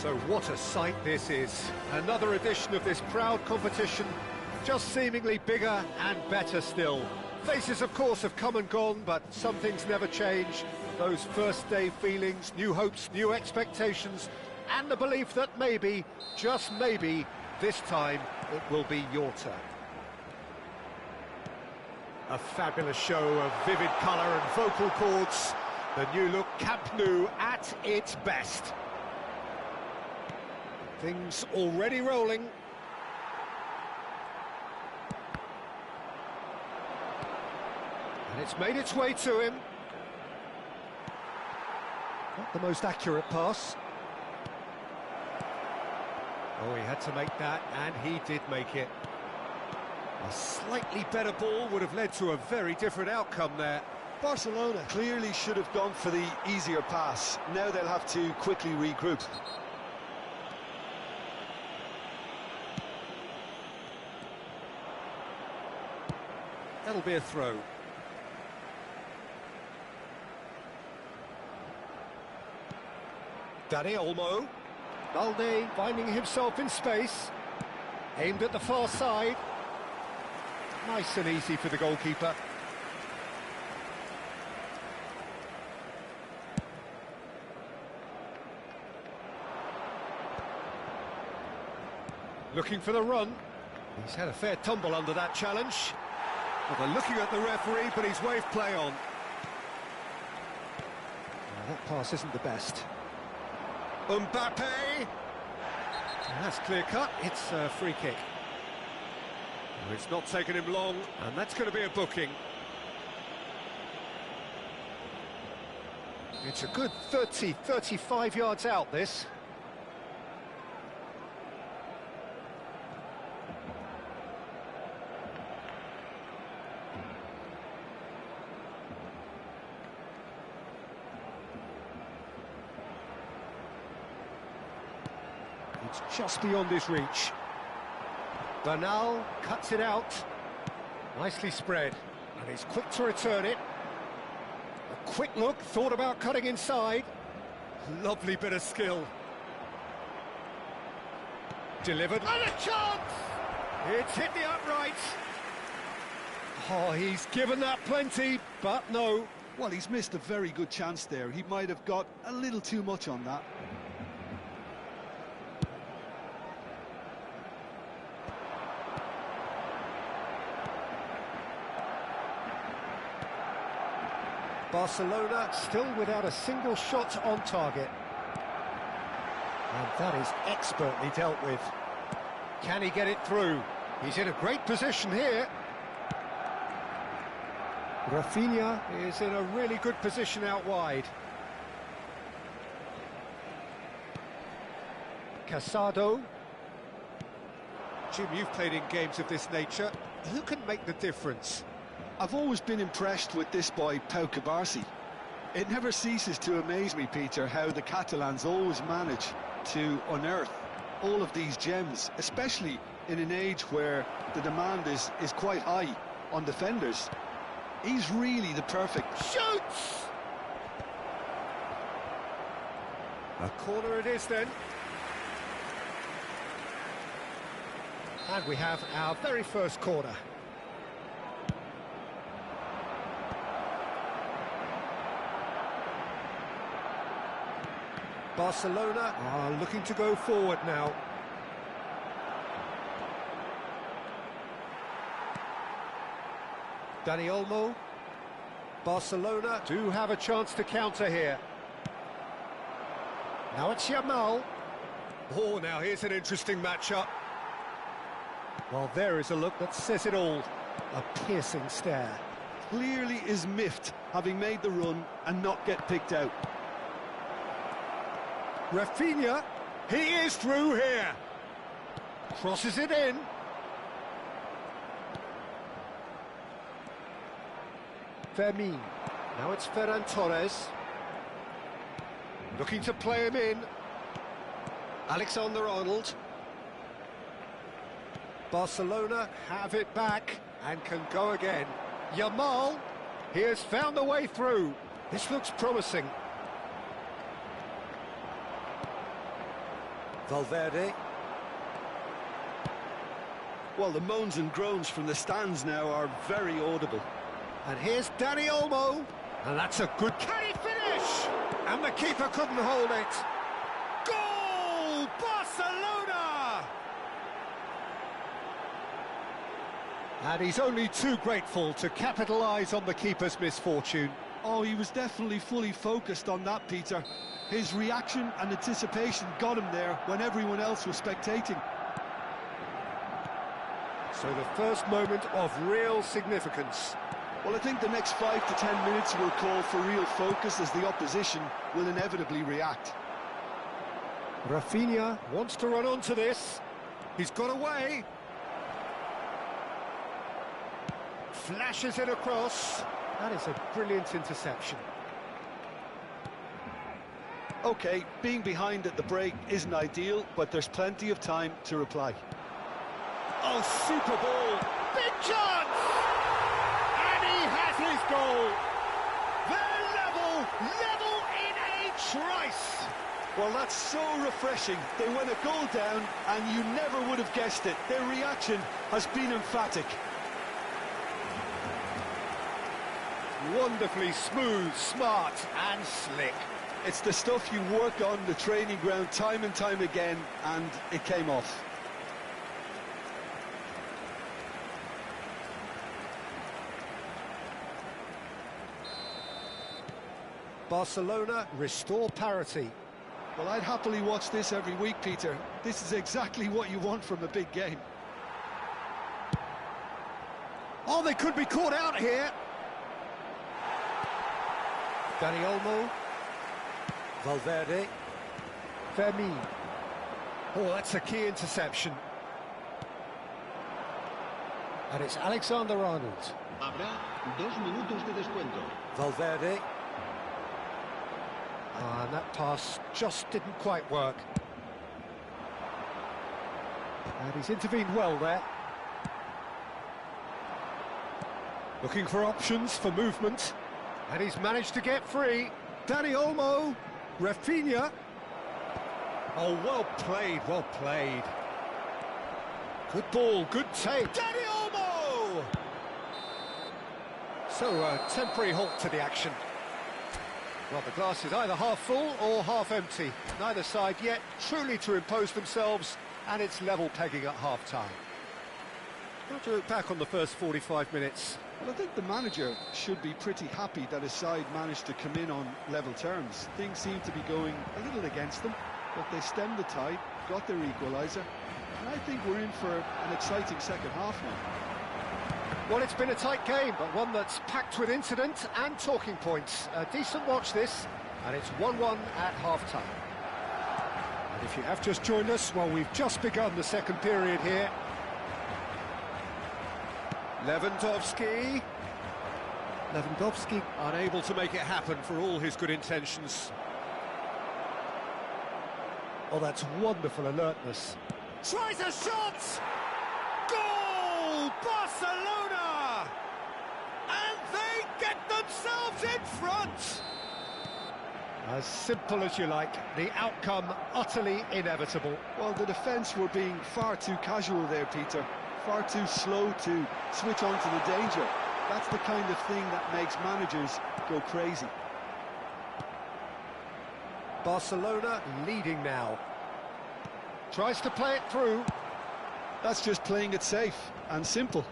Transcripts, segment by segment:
So what a sight this is. Another edition of this proud competition, just seemingly bigger and better still. Faces, of course, have come and gone, but some things never change. Those first day feelings, new hopes, new expectations, and the belief that maybe, just maybe, this time it will be your turn. A fabulous show of vivid colour and vocal cords. The new look Camp Nou at its best. Things already rolling. And it's made its way to him. Not the most accurate pass. Oh, he had to make that, and he did make it. A slightly better ball would have led to a very different outcome there. Barcelona clearly should have gone for the easier pass. Now they'll have to quickly regroup. That'll be a throw. Dani Olmo. Balde finding himself in space. Aimed at the far side. Nice and easy for the goalkeeper. Looking for the run. He's had a fair tumble under that challenge. Well, they're looking at the referee, but he's waved play on. Well, that pass isn't the best. Mbappe! And that's clear cut, it's a free kick. Well, it's not taken him long, and that's going to be a booking. It's a good 35 yards out, this. It's just beyond his reach. Bernal cuts it out. Nicely spread. And he's quick to return it. A quick look, thought about cutting inside. Lovely bit of skill. Delivered. And a chance! It's hit the upright. Oh, he's given that plenty, but no. Well, he's missed a very good chance there. He might have got a little too much on that. Barcelona still without a single shot on target. And that is expertly dealt with. Can he get it through? He's in a great position here. Rafinha is in a really good position out wide. Casado. Jim, you've played in games of this nature. Who can make the difference? I've always been impressed with this boy, Pau Cubarsí. It never ceases to amaze me, Peter, how the Catalans always manage to unearth all of these gems, especially in an age where the demand is quite high on defenders. He's really the perfect... Shoots! A corner it is then. And we have our very first corner. Barcelona are looking to go forward now. Dani Olmo. Barcelona do have a chance to counter here. Now it's Yamal. Oh, now here's an interesting matchup. Well, there is a look that says it all. A piercing stare. Clearly is miffed, having made the run and not get picked out. Rafinha, he is through here. Crosses it in. Fermin. Now it's Ferran Torres. Looking to play him in. Alexander-Arnold. Barcelona have it back and can go again. Yamal, he has found a way through. This looks promising. Valverde. Well, the moans and groans from the stands now are very audible. And here's Dani Olmo. And that's a good... Can he finish? And the keeper couldn't hold it. Goal! Barcelona! And he's only too grateful to capitalise on the keeper's misfortune. Oh, he was definitely fully focused on that, Peter. His reaction and anticipation got him there when everyone else was spectating. So the first moment of real significance. Well, I think the next 5 to 10 minutes will call for real focus as the opposition will inevitably react. Rafinha wants to run onto this. He's got away. Flashes it across. That is a brilliant interception. OK, being behind at the break isn't ideal, but there's plenty of time to reply. Oh, super ball! Big chance! And he has his goal! They're level in a trice! Well, that's so refreshing. They went a goal down, and you never would have guessed it. Their reaction has been emphatic. Wonderfully smooth, smart and slick. It's the stuff you work on the training ground time and time again, and it came off. Barcelona restore parity. Well, I'd happily watch this every week, Peter. This is exactly what you want from a big game. Oh, they could be caught out here. Dani Olmo. Valverde. Fermin. Oh, that's a key interception. And it's Alexander-Arnold. Habrá 2 minutos de descuento. Valverde. And that pass just didn't quite work. And he's intervened well there. Looking for options for movement. And he's managed to get free. Dani Olmo. Rafinha. Oh, well played, well played. Good ball, good take. Dani Olmo! So, a temporary halt to the action. Well, the glass is either half full or half empty. Neither side yet truly to impose themselves, and it's level pegging at half-time. How to look back on the first 45 minutes? Well, I think the manager should be pretty happy that his side managed to come in on level terms. Things seem to be going a little against them, but they stemmed the tide, got their equaliser, and I think we're in for an exciting second half now. Well, it's been a tight game, but one that's packed with incident and talking points. A decent watch this, and it's 1-1 at half-time. And if you have just joined us, well, we've just begun the second period here. Lewandowski unable to make it happen for all his good intentions. Oh, that's wonderful alertness. Tries a shot! Goal! Barcelona! And they get themselves in front! As simple as you like, the outcome utterly inevitable. Well, the defence were being far too casual there, Peter. Far too slow to switch on to the danger. That's the kind of thing that makes managers go crazy. Barcelona leading now. Tries to play it through. That's just playing it safe and simple.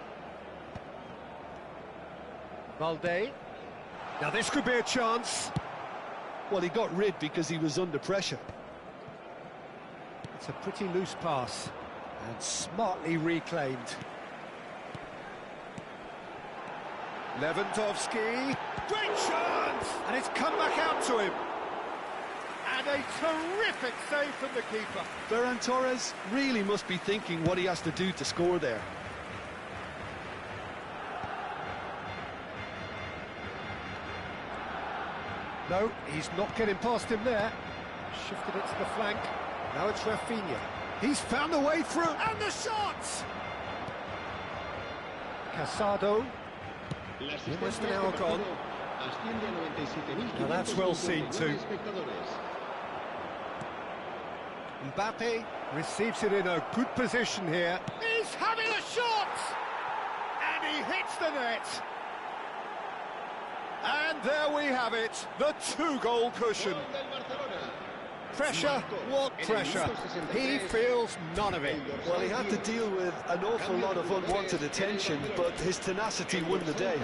Valde. Now this could be a chance. Well, he got rid because he was under pressure. It's a pretty loose pass. And smartly reclaimed. Lewandowski. Great chance! And it's come back out to him. And a terrific save from the keeper. Ferran Torres really must be thinking what he has to do to score there. No, he's not getting past him there. Shifted it to the flank. Now it's Rafinha. He's found a way through, and the shot! Casado. Almost an hour gone. Now that's well seen too. Mbappe receives it in a good position here. He's having a shot! And he hits the net. And there we have it, the 2-goal cushion. Pressure? What pressure? He feels none of it. Well, he had to deal with an awful lot of unwanted attention, but his tenacity won the day.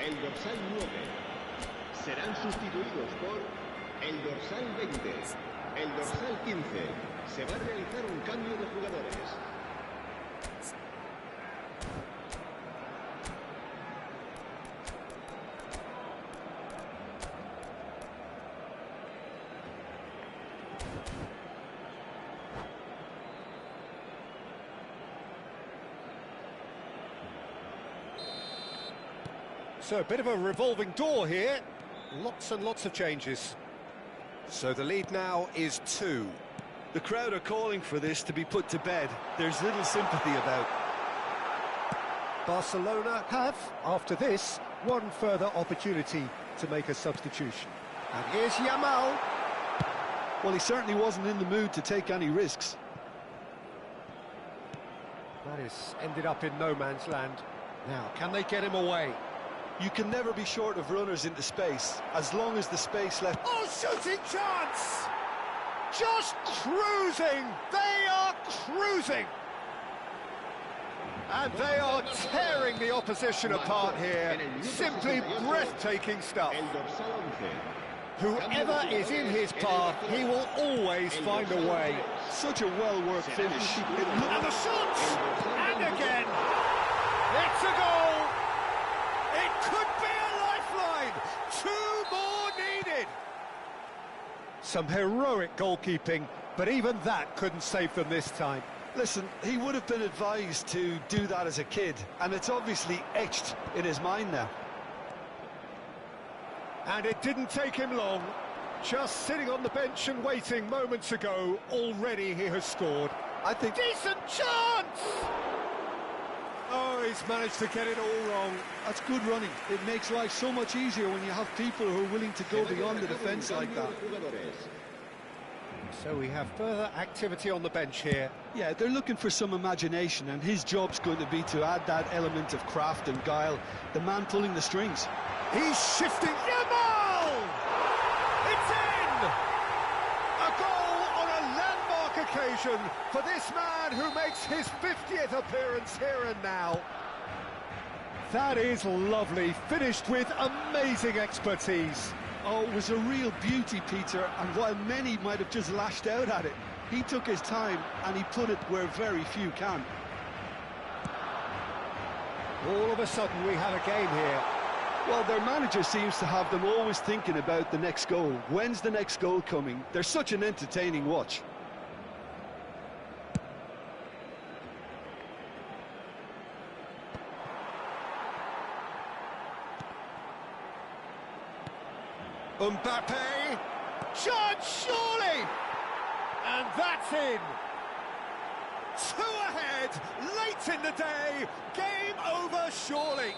El dorsal 9 serán sustituidos por el dorsal 20, el dorsal 15. Se va a realizar un cambio de jugadores. So a bit of a revolving door here. Lots and lots of changes. So the lead now is 2. The crowd are calling for this to be put to bed. There's little sympathy about. Barcelona have, after this, one further opportunity to make a substitution. And here's Yamal. Well, he certainly wasn't in the mood to take any risks. That has ended up in no man's land. Now, can they get him away? You can never be short of runners into space, as long as the space left... Oh, shooting chance! Just cruising! They are cruising! And they are tearing the opposition apart here. Simply breathtaking stuff. Whoever is in his path, he will always find a way. Such a well-worked finish. And the shot! And again! It's a goal! It could be a lifeline! 2 more needed! Some heroic goalkeeping, but even that couldn't save them this time. Listen, he would have been advised to do that as a kid, and it's obviously etched in his mind now. And it didn't take him long. Just sitting on the bench and waiting moments ago, already he has scored. I think... Decent chance! Oh, he's managed to get it all wrong. That's good running. It makes life so much easier when you have people who are willing to go beyond the defence like that. So we have further activity on the bench here. Yeah, they're looking for some imagination, and his job's going to be to add that element of craft and guile, the man pulling the strings. He's shifting. Yamal! It's in! A goal on a landmark occasion for this man who makes his 50th appearance here and now. That is lovely, finished with amazing expertise. Oh, it was a real beauty, Peter, and while many might have just lashed out at it, he took his time and he put it where very few can. All of a sudden we have a game here. Well, their manager seems to have them always thinking about the next goal. When's the next goal coming? They're such an entertaining watch. Mbappe, chance surely, and that's in. 2 ahead, late in the day, game over surely.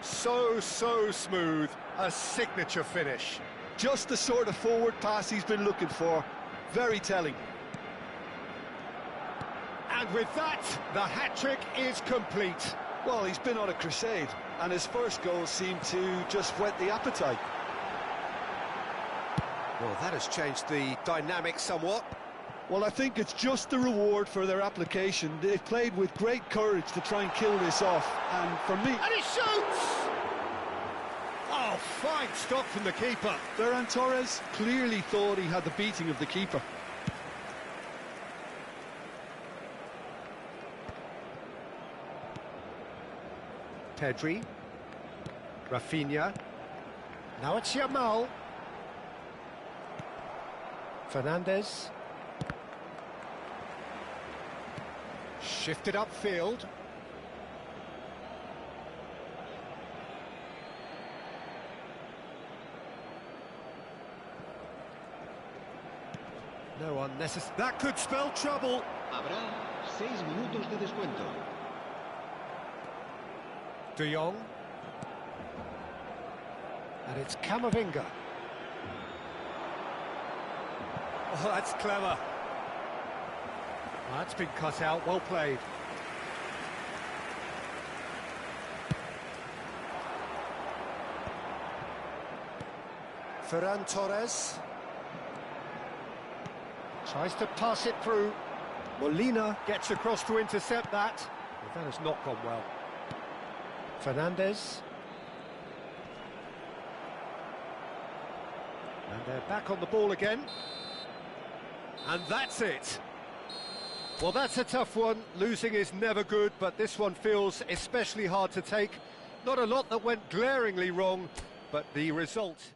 So smooth, a signature finish. Just the sort of forward pass he's been looking for. Very telling. And with that, the hat-trick is complete. Well, he's been on a crusade, and his first goal seemed to just whet the appetite. Well, that has changed the dynamic somewhat. Well, I think it's just the reward for their application. They've played with great courage to try and kill this off, and for me... And he shoots! Oh, fine stop from the keeper. Ferran Torres clearly thought he had the beating of the keeper. Pedri. Rafinha. Now it's Yamal. Fernandez. Shifted upfield. No unnecessary. That could spell trouble. Habrá 6 minutos de descuento. De Jong. And it's Camavinga. Oh, that's clever. That's been cut out, well played. Ferran Torres. Tries to pass it through. Molina gets across to intercept that. But that has not gone well. Fernandez. And they're back on the ball again. And that's it. Well, that's a tough one. Losing is never good, but this one feels especially hard to take. Not a lot that went glaringly wrong, but the result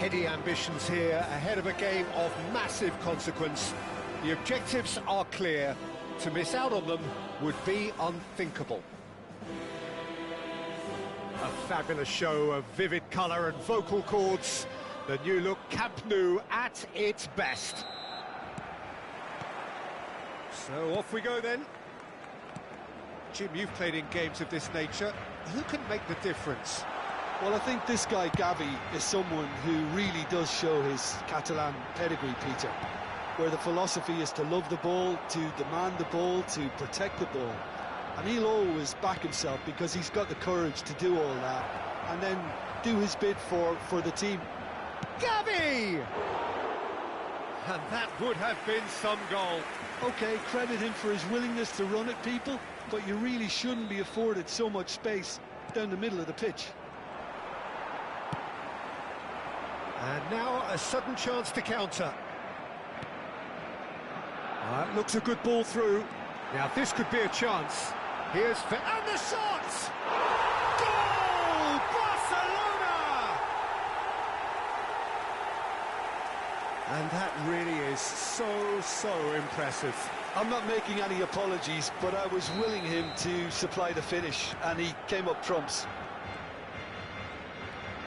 heady ambitions here, ahead of a game of massive consequence. The objectives are clear. To miss out on them would be unthinkable. A fabulous show of vivid colour and vocal cords. The new look Camp Nou at its best. So off we go then. Jim, you've played in games of this nature. Who can make the difference? Well, I think this guy, Gavi, is someone who really does show his Catalan pedigree, Peter, where the philosophy is to love the ball, to demand the ball, to protect the ball. And he'll always back himself because he's got the courage to do all that and then do his bit for the team. Gavi! And that would have been some goal. OK, credit him for his willingness to run at people, but you really shouldn't be afforded so much space down the middle of the pitch. And now a sudden chance to counter. It looks a good ball through. Now this could be a chance. Here's and the shot! Goal! Barcelona! And that really is so impressive. I'm not making any apologies, but I was willing him to supply the finish, and he came up trumps.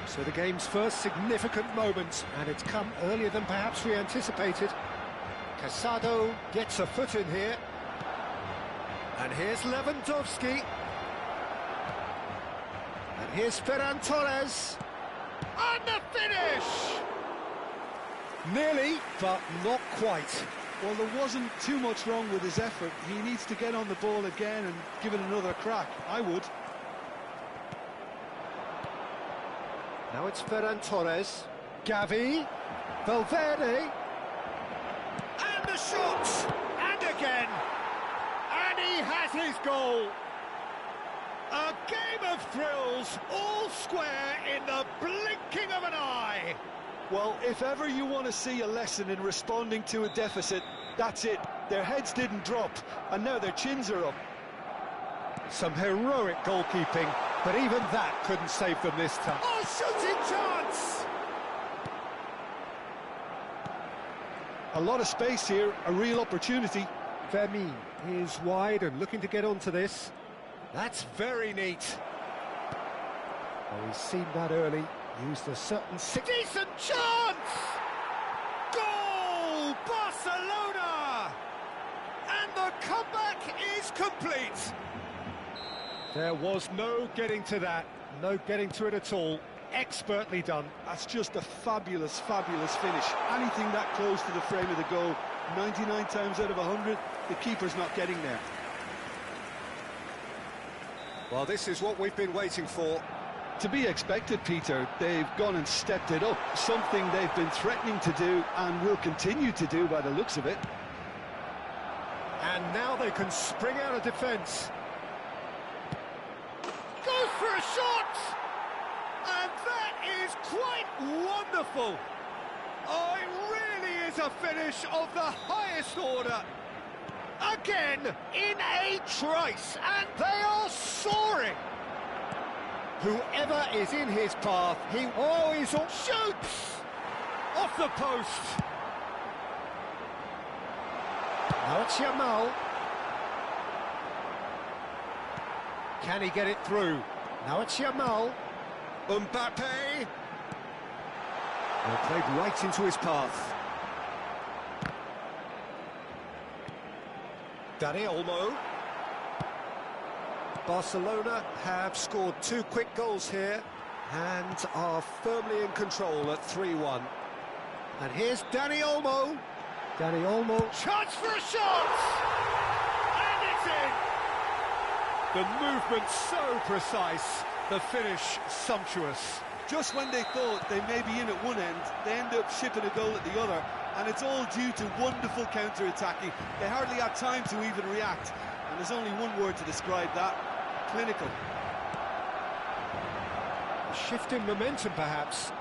So the game's first significant moment, and it's come earlier than perhaps we anticipated. Casado gets a foot in here. And here's Lewandowski. And here's Ferran Torres. And the finish! Nearly, but not quite. Well, there wasn't too much wrong with his effort. He needs to get on the ball again and give it another crack. I would. Now it's Ferran Torres. Gavi. Valverde. And the shot! And again! And he has his goal! A game of thrills, all square in the blinking of an eye! Well, if ever you want to see a lesson in responding to a deficit, that's it. Their heads didn't drop, and now their chins are up. Some heroic goalkeeping, but even that couldn't save them this time. Oh, shooting chance! A lot of space here, a real opportunity. Vermin is wide and looking to get onto this. That's very neat. Oh, he's seen that early. Used a certain decent chance! Goal! Barcelona! And the comeback is complete. There was no getting to that. No getting to it at all. Expertly done. That's just a fabulous finish. Anything that close to the frame of the goal, 99 times out of 100, the keeper's not getting there. Well, this is what we've been waiting for. To be expected, Peter. They've gone and stepped it up, something they've been threatening to do and will continue to do by the looks of it. And now they can spring out of defence. Goes for a shot! And that is quite wonderful! Oh, it really is a finish of the highest order. Again, in a trice, and they are soaring. Whoever is in his path, he always shoots! Off the post! Now it's Yamal. Can he get it through? Now it's Yamal. Mbappe! Well, played right into his path. Dani Olmo. Barcelona have scored 2 quick goals here and are firmly in control at 3-1. And here's Dani Olmo. Dani Olmo. Chance for a shot! And it's in! The movement so precise, the finish sumptuous. Just when they thought they may be in at one end, they end up shipping a goal at the other, and it's all due to wonderful counter-attacking. They hardly had time to even react, and there's only one word to describe that: clinical. A shift in momentum, perhaps.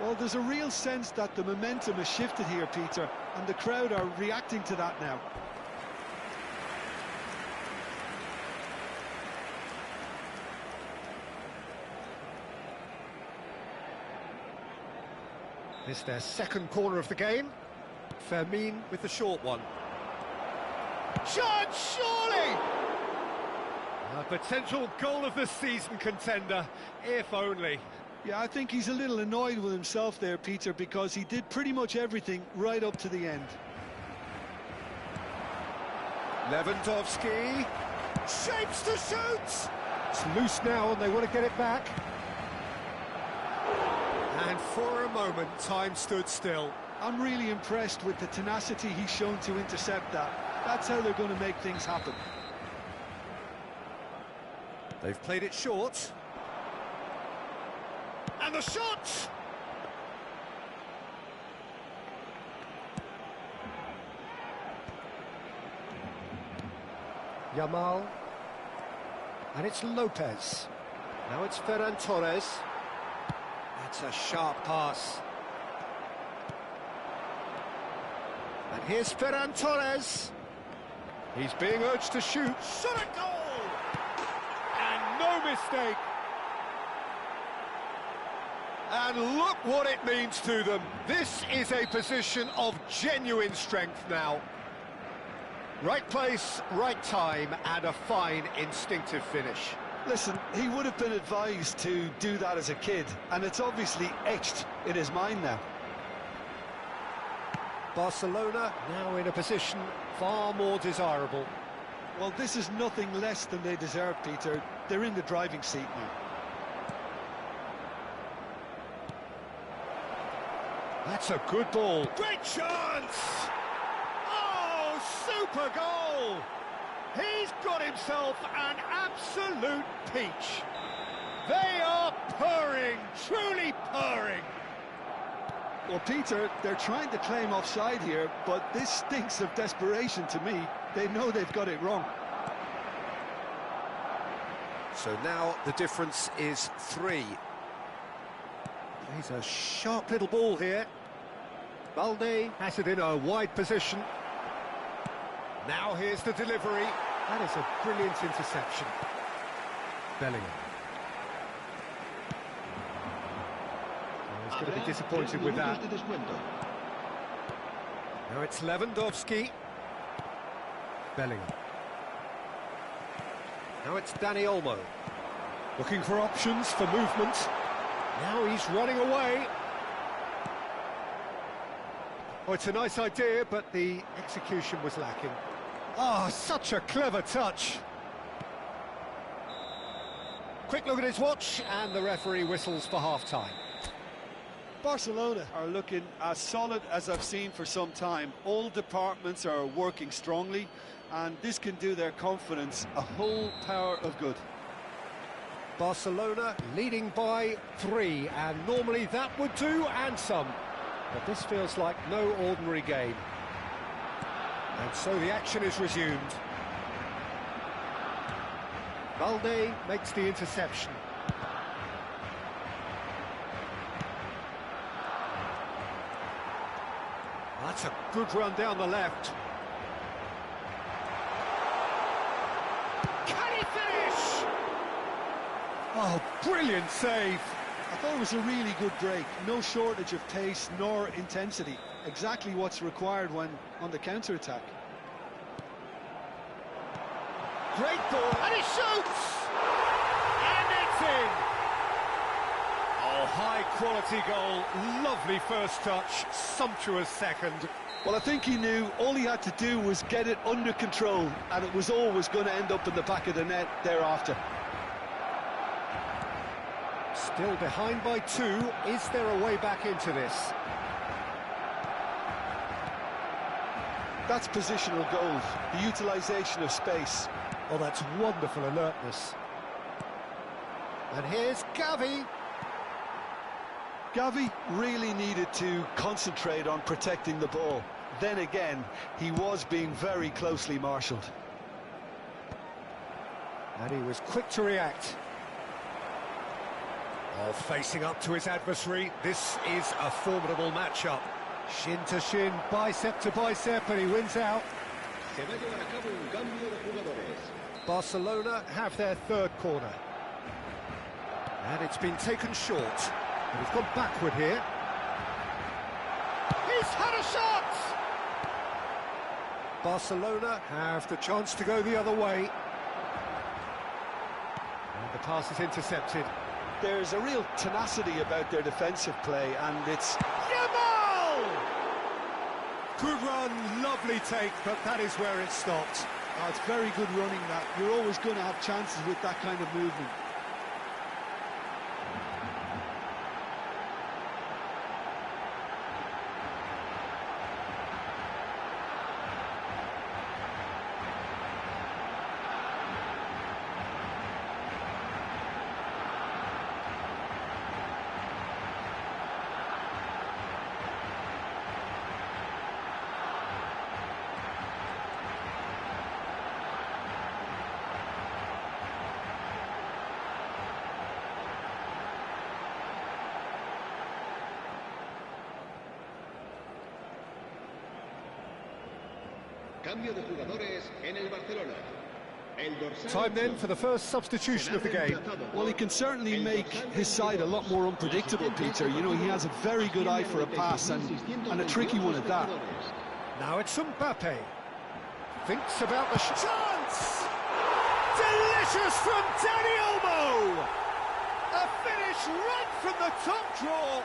Well, there's a real sense that the momentum has shifted here, Peter, and the crowd are reacting to that now. It's their second corner of the game. Fermin with the short one. Chance, surely! A potential goal of the season contender, if only. Yeah, I think he's a little annoyed with himself there, Peter, because he did pretty much everything right up to the end. Lewandowski shapes to shoot. It's loose now and they want to get it back. And for a moment, time stood still. I'm really impressed with the tenacity he's shown to intercept that. That's how they're going to make things happen. They've played it short. And the shot! Yamal. And it's Lopez. Now it's Ferran Torres. That's a sharp pass. And here's Ferran Torres. He's being urged to shoot. Shot a goal! And no mistake. And look what it means to them. This is a position of genuine strength now. Right place, right time, and a fine instinctive finish. Listen, he would have been advised to do that as a kid, and it's obviously etched in his mind now. Barcelona now in a position far more desirable. Well, this is nothing less than they deserve, Peter. They're in the driving seat now. That's a good ball. Great chance! Oh, super goal! He's got himself an absolute peach. They are purring, truly purring. Well, Peter, they're trying to claim offside here, but this stinks of desperation to me. They know they've got it wrong. So now the difference is 3. Plays a sharp little ball here. Balde has it in a wide position. Now here's the delivery. That is a brilliant interception. Bellingham. He's going to be disappointed with that. Now it's Lewandowski. Bellingham. Now it's Dani Olmo. Looking for options for movement. Now he's running away. Oh, it's a nice idea, but the execution was lacking. Oh, such a clever touch. Quick look at his watch, and the referee whistles for half-time. Barcelona are looking as solid as I've seen for some time. All departments are working strongly, and this can do their confidence a whole power of good. Barcelona leading by 3, and normally that would do, and some. But this feels like no ordinary game. And so the action is resumed. Balde makes the interception. That's a good run down the left. Can he finish? Oh, brilliant save. I thought it was a really good break. No shortage of pace nor intensity. Exactly what's required when on the counter-attack. Great ball, and he shoots! And it's in! Oh, high-quality goal, lovely first touch, sumptuous second. Well, I think he knew all he had to do was get it under control, and it was always going to end up in the back of the net thereafter. Still behind by 2. Is there a way back into this? That's positional goals, the utilisation of space. Oh, that's wonderful alertness. And here's Gavi. Gavi really needed to concentrate on protecting the ball. Then again, he was being very closely marshalled. And he was quick to react. Oh, facing up to his adversary, this is a formidable matchup. Shin to shin, bicep to bicep, and he wins out. Barcelona have their third corner. And it's been taken short. But he's gone backward here. just had a shot! Barcelona have the chance to go the other way. And the pass is intercepted. There's a real tenacity about their defensive play, and it's... Yamal! Good run, lovely take, but that is where it stopped. Oh, it's very good running, that. You're always going to have chances with that kind of movement. Cambio de jugadores en el Barcelona. El dorsal Time then for the first substitution of the game. Well, he can certainly make his side a lot more unpredictable, Peter. You know, he has a very good eye for a pass, and a tricky one at that. Now it's Mbappe. Thinks about the chance! Delicious from Dani Olmo! A finish right from the top draw.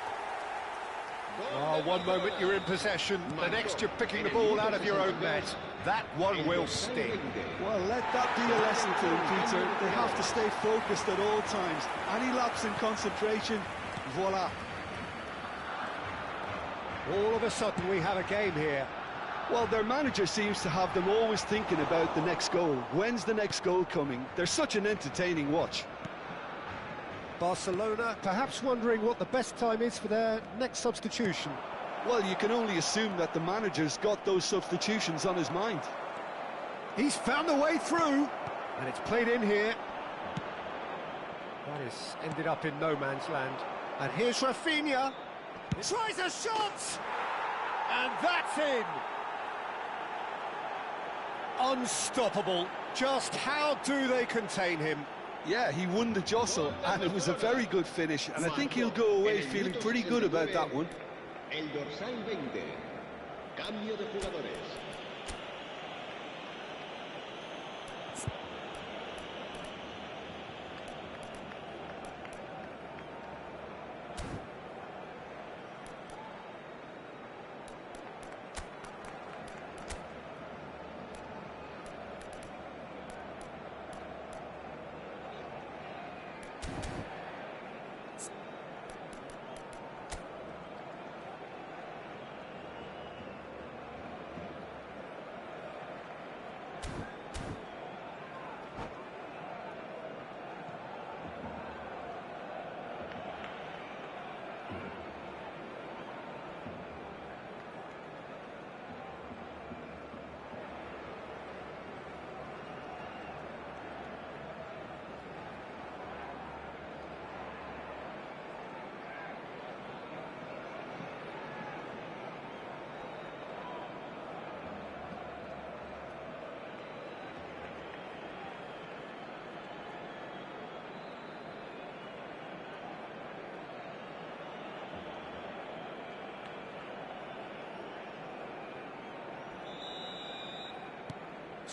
Oh, one moment you're in possession, the next you're picking the ball out of your own net. That one will sting. Well, let that be a lesson to them, Peter. They have to stay focused at all times. Any lapse in concentration, voila. All of a sudden we have a game here. Well, their manager seems to have them always thinking about the next goal. When's the next goal coming? They're such an entertaining watch. Barcelona perhaps wondering what the best time is for their next substitution. Well, you can only assume that the manager's got those substitutions on his mind. He's found the way through, and it's played in here. That has ended up in no man's land. And here's Rafinha. He tries a shot, and that's in. Unstoppable. Just how do they contain him? Yeah, he won the jostle, and it was a very good finish, and I think he'll go away feeling pretty good about that one. El dorsal 20. Cambio de jugadores.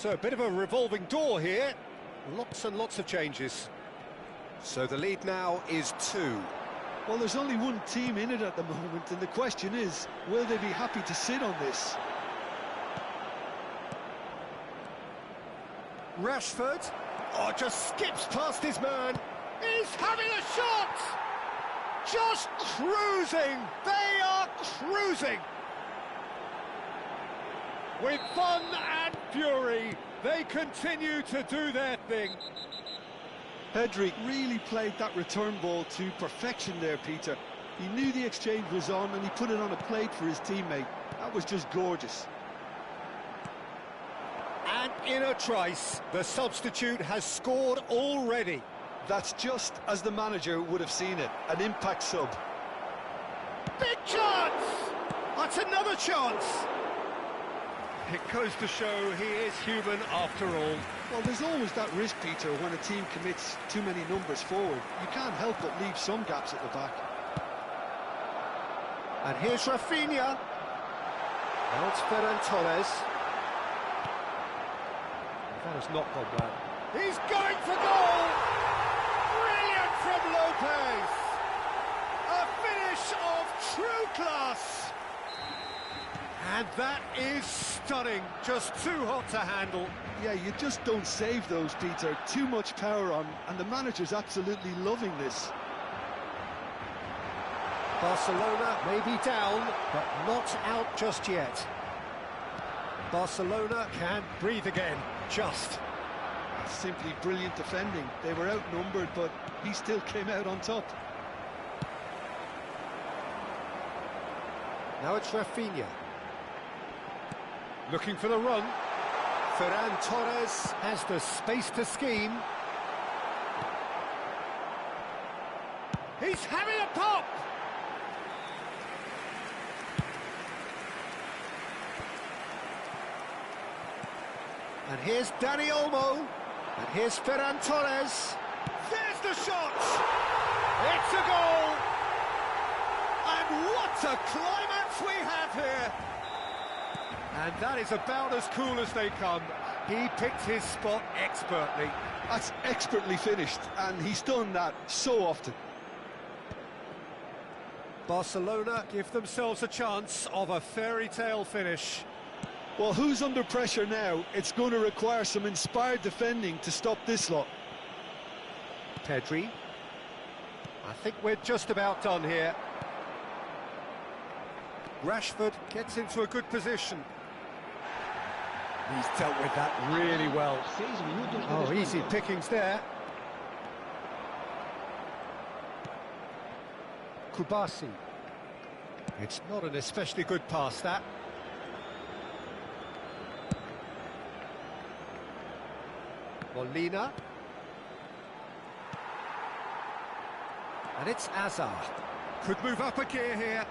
So a bit of a revolving door here. Lots and lots of changes. So the lead now is 2. Well, there's only one team in it at the moment, and the question is, will they be happy to sit on this? Rashford, just skips past his man. He's having a shot! Just cruising! They are cruising! With fun and fury, they continue to do their thing. Pedri really played that return ball to perfection there, Peter. He knew the exchange was on, and he put it on a plate for his teammate. That was just gorgeous. And in a trice, the substitute has scored already. That's just as the manager would have seen it, an impact sub. Big chance! That's another chance! It goes to show he is human after all. Well, there's always that risk, Peter, when a team commits too many numbers forward. You can't help but leave some gaps at the back. And here's Rafinha. Now it's Ferran Torres. That has not gone well. He's going for goal! Brilliant from Lopez! A finish of true class! And that is stunning, just too hot to handle. Yeah, you just don't save those, Peter. Too much power on, and the manager's absolutely loving this. Barcelona may be down, but not out just yet. Barcelona can breathe again, just. Simply brilliant defending. They were outnumbered, but he still came out on top. Now it's Rafinha. Looking for the run. Ferran Torres has the space to scheme. He's having a pop! And here's Dani Olmo. And here's Ferran Torres. There's the shot! It's a goal! And what a climax we have here! And that is about as cool as they come. He picked his spot expertly. That's expertly finished, and he's done that so often. Barcelona give themselves a chance of a fairy tale finish. Well, who's under pressure now? It's going to require some inspired defending to stop this lot. Pedri. I think we're just about done here. Rashford gets into a good position. He's dealt with that really well. Oh, easy pickings there. Kubasi. It's not an especially good pass, that. Molina. And it's Azar. Could move up a gear here.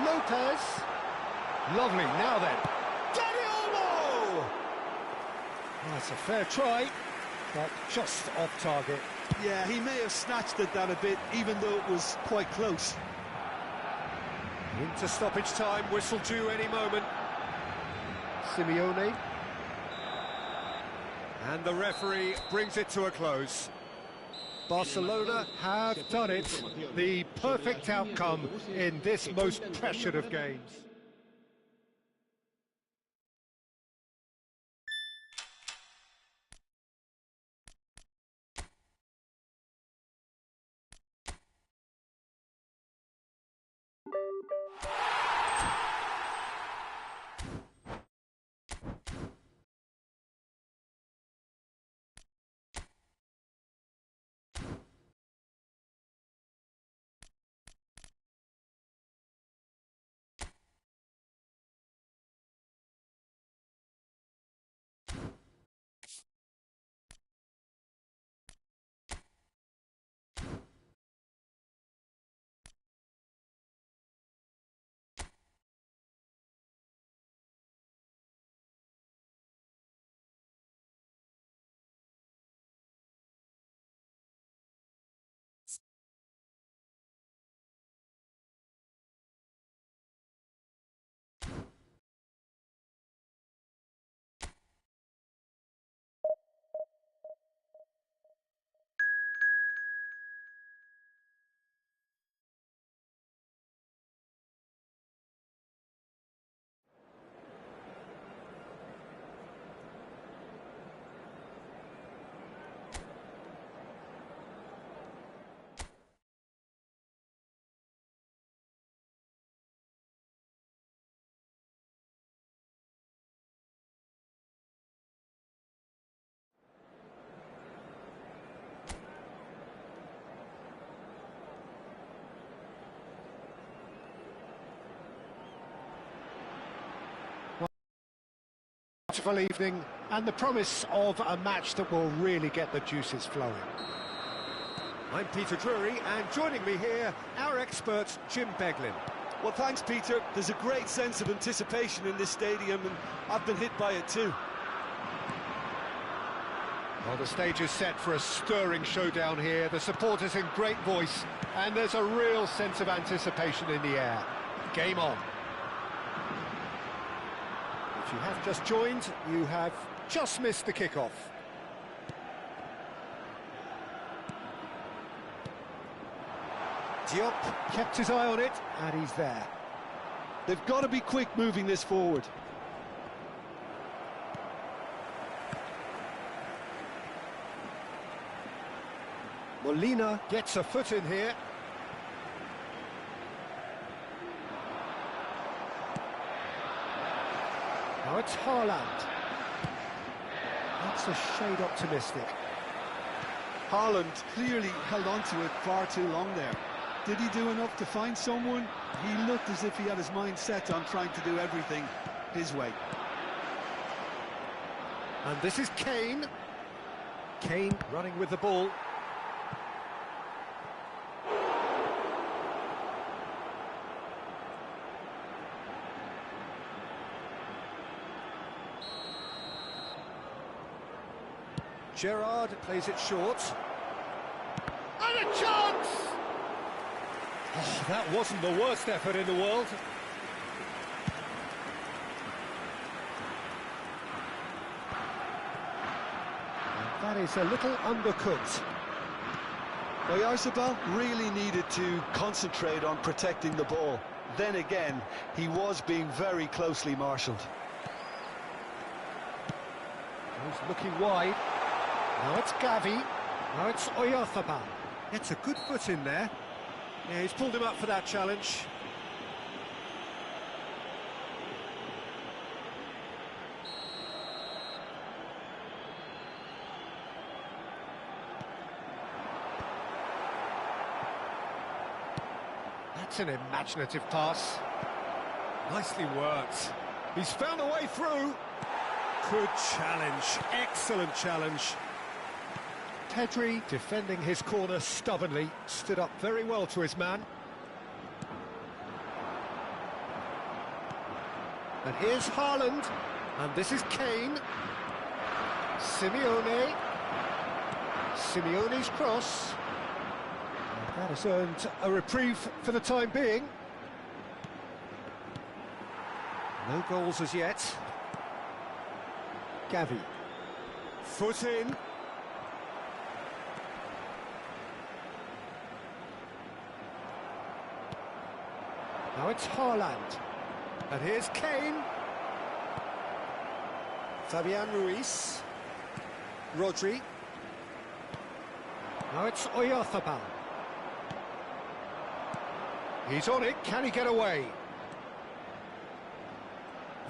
Lopez. Lovely, now then. Dani Olmo! That's a fair try, but just off target. Yeah, he may have snatched at that a bit, even though it was quite close. Into stoppage time, whistle due any moment. Simeone. And the referee brings it to a close. Barcelona have done it. The perfect outcome in this most pressured of games. Beautiful evening, and the promise of a match that will really get the juices flowing. I'm Peter Drury, and joining me here, our expert, Jim Beglin. Well, thanks, Peter. There's a great sense of anticipation in this stadium, and I've been hit by it too. Well, the stage is set for a stirring showdown here. The supporters in great voice, and there's a real sense of anticipation in the air. Game on. If you have just joined, you have just missed the kickoff. Diop kept his eye on it, and he's there. They've got to be quick moving this forward. Molina gets a foot in here. Now it's Haaland. That's a shade optimistic. Haaland clearly held on to it far too long there. Did he do enough to find someone? He looked as if he had his mind set on trying to do everything his way. And this is Kane. Kane running with the ball. Gerrard plays it short. And a chance! Oh, that wasn't the worst effort in the world. And that is a little undercooked. Oyarzabal really needed to concentrate on protecting the ball. Then again, he was being very closely marshalled. He's looking wide. Now it's Gavi. Now it's Oyarzabal. Gets a good foot in there. Yeah, he's pulled him up for that challenge. That's an imaginative pass. Nicely worked. He's found a way through. Good challenge. Excellent challenge. Pedri, defending his corner stubbornly, stood up very well to his man. And here's Haaland, and this is Kane. Simeone. Simeone's cross. And that has earned a reprieve for the time being. No goals as yet. Gavi. Foot in. Now it's Haaland. And here's Kane. Fabian Ruiz. Rodri. Now it's Oyarzabal. He's on it. Can he get away?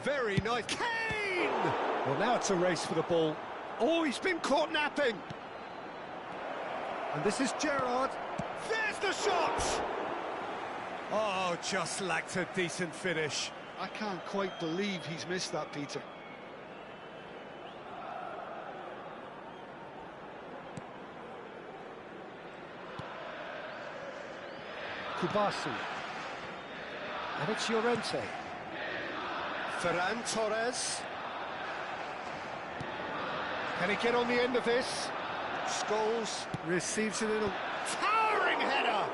Very nice. Kane! Well, now it's a race for the ball. Oh, he's been caught napping. And this is Gerrard. There's the shot! Oh, just lacked a decent finish. I can't quite believe he's missed that, Peter. Kubasi. And it's Llorente. Ferran Torres. Can he get on the end of this? Scholes receives it in a towering header.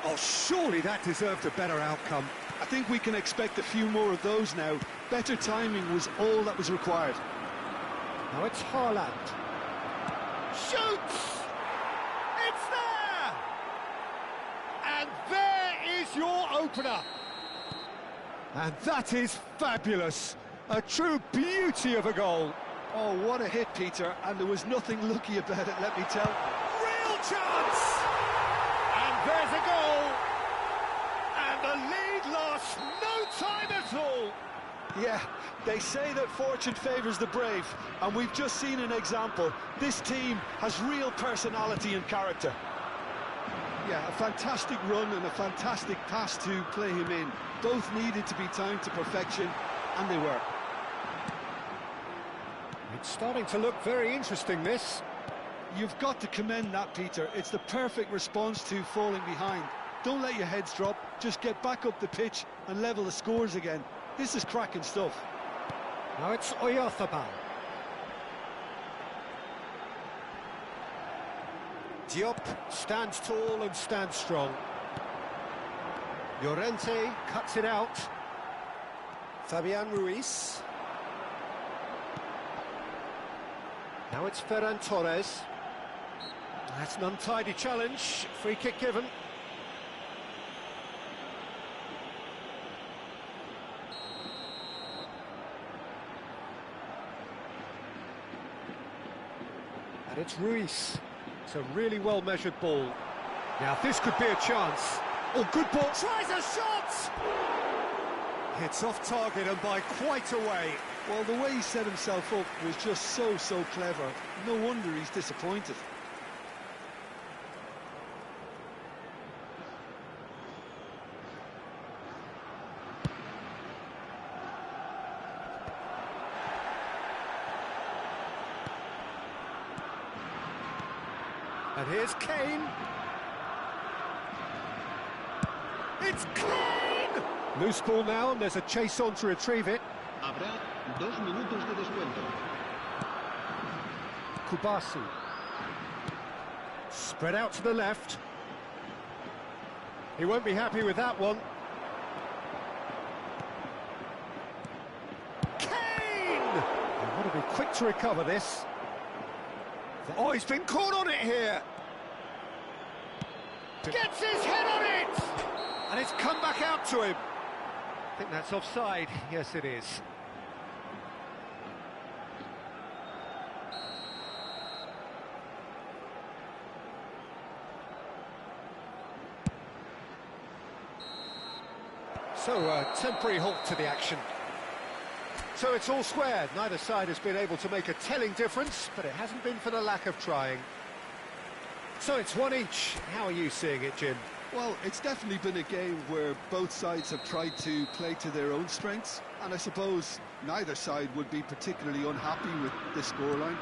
Oh, surely that deserved a better outcome. I think we can expect a few more of those now. Better timing was all that was required. Now it's Haaland. Shoots! It's there! And there is your opener. And that is fabulous. A true beauty of a goal. Oh, what a hit, Peter, and there was nothing lucky about it, let me tell. Real chance! And there's a goal! And the lead lost no time at all! Yeah, they say that fortune favours the brave, and we've just seen an example. This team has real personality and character. Yeah, a fantastic run and a fantastic pass to play him in. Both needed to be timed to perfection, and they were. It's starting to look very interesting, this. You've got to commend that, Peter. It's the perfect response to falling behind. Don't let your heads drop, just get back up the pitch and level the scores again. This is cracking stuff. Now it's Oyarzabal. Diop stands tall and stands strong. Llorente cuts it out. Fabian Ruiz. Now it's Ferran Torres. That's an untidy challenge. Free kick given. And it's Ruiz. It's a really well-measured ball. Now this could be a chance. Oh, good ball. Tries a shot! It's off target and by quite a way. Well, the way he set himself up was just so clever. No wonder he's disappointed. And here's Kane. It's Kane! Loose ball now, and there's a chase on to retrieve it. Habrá 2 minutos de descuento. Kubasi. Spread out to the left. He won't be happy with that one. Kane! They want to be quick to recover this. Oh, he's been caught on it here. Gets his head on it! And it's come back out to him. I think that's offside. Yes, it is. So, a temporary halt to the action. So it's all squared. Neither side has been able to make a telling difference, but it hasn't been for the lack of trying. So it's one each. How are you seeing it, Jim? Well, it's definitely been a game where both sides have tried to play to their own strengths, and I suppose neither side would be particularly unhappy with this scoreline.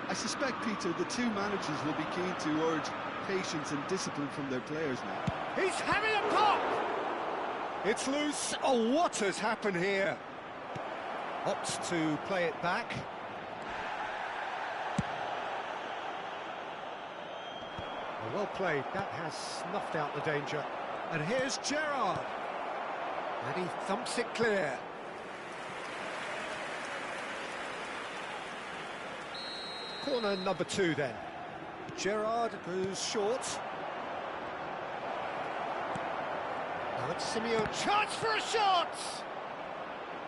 I suspect, Peter, the two managers will be keen to urge patience and discipline from their players now. He's having a pop! It's loose. Oh, what has happened here? Opts to play it back. Well played. That has snuffed out the danger. And here's Gerrard. And he thumps it clear. Corner number 2 then. Gerrard goes short. Now it's Simeone. Chance for a shot!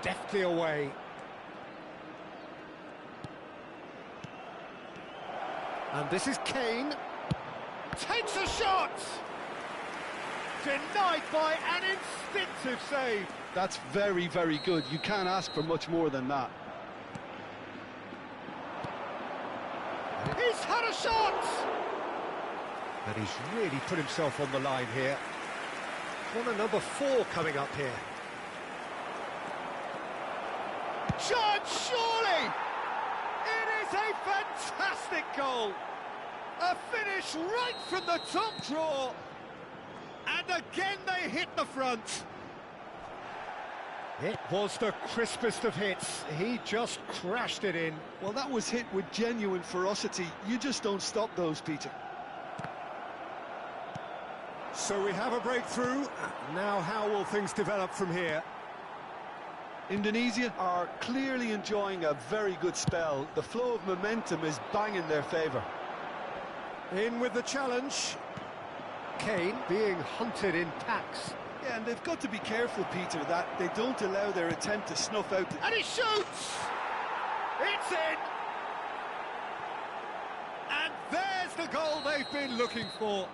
Deftly away. And this is Kane. Takes a shot! Denied by an instinctive save. That's very good. You can't ask for much more than that. He's had a shot! And he's really put himself on the line here. Corner number 4 coming up here. Judge, surely! It is a fantastic goal! A finish right from the top draw! And again they hit the front. It was the crispest of hits. He just crashed it in. Well, that was hit with genuine ferocity. You just don't stop those, Peter. So we have a breakthrough. Now how will things develop from here? Indonesia are clearly enjoying a very good spell. The flow of momentum is bang in their favour. In with the challenge. Kane being hunted in packs. Yeah, and they've got to be careful, Peter, that they don't allow their attempt to snuff out... And he shoots! It's in! And there's the goal they've been looking for.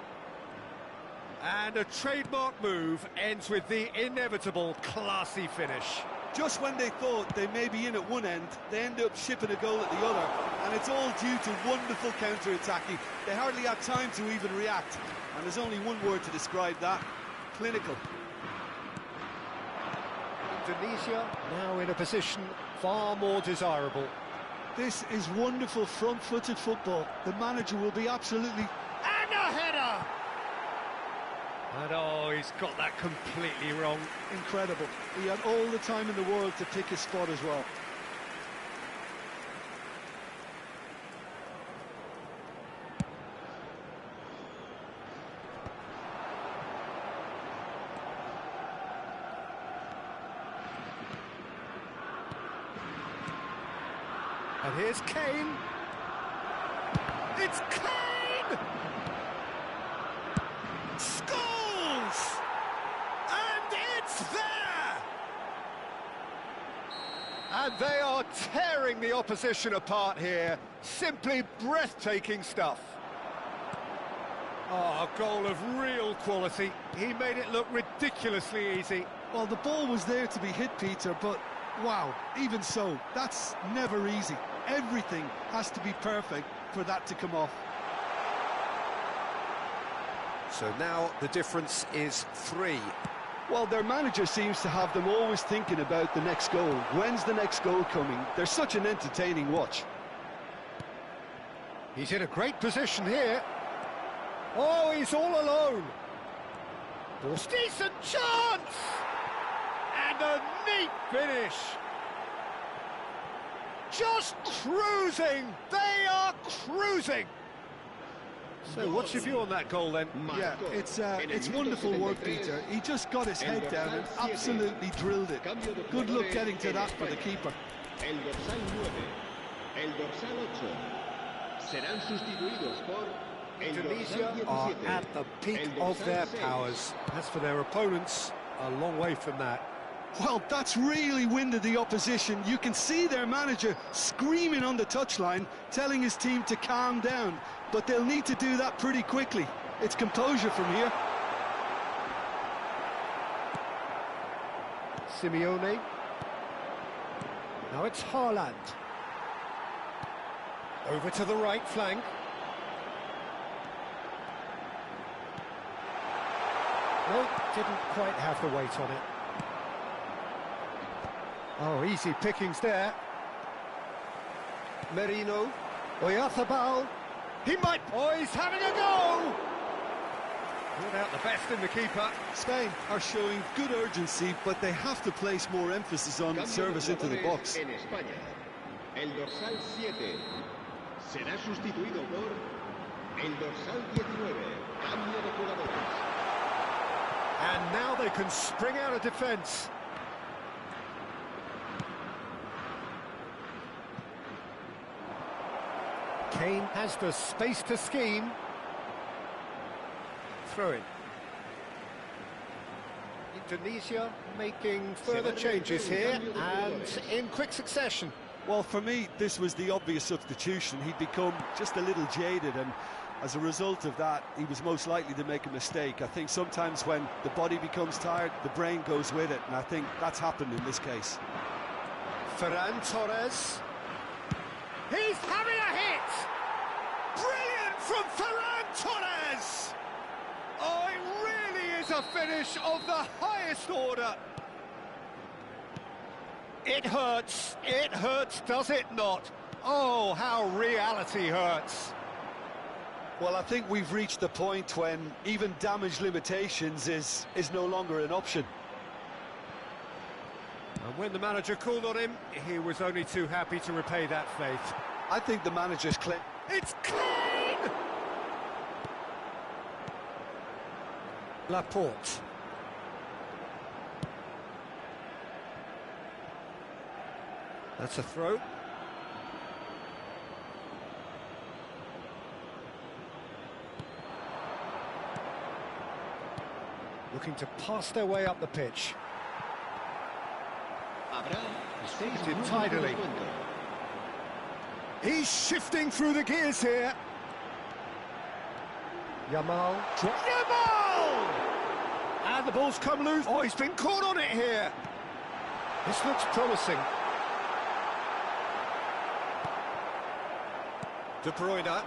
And a trademark move ends with the inevitable classy finish. Just when they thought they may be in at one end, they end up shipping a goal at the other, and it's all due to wonderful counter-attacking. They hardly had time to even react, and there's only one word to describe that: clinical. Indonesia now in a position far more desirable. This is wonderful front-footed football. The manager will be absolutely... And a header! And oh, he's got that completely wrong. Incredible. He had all the time in the world to pick his spot as well. here's Kane. It's Kane! Scores! And it's there! And they are tearing the opposition apart here. Simply breathtaking stuff. Oh, a goal of real quality. He made it look ridiculously easy. Well, the ball was there to be hit, Peter, but wow, even so, that's never easy. Everything has to be perfect for that to come off. So now the difference is 3. Well, their manager seems to have them always thinking about the next goal. When's the next goal coming? They're such an entertaining watch. He's in a great position here. Oh, he's all alone. Decent chance! And a neat finish. Just cruising. They are cruising. So what's your view on that goal then? Yeah, it's wonderful work, Peter. He just got his head down and absolutely drilled it. Good luck getting to that for the keeper. El dorsal 9, el dorsal 8 serán sustituidos por el Indonesia dorsal are 17. at the peak of their powers. As for their opponents, a long way from that. Well, that's really winded the opposition. You can see their manager screaming on the touchline, telling his team to calm down. But they'll need to do that pretty quickly. It's composure from here. Simeone. Now it's Haaland. Over to the right flank. No, didn't quite have the weight on it. Oh, easy pickings there. Merino. Oyarzabal. He might... Oh, he's having a go! Brought out the best in the keeper. Spain are showing good urgency, but they have to place more emphasis on service into the box. En España, el dorsal 7 será sustituido por el dorsal 19. Cambio de jugadores. And now they can spring out of defence. Kane has the space to scheme. Throw in. Indonesia making further changes here and in quick succession. Well, for me, this was the obvious substitution. He'd become just a little jaded, and as a result of that, he was most likely to make a mistake. I think sometimes when the body becomes tired, the brain goes with it, and I think that's happened in this case. Ferran Torres. He's having a hit! Brilliant from Ferran Torres! Oh, it really is a finish of the highest order. It hurts, does it not? Oh, how reality hurts. Well, I think we've reached the point when even damage limitations is no longer an option. And when the manager called on him, he was only too happy to repay that faith. I think the manager's claim. It's clean! Laporte. That's a throw. Looking to pass their way up the pitch. He's in tidily. He's shifting through the gears here. Yamal. Yamal! And the ball's come loose. Oh, he's been caught on it here. This looks promising. De Bruyne.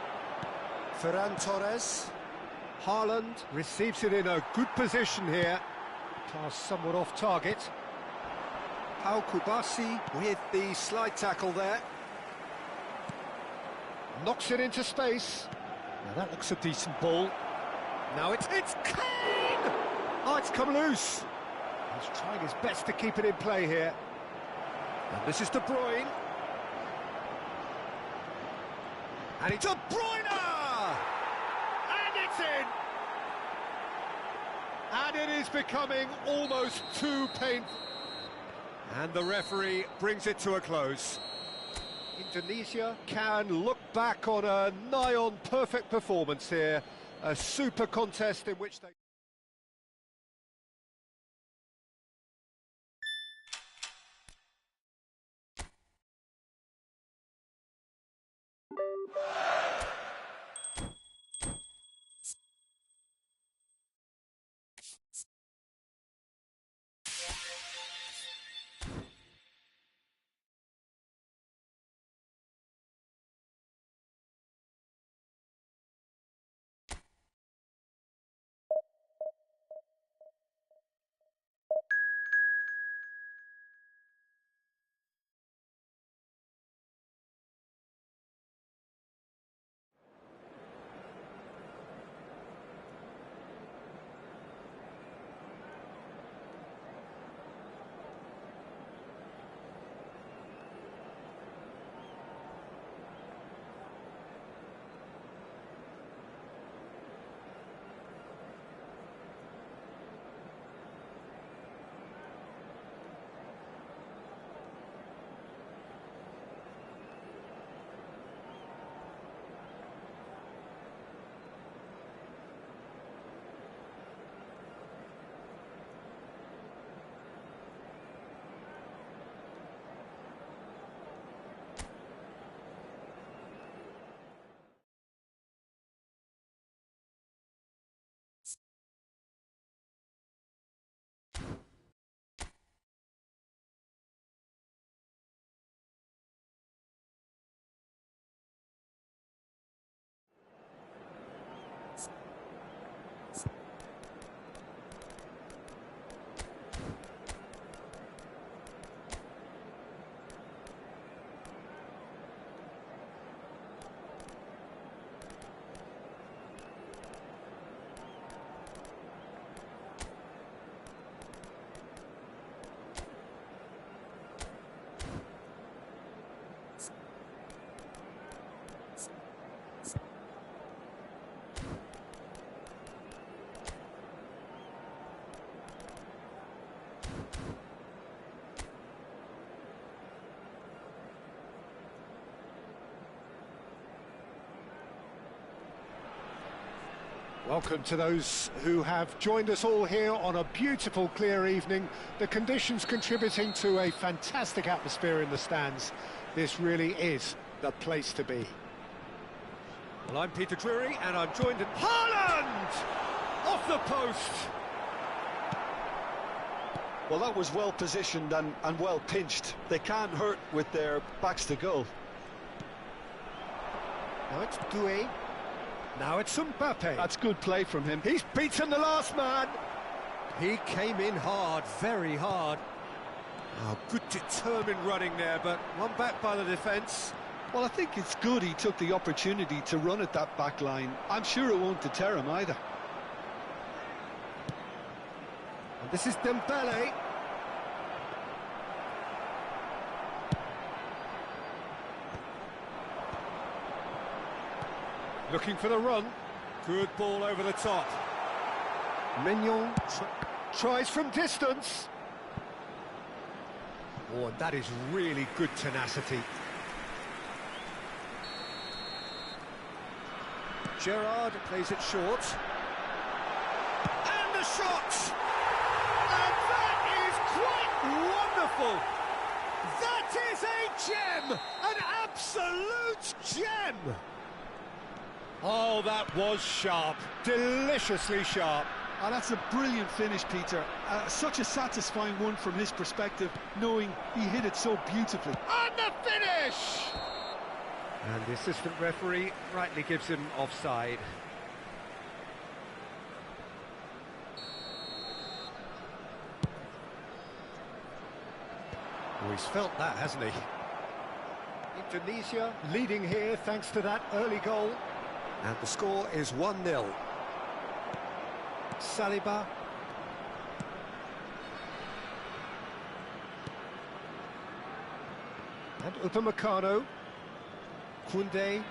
Ferran Torres. Haaland receives it in a good position here. Pass somewhat off target. Pau Kubasi with the slide tackle there. Knocks it into space. Now that looks a decent ball. Now it's Kane! Oh, it's come loose. He's trying his best to keep it in play here. And this is De Bruyne. And it's De Bruyne! And it's in! And it is becoming almost too painful. And the referee brings it to a close. Indonesia can look back on a nigh-on perfect performance here. A super contest in which they... Welcome to those who have joined us all here on a beautiful, clear evening. The conditions contributing to a fantastic atmosphere in the stands. This really is the place to be. Well, I'm Peter Drury, and I'm joined at Haaland! Off the post! Well, that was well positioned and well pinched. They can't hurt with their backs to goal. Now it's Doué. Now it's Mbappe. That's good play from him. He's beaten the last man. He came in hard, very hard. Oh, good determined running there, but one back by the defence. Well, I think it's good he took the opportunity to run at that back line. I'm sure it won't deter him either. And this is Dembele. Looking for the run. Good ball over the top. Mignon tries from distance. Oh, and that is really good tenacity. Gerrard plays it short. And the shot! And that is quite wonderful! That is a gem! An absolute gem! Oh, that was sharp. Deliciously sharp. Oh, that's a brilliant finish, Peter. Such a satisfying one from his perspective, knowing he hit it so beautifully. And the finish! And the assistant referee rightly gives him offside. Oh, he's felt that, hasn't he? Indonesia leading here thanks to that early goal. And the score is 1-0. Saliba. And Upamecano. Koundé.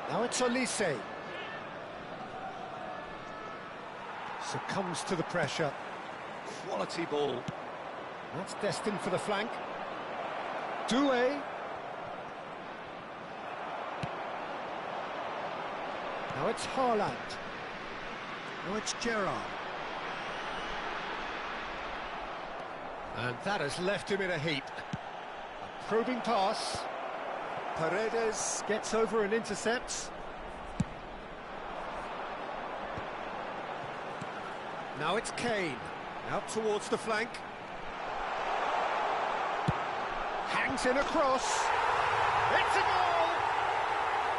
Now it's Olise. Succumbs to the pressure. Quality ball. That's destined for the flank. Doué. Now it's Haaland. Now it's Gerrard. And that has left him in a heap. A probing pass. Paredes gets over and intercepts. Now it's Kane. Out towards the flank. Hangs in across. It's a goal!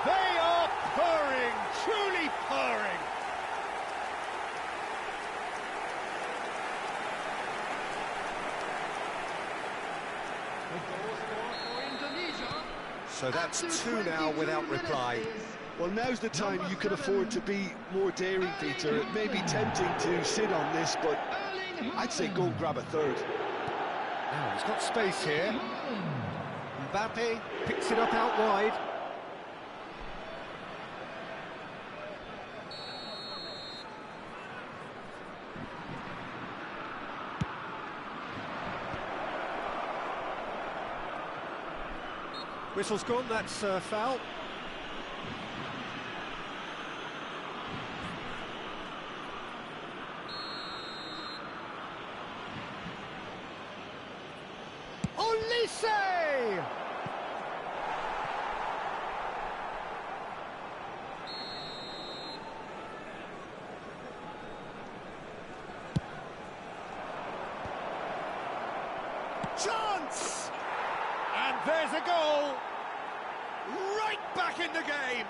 They are purring, truly purring. So that's two now without reply. Well, now's the time you can afford to be more daring, Peter. It may be tempting to sit on this, but I'd say go grab a third. Now he's got space here. Mbappe picks it up out wide. Whistle's gone, that's foul. Olise! Chance! And there's a goal! Right back in the game!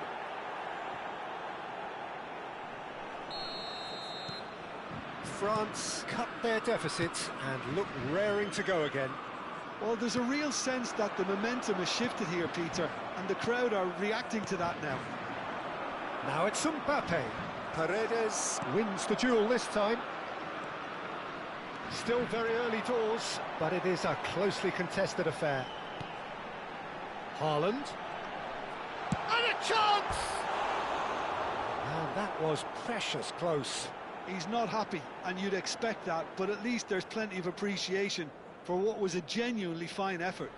France cut their deficit and look raring to go again. Well, there's a real sense that the momentum has shifted here, Peter, and the crowd are reacting to that now. Now it's Mbappe. Paredes wins the duel this time. Still very early doors, but it is a closely contested affair. Haaland. And a chance! And that was precious close. He's not happy, and you'd expect that, but at least there's plenty of appreciation for what was a genuinely fine effort.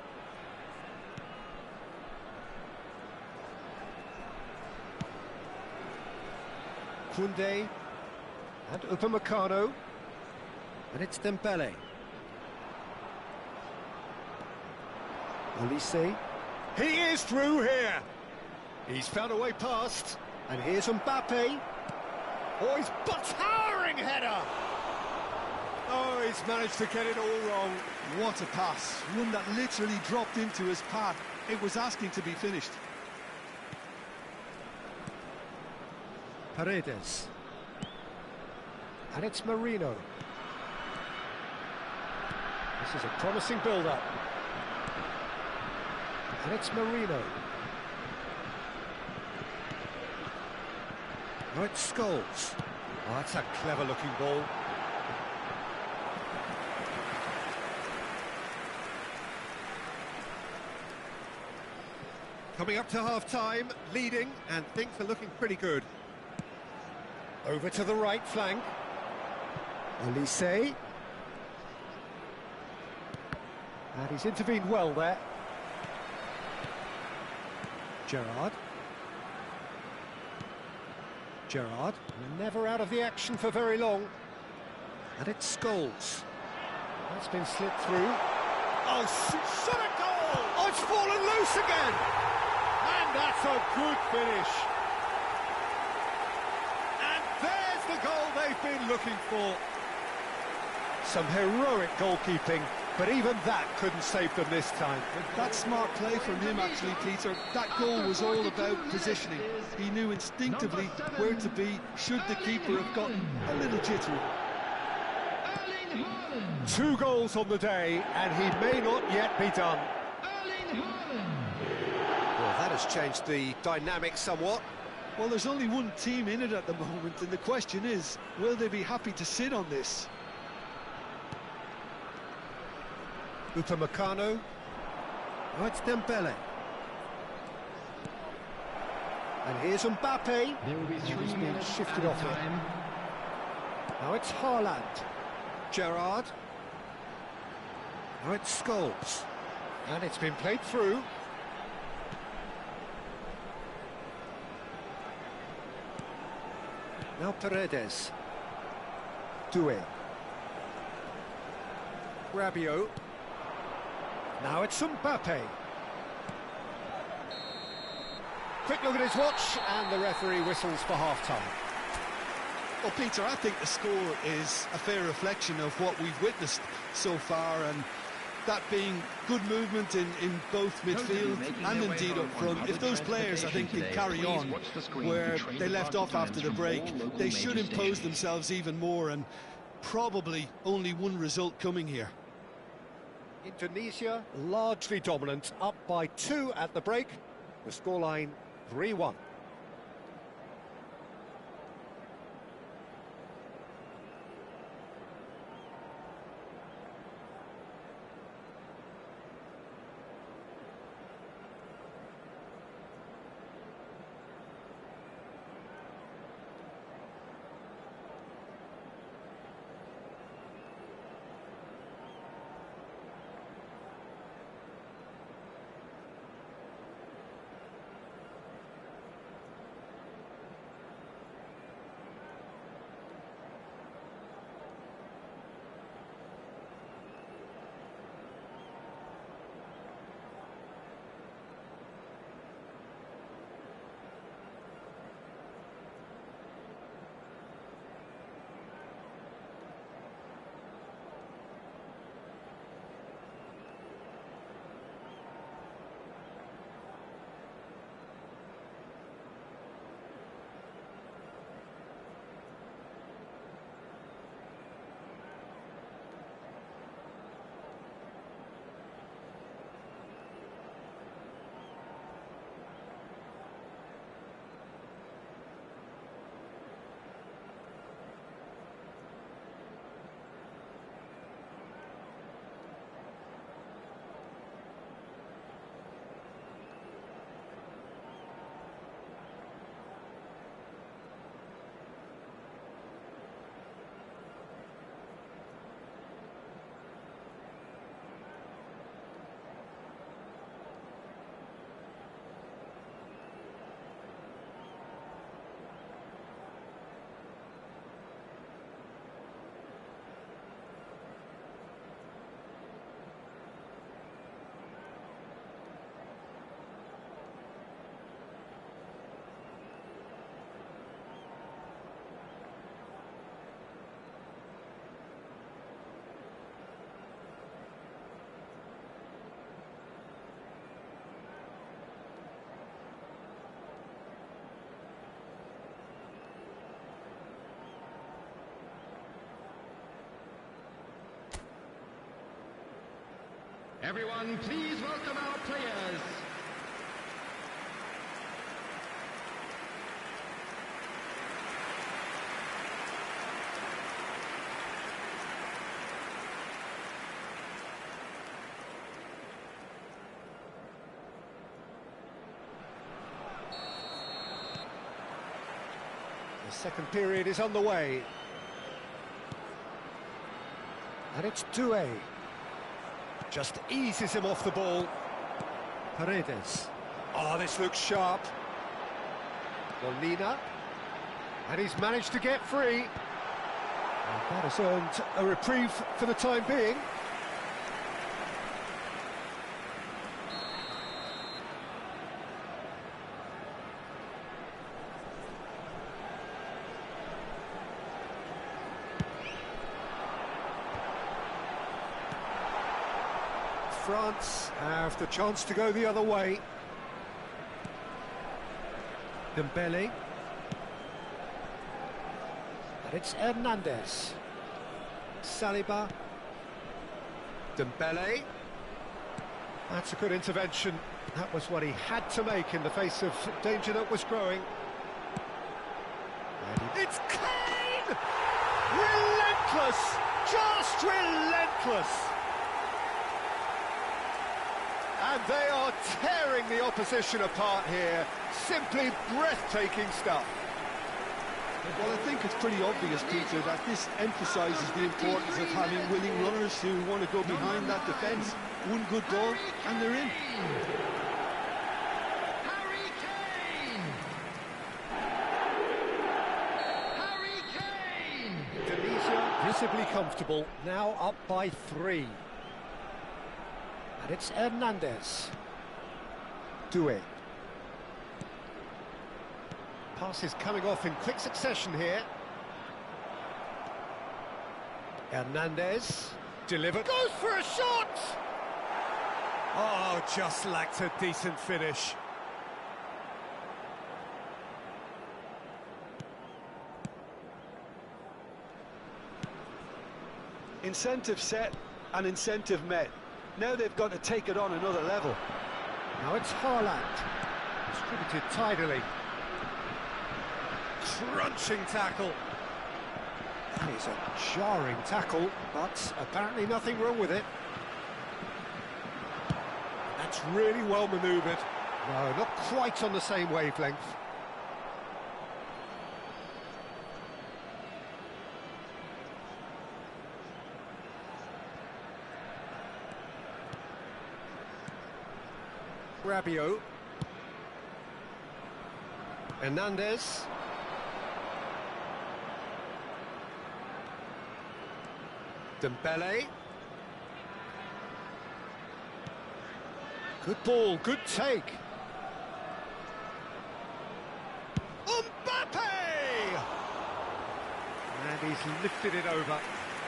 Koundé and Upamecano, and it's Dembele. Olise. He is through here. He's found a way past, and here's Mbappe. Oh, he's towering header. Oh, he's managed to get it all wrong. What a pass, one that literally dropped into his path. It was asking to be finished. Paredes. And it's Marino. This is a promising build-up. And it's Marino. Now it's Scholes. Oh, that's a clever-looking ball. Coming up to half-time, leading, and things are looking pretty good. Over to the right flank. Olise. And he's intervened well there. Gerrard. Gerrard, never out of the action for very long. And it's Scholes. That's been slipped through. Oh, shot a goal! Oh, it's fallen loose again! And that's a good finish. And there's the goal they've been looking for. Some heroic goalkeeping, but even that couldn't save them this time. That's smart play from him, actually, Peter. That goal was all about positioning. He knew instinctively where to be should the keeper have gotten a little jittery. 2 goals on the day, and he may not yet be done. Well, that has changed the dynamic somewhat. Well, there's only one team in it at the moment, and the question is, will they be happy to sit on this? Upamecano. Oh, it's Dembele. And here's Mbappe. There will be 3 He's been minutes shifted at off a it. time. Now it's Haaland. Gerrard. Now it's Scholes. And it's been played through. Now Paredes. Doué. Rabiot. Now it's Mbappe. Quick look at his watch, and the referee whistles for half-time. Well, Peter, I think the score is a fair reflection of what we've witnessed so far, and that being good movement in both midfield and indeed up front. If those players, I think, can carry on where they left off after the break, they should impose themselves even more, and probably only one result coming here. Indonesia largely dominant, up by 2 at the break. The scoreline 3-1. Everyone, please welcome our players. The second period is underway. And it's Doué. Just eases him off the ball. Paredes. Oh, this looks sharp. Molina. And he's managed to get free. And that has earned a reprieve for the time being. France have the chance to go the other way. Dembele. And it's Hernandez. Saliba. Dembele. That's a good intervention. That was what he had to make in the face of danger that was growing. It's clean! Relentless! Just relentless! And they are tearing the opposition apart here. Simply breathtaking stuff. Well, I think it's pretty obvious, Peter, that this emphasises the importance of having willing runners who want to go behind that defence. One good ball, and they're in. Visibly comfortable, now up by 3. And it's Hernandez. Doué. Passes coming off in quick succession here. Hernandez. Delivered. Goes for a shot! Oh, just lacked a decent finish. Incentive set and incentive met. Now they've got to take it on another level. Now it's Haaland. Distributed tidily. Crunching tackle. That is a jarring tackle, but apparently nothing wrong with it. That's really well manoeuvred. No, not quite on the same wavelength. Rabiot. Hernandez. Dembele. Good ball, good take. Mbappe! And he's lifted it over.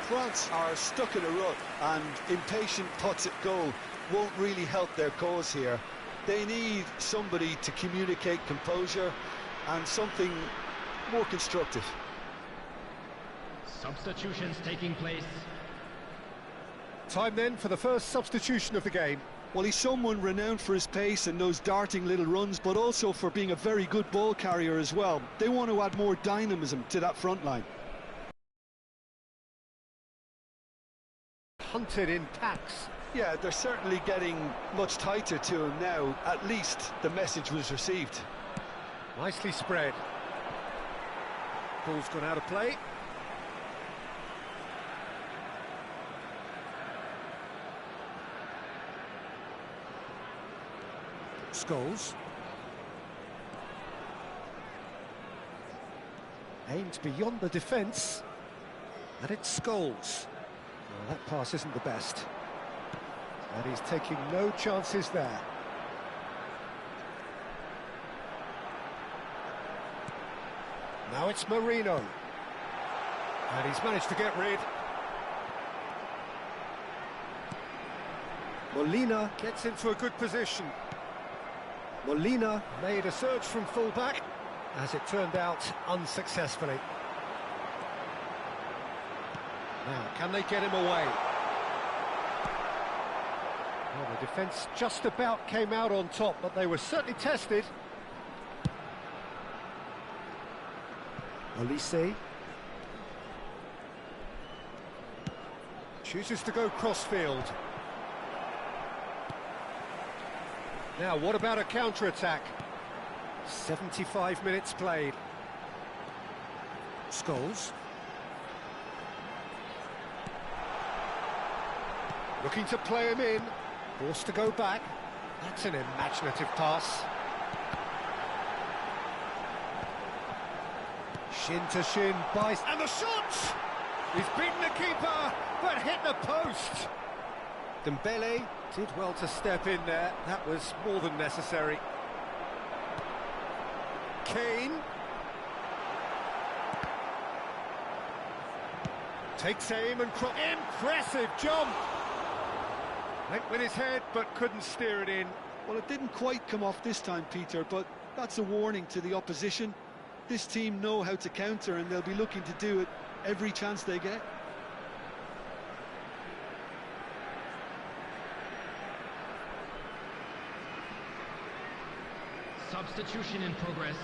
France are stuck in a rut, and impatient putts at goal won't really help their cause here. They need somebody to communicate composure and something more constructive. Substitutions taking place. Time then for the first substitution of the game. Well, he's someone renowned for his pace and those darting little runs, but also for being a very good ball carrier as well. They want to add more dynamism to that front line. Hunted in packs. Yeah, they're certainly getting much tighter to him now. At least the message was received. Nicely spread. Ball's gone out of play. Scholes. Aimed beyond the defence. And it's Scholes. Well, that pass isn't the best. And he's taking no chances there. Now it's Marino. And he's managed to get rid. Molina gets into a good position. Molina made a surge from full-back, as it turned out, unsuccessfully. Now, can they get him away? Well, the defence just about came out on top, but they were certainly tested. Olise. Chooses to go cross-field. Now, what about a counter-attack? 75 minutes played. Scholes. Looking to play him in. Forced to go back. That's an imaginative pass. Shin to shin, buys, and the shot! He's beaten the keeper, but hit the post. Dembele did well to step in there. That was more than necessary. Kane. Takes aim and impressive jump! Went with his head, but couldn't steer it in. Well, it didn't quite come off this time, Peter, but that's a warning to the opposition. This team know how to counter, and they'll be looking to do it every chance they get. Substitution in progress.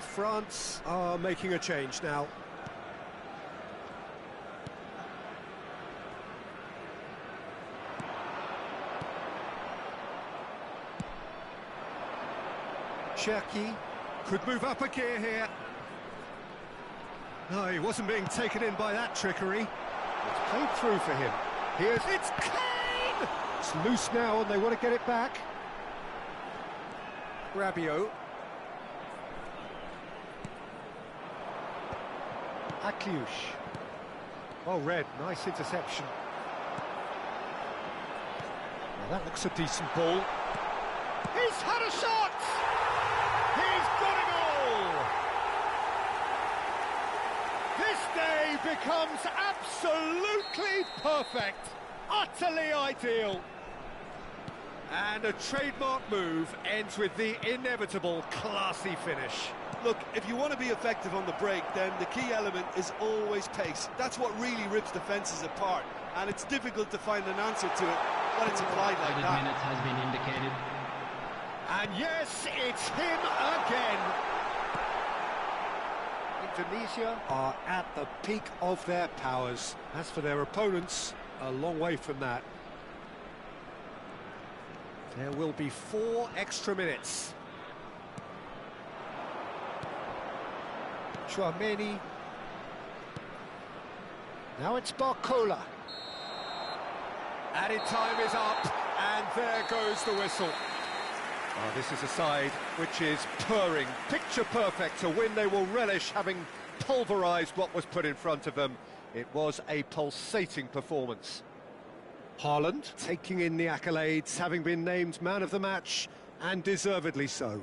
France are making a change now. Cherki. Could move up a gear here. No, he wasn't being taken in by that trickery. It's played through for him. It's Kane! It's loose now and they want to get it back. Rabiot. Akliush. Well read, nice interception. Well, that looks a decent ball. He's had a shot! He's got a goal! This day becomes absolutely perfect, utterly ideal. And a trademark move ends with the inevitable classy finish. Look, if you want to be effective on the break, then the key element is always pace. That's what really rips defences apart, and it's difficult to find an answer to it when it's applied like that. Minutes has been indicated. And yes, it's him again. Indonesia are at the peak of their powers. As for their opponents, a long way from that. There will be 4 extra minutes. Chouameni. Now it's Barcola. Added time is up, and there goes the whistle. Oh, this is a side which is purring, picture perfect, to win they will relish, having pulverised what was put in front of them. It was a pulsating performance. Haaland taking in the accolades, having been named man of the match, and deservedly so.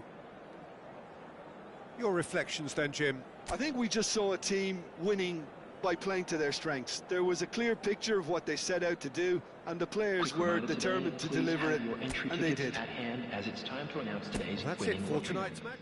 Your reflections then, Jim? I think we just saw a team winning by playing to their strengths. There was a clear picture of what they set out to do, and the players were determined to deliver it, and they did. At hand, as it's time to announce today's That's winning it for lottery. tonight's match.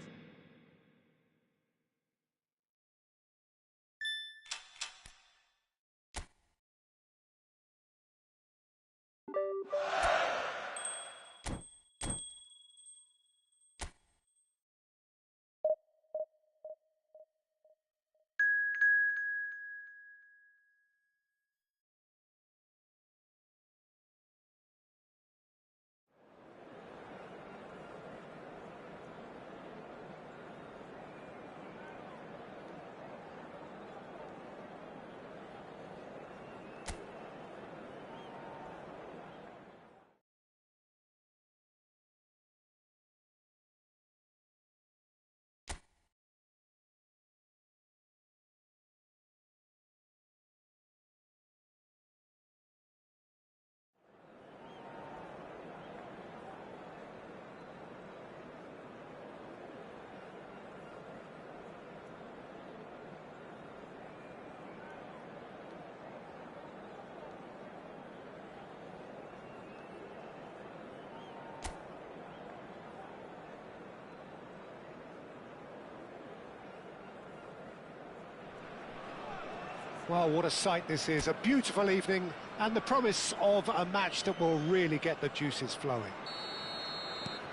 Well, what a sight this is. A beautiful evening and the promise of a match that will really get the juices flowing.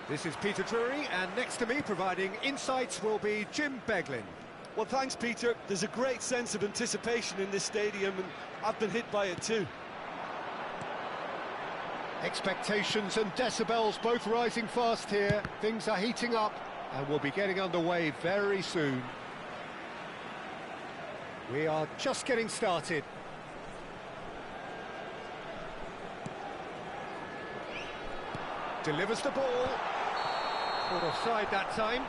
This is Peter Drury, and next to me providing insights will be Jim Beglin. Well, thanks, Peter. There's a great sense of anticipation in this stadium, and I've been hit by it too. Expectations and decibels both rising fast here. Things are heating up and we'll be getting underway very soon. We are just getting started. Delivers the ball. Caught offside that time.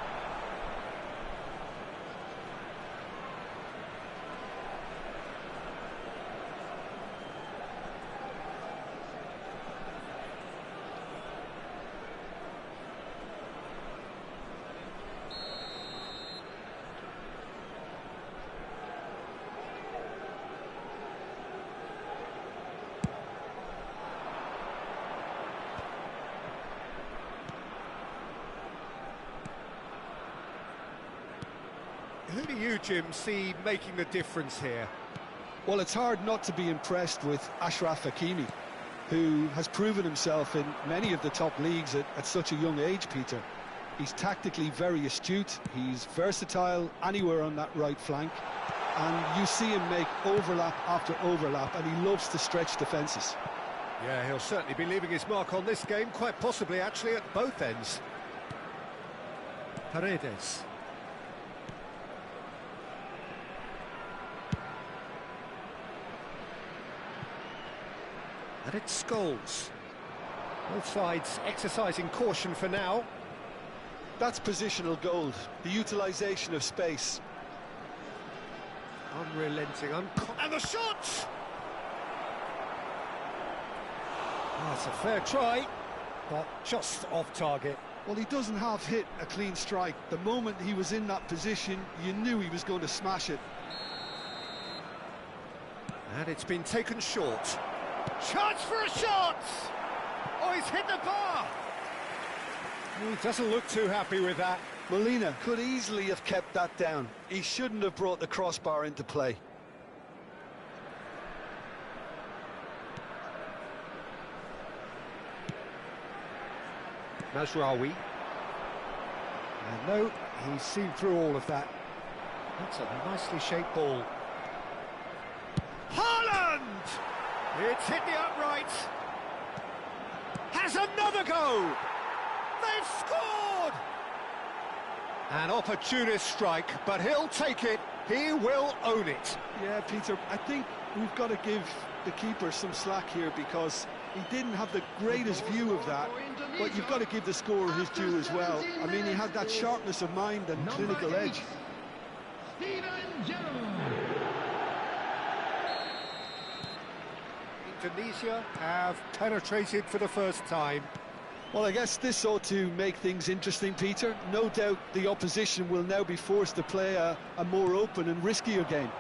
Who do you, Jim, see making the difference here? Well, it's hard not to be impressed with Achraf Hakimi, who has proven himself in many of the top leagues at such a young age, Peter. He's tactically very astute, he's versatile anywhere on that right flank, and you see him make overlap after overlap, and he loves to stretch defences. Yeah, he'll certainly be leaving his mark on this game, quite possibly actually at both ends. Paredes. And it's Scholes. Both sides exercising caution for now. That's positional gold, the utilisation of space. Unrelenting, and the shot! Oh, it's a fair try, but just off target. Well, he doesn't have hit a clean strike. The moment he was in that position, you knew he was going to smash it. And it's been taken short. Chance for a shot! Oh, he's hit the bar! He doesn't look too happy with that. Molina could easily have kept that down. He shouldn't have brought the crossbar into play. Mazraoui. And no, he's seen through all of that. That's a nicely shaped ball. Haaland! It's hit the upright. Has another go! They've scored! An opportunist strike, but he'll take it. He will own it. Yeah, Peter, I think we've got to give the keeper some slack here because he didn't have the greatest view of that, but you've got to give the scorer his due as well. I mean, he had that sharpness of mind and clinical edge. Indonesia have penetrated for the first time. Well, I guess this ought to make things interesting, Peter. No doubt the opposition will now be forced to play a more open and riskier game.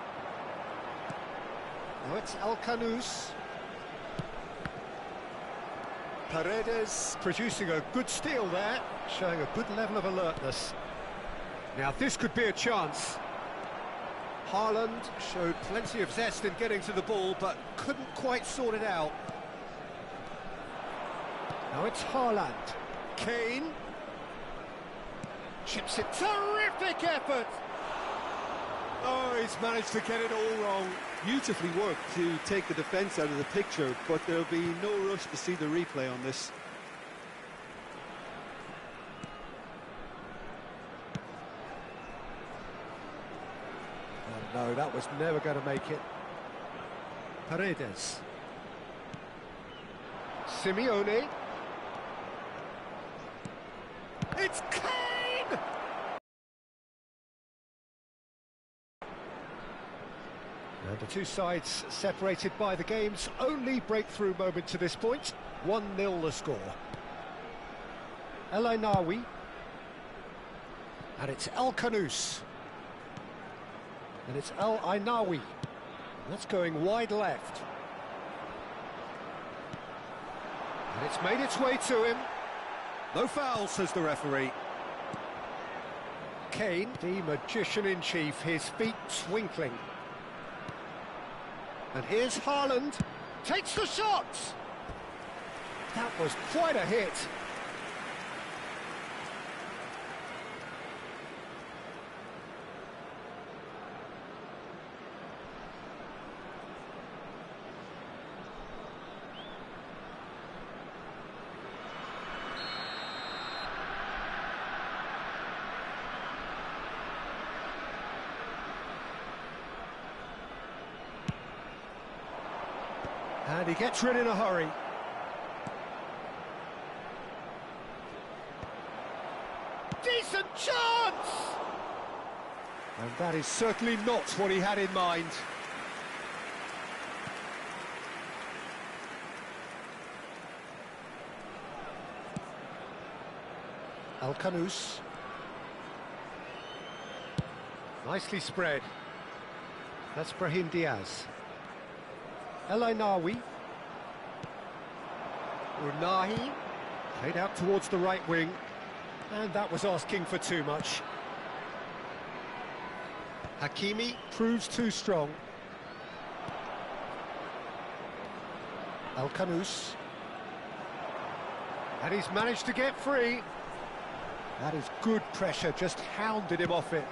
Now it's Alcanus. Paredes producing a good steal there, showing a good level of alertness. Now this could be a chance. Haaland showed plenty of zest in getting to the ball, but couldn't quite sort it out. Now it's Haaland. Kane. Chips it. Terrific effort! Oh, he's managed to get it all wrong. Beautifully worked to take the defence out of the picture, but there'll be no rush to see the replay on this. Oh, no, that was never going to make it. Paredes. Simeone. It's Kane! And the two sides separated by the game's only breakthrough moment to this point. 1-0 the score. El Ainawi. And it's Alcanus. And it's El Ainawi. That's going wide left. And it's made its way to him. No foul, says the referee. Kane, the magician-in-chief, his feet twinkling. And here's Haaland. Takes the shot! That was quite a hit. And he gets rid in a hurry. Decent chance! And that is certainly not what he had in mind. Alcanus. Nicely spread. That's Brahim Diaz. El Ainawi. Unahi. Played out towards the right wing. And that was asking for too much. Hakimi proves too strong. Alcanus. And he's managed to get free. That is good pressure, just hounded him off it.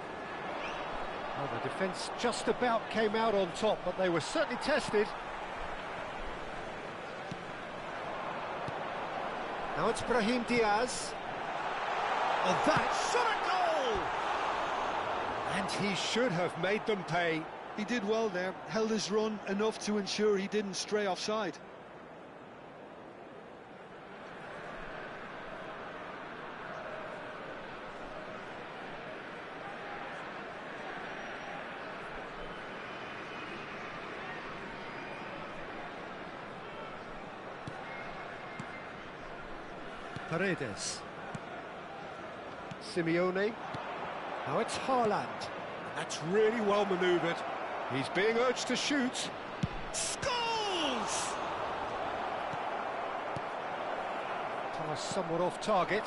Well, the defence just about came out on top, but they were certainly tested. Now it's Brahim Diaz. Oh, that shot a goal! And he should have made them pay. He did well there, held his run enough to ensure he didn't stray offside. Paredes. Simeone. Now it's Haaland. That's really well manoeuvred. He's being urged to shoot. Scores! Pass somewhat off target.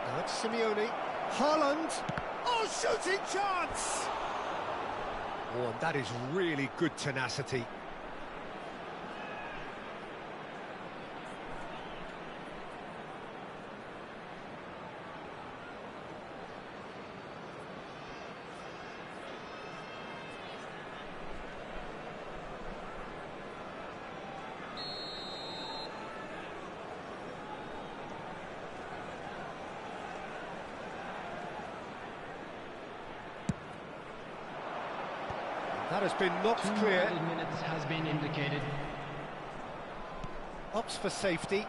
Now it's Simeone. Haaland. Oh, shooting chance! Oh, and that is really good tenacity. That has been knocked clear. 2 minutes has been indicated. Opts for safety.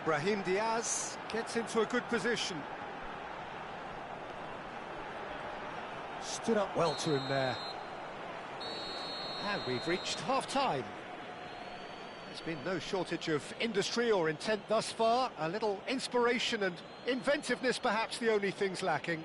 Brahim Diaz gets into a good position. Stood up well to him there. And we've reached half-time. There's been no shortage of industry or intent thus far. A little inspiration and inventiveness, perhaps the only things lacking.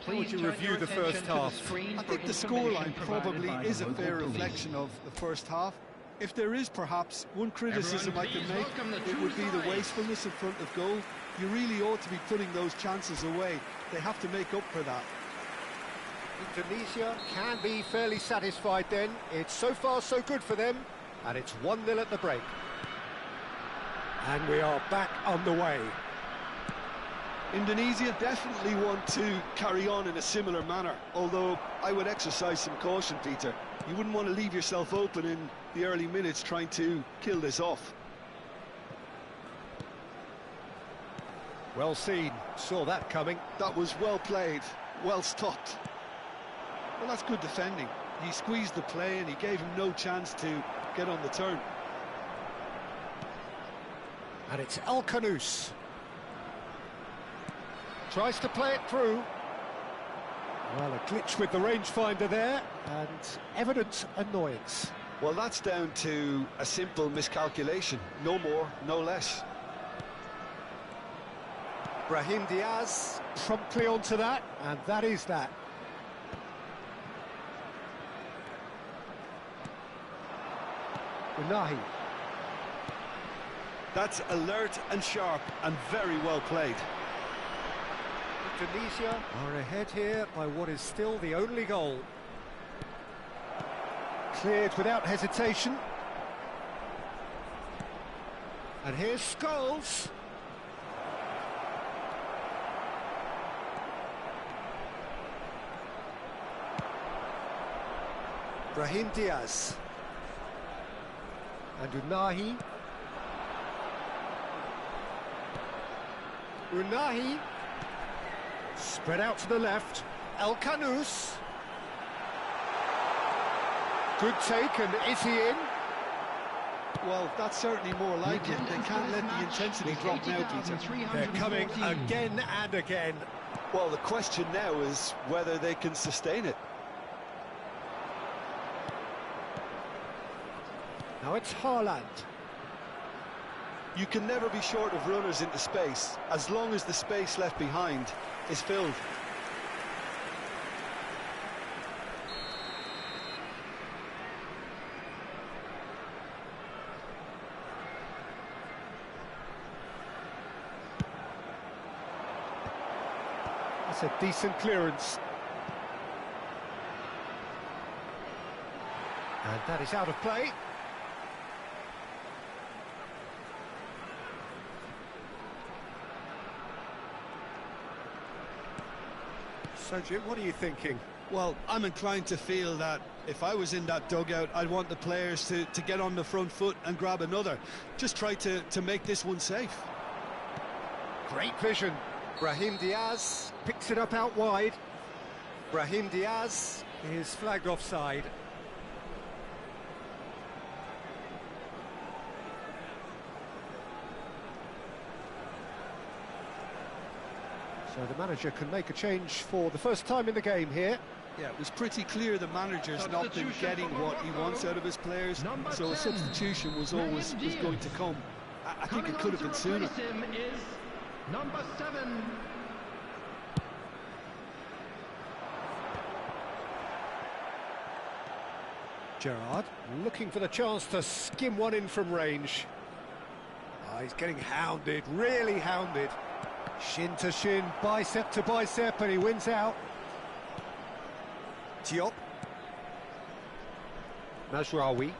How would you review the first half? I think the scoreline probably is a fair reflection of the first half. If there is perhaps one criticism I can make, it would be the wastefulness in front of goal. You really ought to be putting those chances away. They have to make up for that. Indonesia can be fairly satisfied then. It's so far so good for them. And it's 1-0 at the break. And we are back underway. Indonesia definitely want to carry on in a similar manner, although I would exercise some caution, Peter. You wouldn't want to leave yourself open in the early minutes trying to kill this off. Well seen, saw that coming. That was well played, well stopped. Well, that's good defending. He squeezed the play and he gave him no chance to get on the turn. And it's El Kanous. Tries to play it through. Well, a glitch with the rangefinder there, and evident annoyance. Well, that's down to a simple miscalculation. No more, no less. Brahim Diaz promptly onto that, and that is that. Unahi. That's alert and sharp and very well played. Indonesia are ahead here by what is still the only goal. Cleared without hesitation. And here's Scholes. Brahim Diaz. And Unahi. Unahi. Spread out to the left. El Kanous. Good take, and is he in? Well, that's certainly more like it. They can't let the intensity drop now, Peter. They're coming again and again. Well, the question now is whether they can sustain it. Now it's Haaland. You can never be short of runners into space, as long as the space left behind is filled. That's a decent clearance. And that is out of play. So, Jim, what are you thinking? Well, I'm inclined to feel that if I was in that dugout, I'd want the players to get on the front foot and grab another. Just try to make this one safe. Great vision. Brahim Diaz picks it up out wide. Brahim Diaz is flagged offside. So the manager can make a change for the first time in the game here. Yeah, it was pretty clear the manager's not been getting what he wants out of his players, so a substitution was always going to come. I think it could have been sooner. Him is number 7. Gerrard looking for the chance to skim one in from range. He's getting hounded, really hounded. Shin to shin, bicep to bicep, and he wins out. Diop. Mazraoui.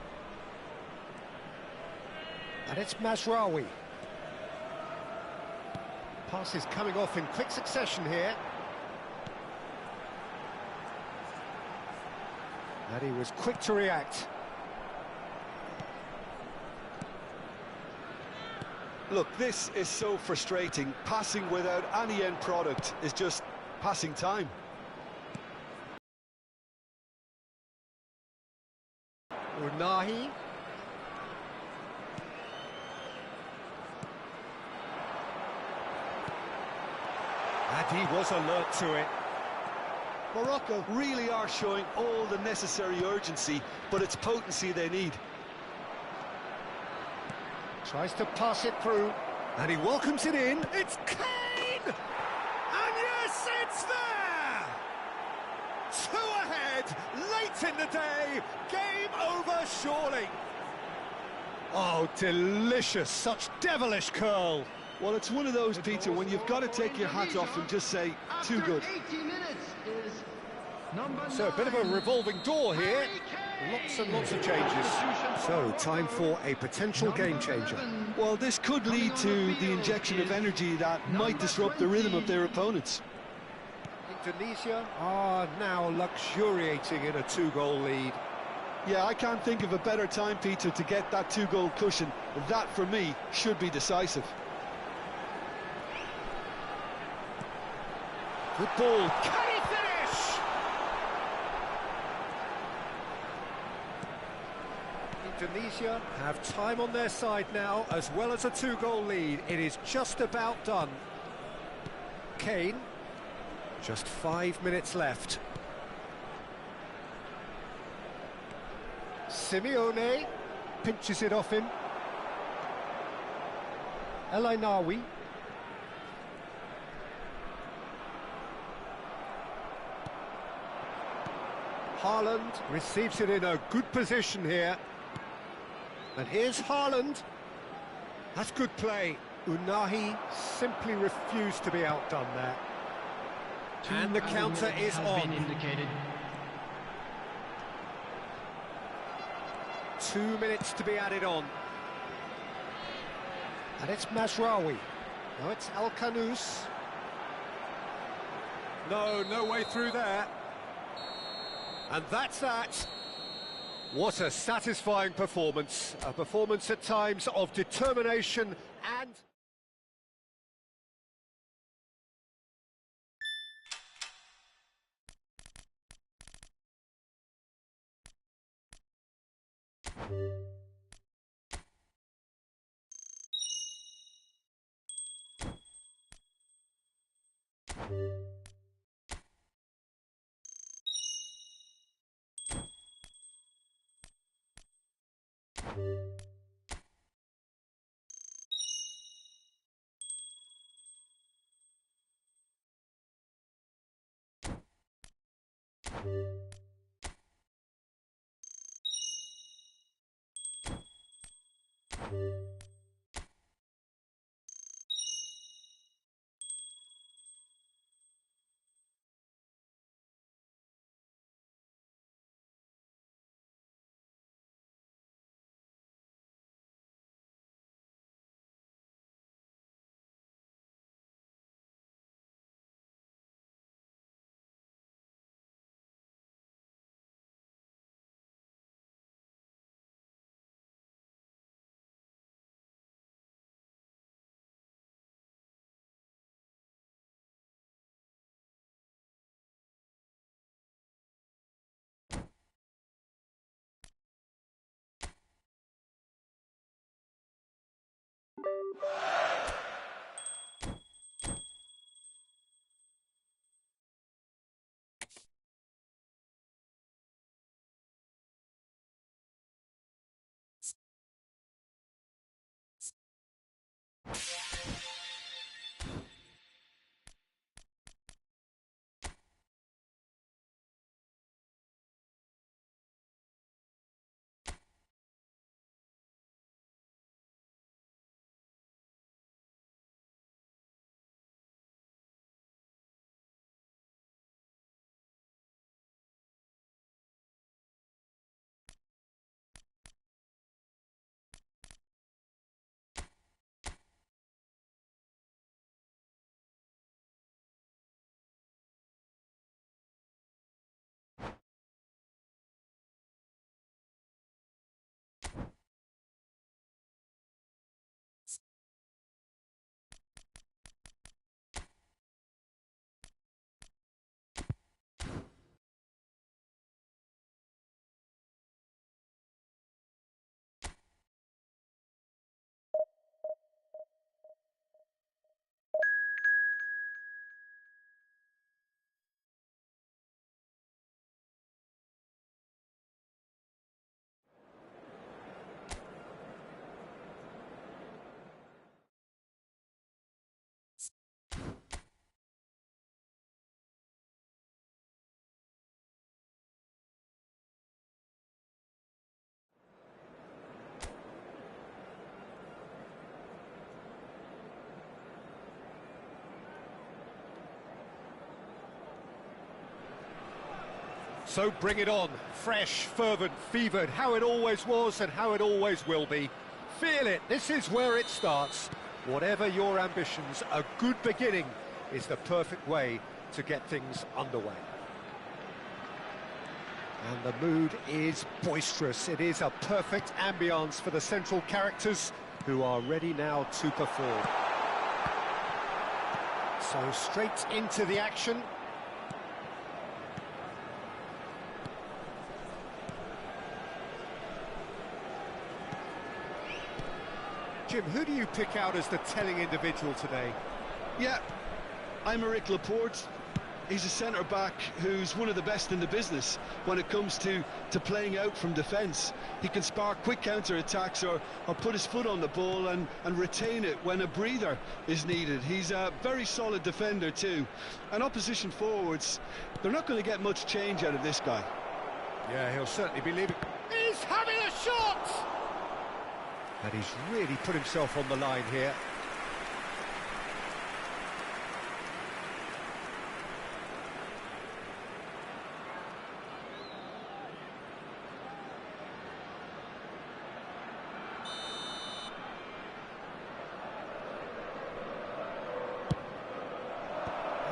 And it's Mazraoui. Passes coming off in quick succession here. And he was quick to react. Look, this is so frustrating. Passing without any end product is just passing time. Unahi. And he was alert to it. Morocco really are showing all the necessary urgency, but it's potency they need. Tries to pass it through, and he welcomes it in. It's Kane! And yes, it's there! 2 ahead, late in the day, game over surely. Oh, delicious, such devilish curl. Well, it's one of those, Peter, when you've got to take your hat off and just say, too good. 80 minutes is number 9. So a bit of a revolving door here. Lots and lots of changes. So, time for a potential game changer. Well, this could lead to the injection of energy that might disrupt the rhythm of their opponents. Indonesia are now luxuriating in a 2-goal lead. Yeah, I can't think of a better time, Peter, to get that 2-goal cushion. That, for me, should be decisive. Good ball. Can he finish? Indonesia have time on their side now, as well as a 2-goal lead. It is just about done. Kane, just 5 minutes left. Simeone pinches it off him. El Ainawi. Haaland receives it in a good position here. And here's Haaland. That's good play. Unahi simply refused to be outdone there. And the counter is on. Been indicated. 2 minutes to be added on. And it's Mazraoui. No, it's El Kanous. No way through there. And that's that. What a satisfying performance. A performance at times of determination and... So bring it on, fresh, fervent, fevered, how it always was and how it always will be. Feel it, this is where it starts. Whatever your ambitions, a good beginning is the perfect way to get things underway. And the mood is boisterous. It is a perfect ambience for the central characters who are ready now to perform. So straight into the action. Jim, who do you pick out as the telling individual today? Yeah, I'm Eric Laporte. He's a centre-back who's one of the best in the business when it comes to playing out from defence. He can spark quick counter-attacks or put his foot on the ball and retain it when a breather is needed. He's a very solid defender too. And opposition forwards, they're not going to get much change out of this guy. Yeah, he'll certainly be leaving. He's having a shot! And he's really put himself on the line here.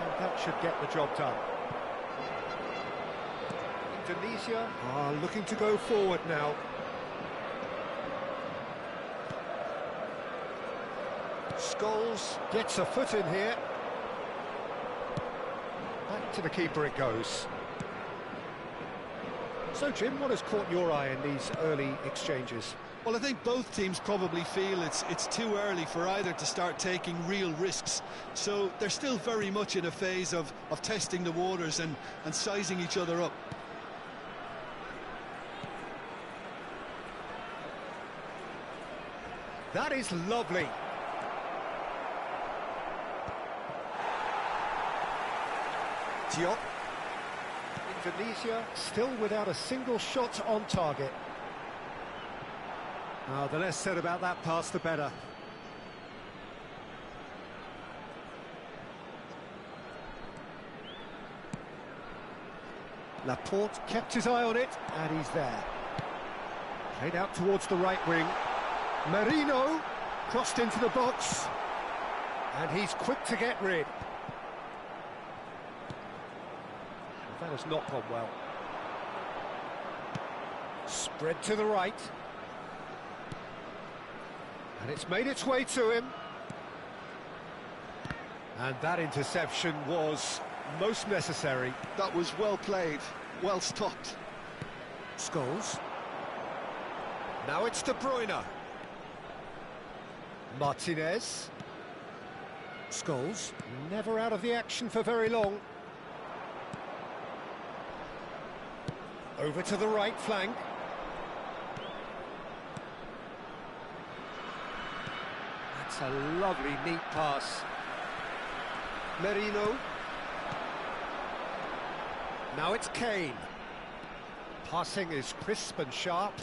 And that should get the job done. Indonesia are looking to go forward now. Scholes gets a foot in here. Back to the keeper it goes. So, Jim, what has caught your eye in these early exchanges? Well, I think both teams probably feel it's too early for either to start taking real risks. So they're still very much in a phase of testing the waters and sizing each other up. That is lovely. Diop. Indonesia still without a single shot on target. The less said about that pass, the better. Laporte kept his eye on it, and he's there. Played out towards the right wing. Marino crossed into the box, and he's quick to get rid. That has not gone well. Spread to the right. And it's made its way to him. And that interception was most necessary. That was well played, well stopped. Scholes. Now it's De Bruyne. Martinez. Scholes, never out of the action for very long. Over to the right flank. That's That's a lovely, neat pass. Merino. Now it's Kane. Passing is crisp and sharp.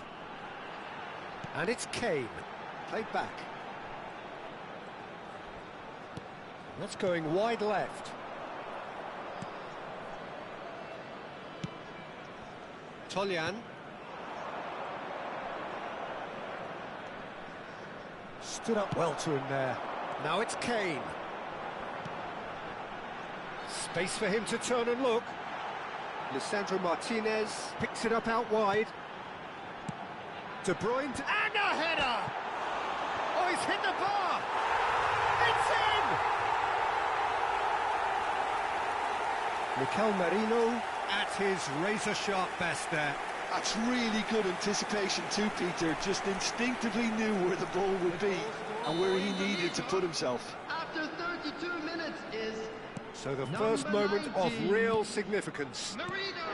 And it's Kane. Played back. That's going wide left. Toljan. Stood up well to him there. Now it's Kane. Space for him to turn and look. Lisandro Martinez picks it up out wide. De Bruyne, and a header! Oh, he's hit the bar! It's in! Mikel Merino at his razor-sharp best there. That's really good anticipation too, Peter. Just instinctively knew where the ball would be and where he needed to put himself. After 32 minutes is... So the first moment of real significance.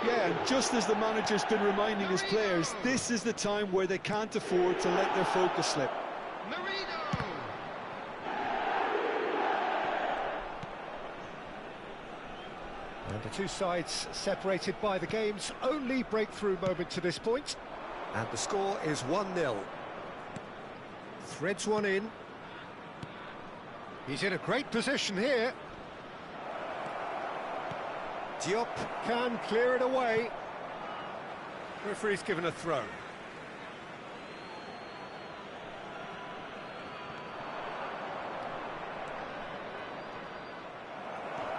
Yeah, and just as the manager's been reminding his players, this is the time where they can't afford to let their focus slip. And the two sides separated by the game's only breakthrough moment to this point. And the score is 1-0. Threads one in. He's in a great position here. Diop can clear it away. Referee's given a throw.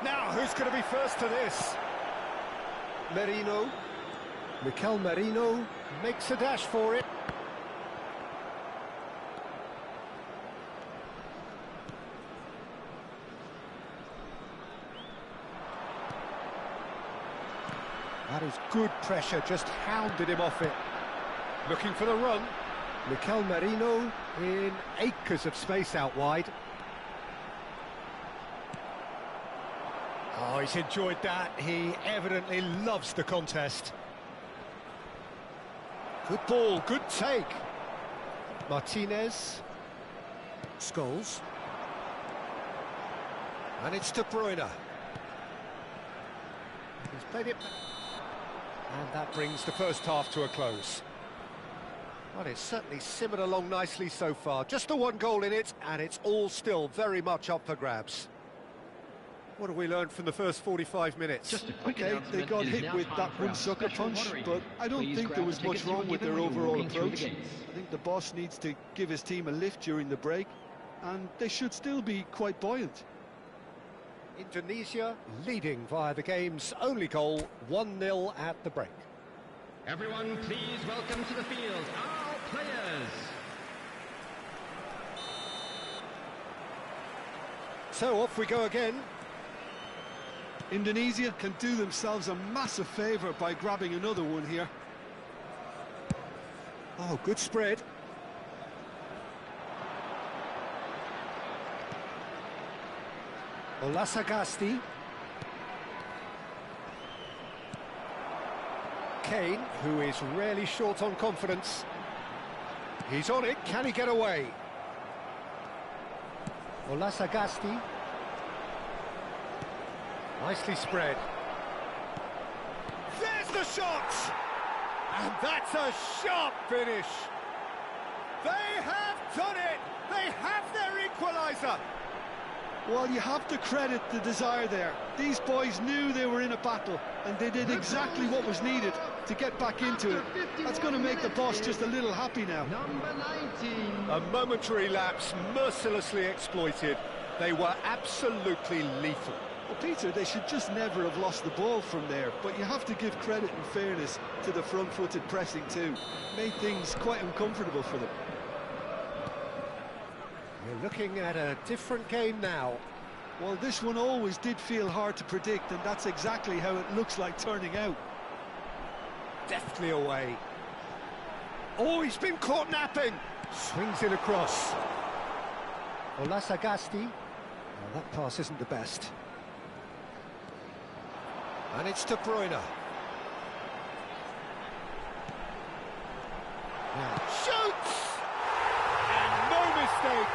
Now, who's going to be first to this? Merino. Mikel Merino makes a dash for it. That is good pressure, just hounded him off it. Looking for the run. Mikel Merino in acres of space out wide. Oh, he's enjoyed that. He evidently loves the contest. Good ball, good take. Martinez. Scholes. And it's De Bruyne. He's played it. And that brings the first half to a close. Well, it's certainly simmered along nicely so far. Just the one goal in it, and it's all still very much up for grabs. What have we learned from the first 45 minutes? Just a quick Okay, they announcement. got It is hit now with time that for one our sucker special punch, moderator. but I don't Please think grab there the was much tickets you were wrong with given their when you were overall walking through the approach. gates. I think the boss needs to give his team a lift during the break, and they should still be quite buoyant. Indonesia leading via the game's only goal, 1-0 at the break. Everyone, please welcome to the field our players. So off we go again. Indonesia can do themselves a massive favour by grabbing another one here. Oh, good spread. Olasagasti. Kane, who is rarely short on confidence. He's on it, can he get away? Olasagasti. Nicely spread. There's the shot! And that's a sharp finish. They have done it! They have their equaliser! Well, you have to credit the desire there. These boys knew they were in a battle, and they did exactly what was needed to get back into it. That's going to make the boss just a little happy now. Number 19. A momentary lapse mercilessly exploited. They were absolutely lethal. Well, Peter, they should just never have lost the ball from there, but you have to give credit and fairness to the front-footed pressing too. Made things quite uncomfortable for them. You're looking at a different game now. Well, this one always did feel hard to predict, and that's exactly how it looks like turning out. Deftly away. Oh, he's been caught napping. Swings it across. Olasagasti. Well, that pass isn't the best. And it's De Bruyne. Now shoots! And no mistake.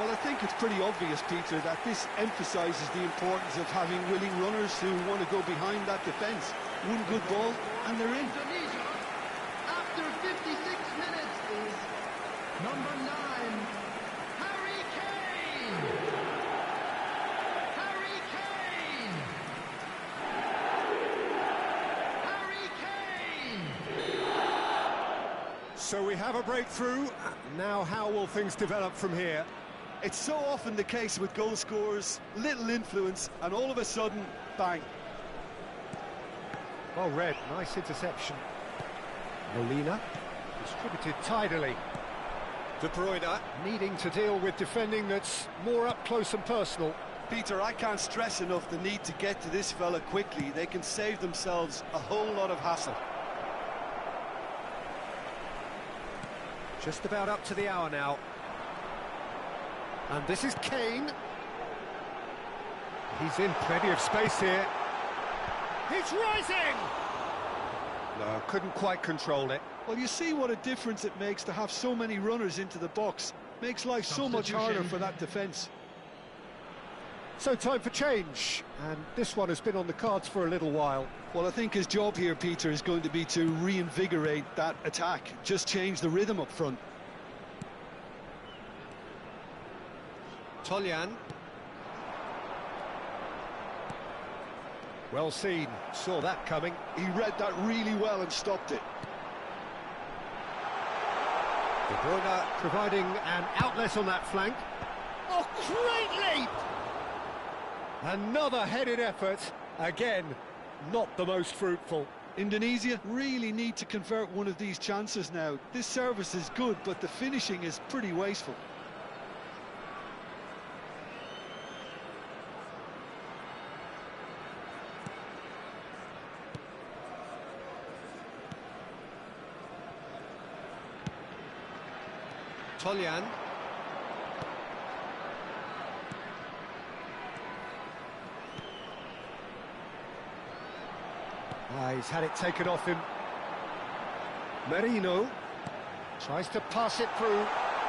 Well, I think it's pretty obvious, Peter, that this emphasises the importance of having willing runners who want to go behind that defence. One good ball, and they're in. Indonesia, after 56 minutes, is number 9, Harry Kane! Harry Kane! Harry Kane! So we have a breakthrough. Now how will things develop from here? It's so often the case with goal scorers, little influence, and all of a sudden, bang. Well read, nice interception. Molina, distributed tidily. De Bruyne needing to deal with defending that's more up close and personal. Peter, I can't stress enough the need to get to this fella quickly. They can save themselves a whole lot of hassle. Just about up to the hour now. And this is Kane. He's in plenty of space here. He's rising! No, couldn't quite control it. Well, you see what a difference it makes to have so many runners into the box. Makes life so much harder for that defence. So time for change, and this one has been on the cards for a little while. Well, I think his job here, Peter, is going to be to reinvigorate that attack. Just change the rhythm up front. Toljan. Well seen, saw that coming. He read that really well and stopped it. De Bruyne providing an outlet on that flank. Oh, great leap! Another headed effort. Again, not the most fruitful. Indonesia really need to convert one of these chances now. This service is good, but the finishing is pretty wasteful. Toljan. He's had it taken off him. Merino tries to pass it through,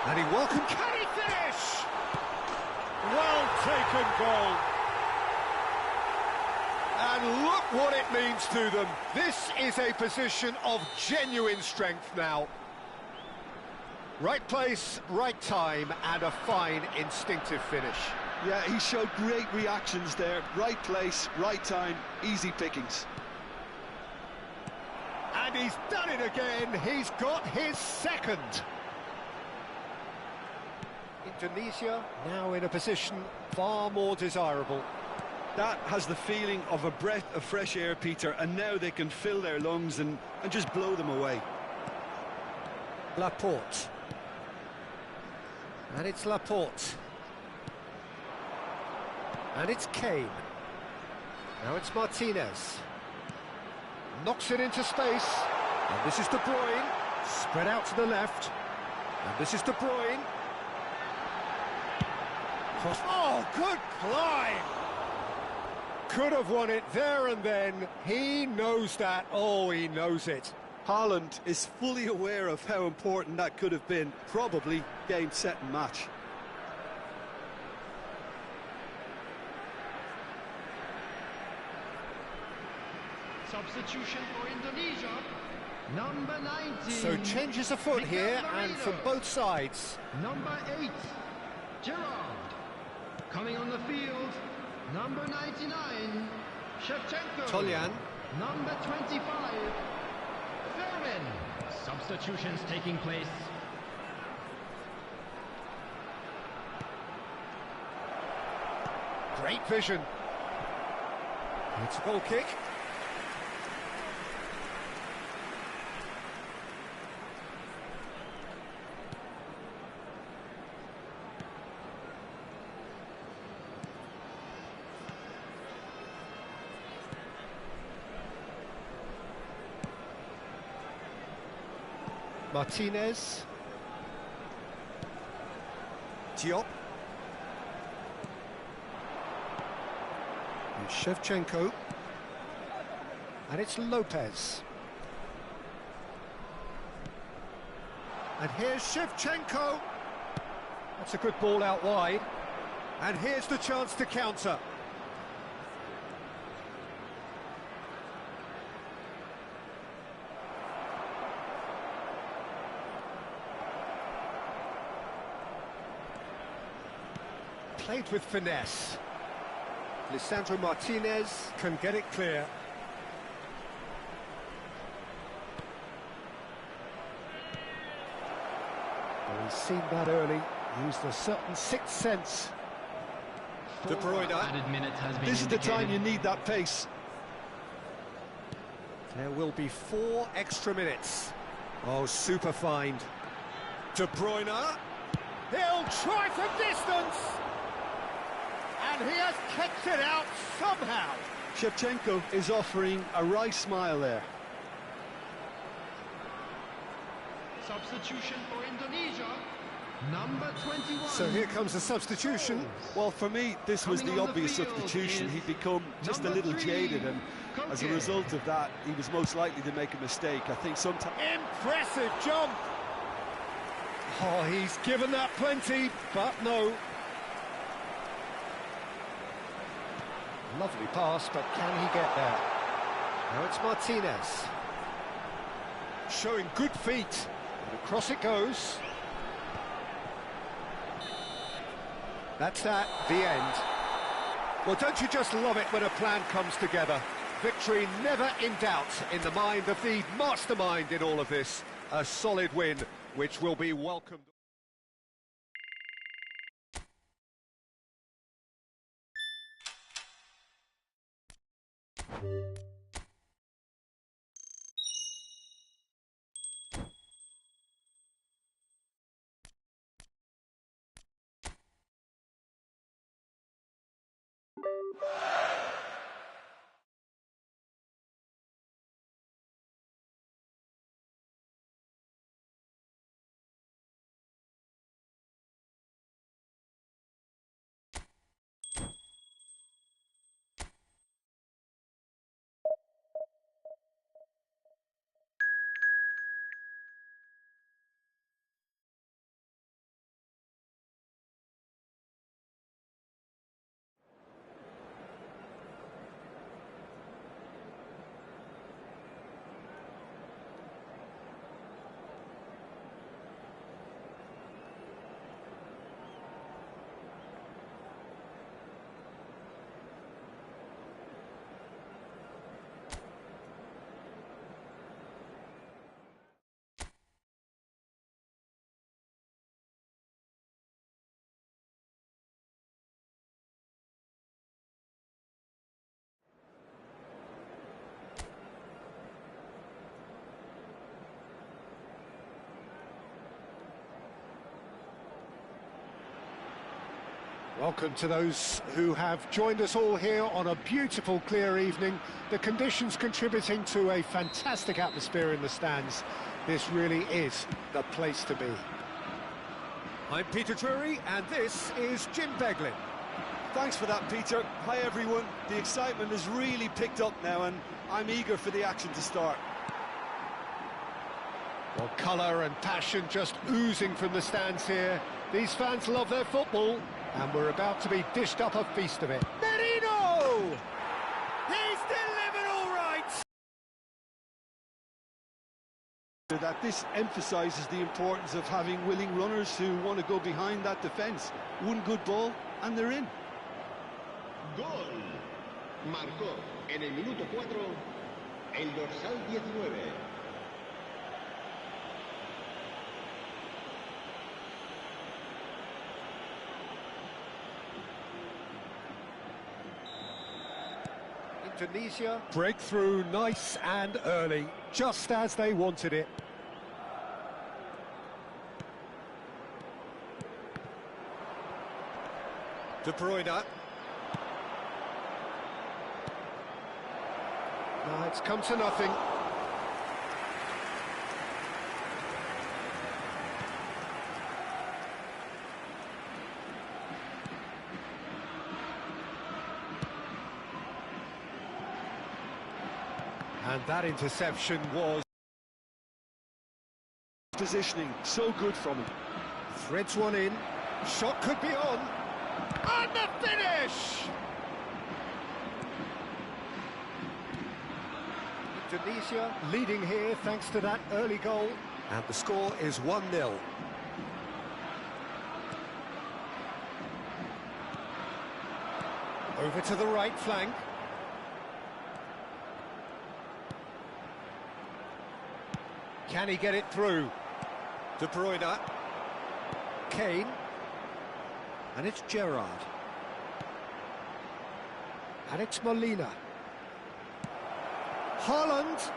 and he welcomed. Can he finish? Well taken goal. And look what it means to them. This is a position of genuine strength now. Right place, right time, and a fine instinctive finish. Yeah, he showed great reactions there. Right place, right time, easy pickings. And he's done it again. He's got his second. Indonesia now in a position far more desirable. That has the feeling of a breath of fresh air, Peter, and now they can fill their lungs and just blow them away. Laporte. And it's Laporte. And it's Kane. Now it's Martinez. Knocks it into space. And this is De Bruyne. Spread out to the left. And this is De Bruyne. Cross. Oh, good climb! Could have won it there and then. He knows that. Oh, he knows it. Haaland is fully aware of how important that could have been. Probably game, set and match. Substitution for Indonesia, number 19. So changes afoot here, and from both sides. Number 8, Gerard. Coming on the field, number 99, Shevchenko. Toljan. Number 25, Fermin. Substitutions taking place. Great vision. It's a goal kick. Martinez. Diop. And Shevchenko. And it's Lopez. And here's Shevchenko. That's a good ball out wide. And here's the chance to counter. Played with finesse. Lisandro Martinez can get it clear. Well, he's seen that early, used a certain sixth sense. De Bruyne. This is the time you need that pace. There will be 4 extra minutes. Oh, super find. De Bruyne. He'll try from distance. And he has kicked it out somehow. Shevchenko is offering a wry smile there. Substitution for Indonesia, number 21. So here comes a substitution. Well, for me, this was the obvious substitution. He'd become just a little jaded, and as a result of that, he was most likely to make a mistake. I think sometimes... Impressive jump. Oh, he's given that plenty, but no. Lovely pass, but can he get there? Now it's Martinez. Showing good feet. And across it goes. That's that, the end. Well, don't you just love it when a plan comes together? Victory never in doubt in the mind of the mastermind in all of this. A solid win, which will be welcomed. Welcome to those who have joined us all here on a beautiful, clear evening. The conditions contributing to a fantastic atmosphere in the stands. This really is the place to be. I'm Peter Drury, and this is Jim Beglin. Thanks for that, Peter. Hi, everyone. The excitement has really picked up now, and I'm eager for the action to start. Well, colour and passion just oozing from the stands here. These fans love their football, and we're about to be dished up a feast of it. Merino! He's delivered all right! That this emphasises the importance of having willing runners who want to go behind that defence. One good ball, and they're in. Gol. Marcó en el minuto 4 el dorsal 19. Indonesia breakthrough nice and early, just as they wanted it. De Bruyne. No, it's come to nothing. And that interception was... Positioning, so good from him. Threads one in. Shot could be on. And the finish! Indonesia leading here thanks to that early goal. And the score is 1-0. Over to the right flank. Can he get it through? De Bruyne. Kane. And it's Gerrard. And it's Molina. Haaland.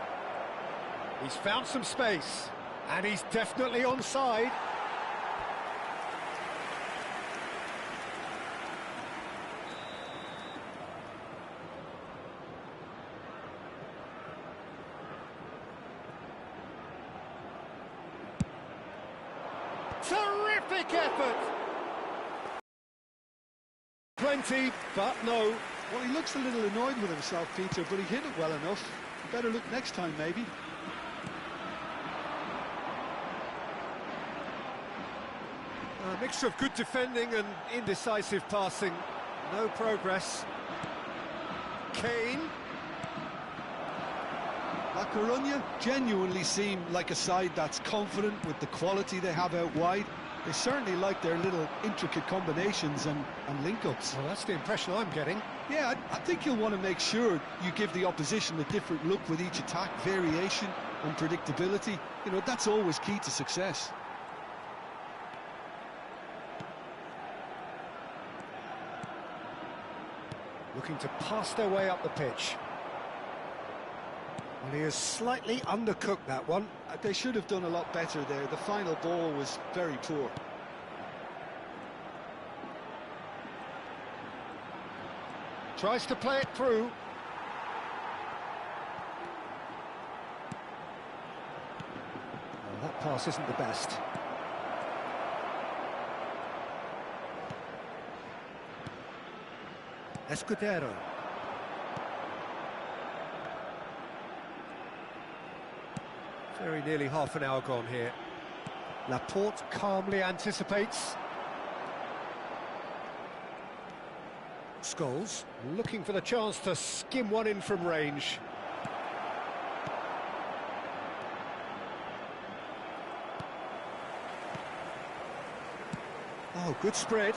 He's found some space. And he's definitely onside. Terrific effort! Plenty, but no. Well, he looks a little annoyed with himself, Peter, but he hit it well enough. Better look next time, maybe. A mixture of good defending and indecisive passing. No progress. Kane. La Coruña genuinely seem like a side that's confident with the quality they have out wide. They certainly like their little intricate combinations and link-ups. Well, that's the impression I'm getting. Yeah, I think you'll want to make sure you give the opposition a different look with each attack, variation, unpredictability. You know, that's always key to success. Looking to pass their way up the pitch. Well, he has slightly undercooked that one. They should have done a lot better there. The final ball was very poor. Tries to play it through. Well, that pass isn't the best. Escudero. Very nearly half an hour gone here. Laporte calmly anticipates. Scholes looking for the chance to skim one in from range. Oh, good spread.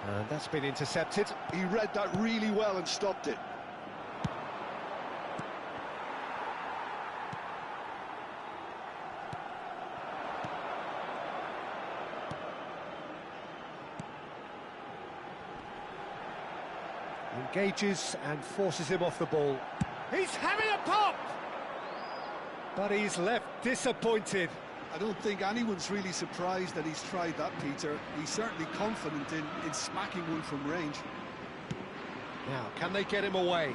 And that's been intercepted. He read that really well and stopped it. Engages and forces him off the ball. He's having a pop! But he's left disappointed. I don't think anyone's really surprised that he's tried that, Peter. He's certainly confident in smacking one from range. Now, can they get him away?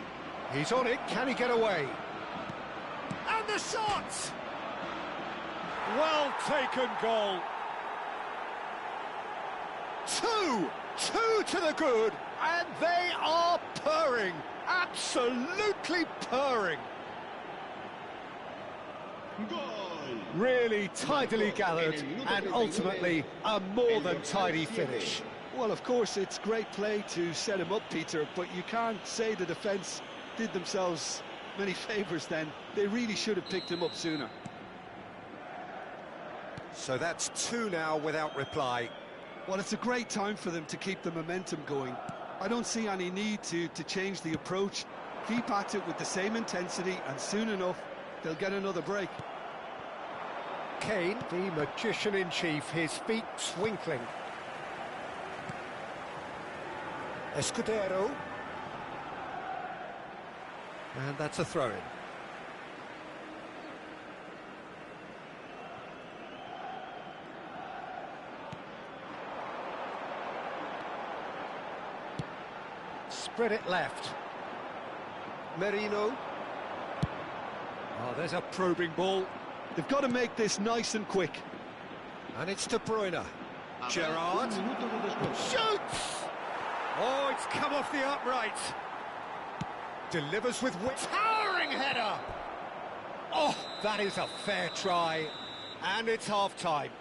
He's on it, can he get away? And the shot! Well taken goal. Two to the good, and they are purring, absolutely purring. Goal. Really tidily gathered, and ultimately a more than tidy finish. Well, of course, it's great play to set him up, Peter, but you can't say the defence did themselves many favours then. They really should have picked him up sooner. So that's two now without reply. Well, it's a great time for them to keep the momentum going. I don't see any need to change the approach. Keep at it with the same intensity, and soon enough, they'll get another break. Kane, the magician-in-chief, his feet twinkling. Escudero. And that's a throw-in. Spread it left. Merino. Oh, there's a probing ball. They've got to make this nice and quick. And it's De Bruyne. Gerrard. Shoots! Oh, it's come off the upright. Delivers with wit. Towering header! Oh, that is a fair try. And it's half-time.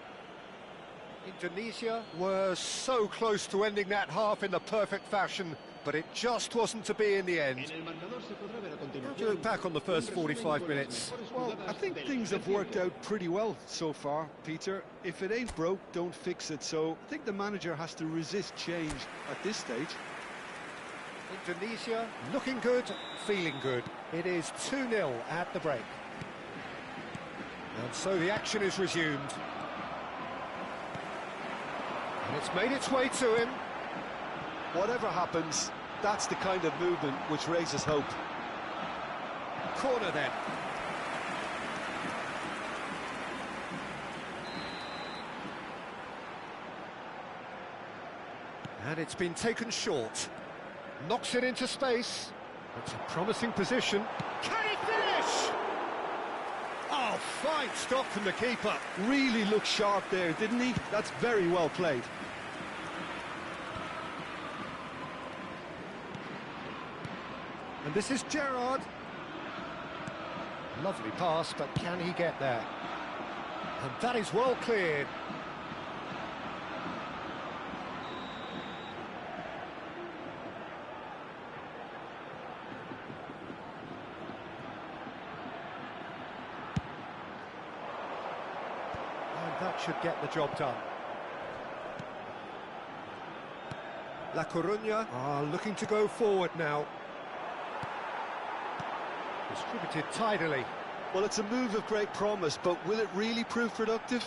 Indonesia were so close to ending that half in the perfect fashion, but it just wasn't to be in the end. How do you look back on the first 45 minutes? Well, I think things have worked out pretty well so far, Peter. If it ain't broke, don't fix it. So I think the manager has to resist change at this stage. Indonesia looking good, feeling good. It is 2-0 at the break. And so the action is resumed. And it's made its way to him. Whatever happens, that's the kind of movement which raises hope. Corner then. And it's been taken short. Knocks it into space. It's a promising position. Can he finish? Oh, fine stop from the keeper. Really looked sharp there, didn't he? That's very well played. And this is Gerrard. Lovely pass, but can he get there? And that is well cleared. That should get the job done. La Coruña are looking to go forward now. Distributed tidily. Well, it's a move of great promise, but will it really prove productive?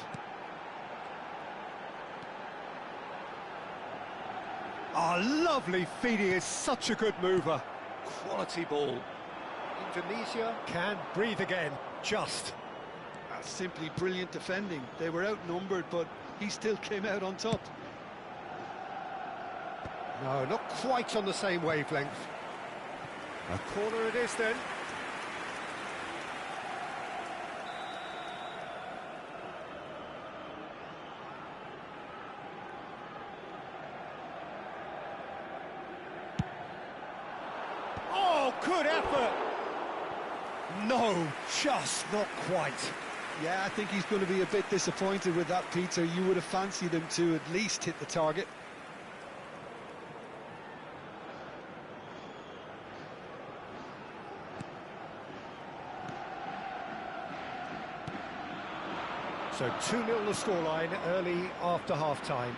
Lovely feed. He is such a good mover. Quality ball. Indonesia can breathe again. Just. Simply brilliant defending. They were outnumbered, but he still came out on top. No, not quite on the same wavelength. A corner it is then. Oh, good effort! No, just not quite. Yeah, I think he's going to be a bit disappointed with that, Peter. You would have fancied him to at least hit the target. So 2-0 the scoreline early after half-time.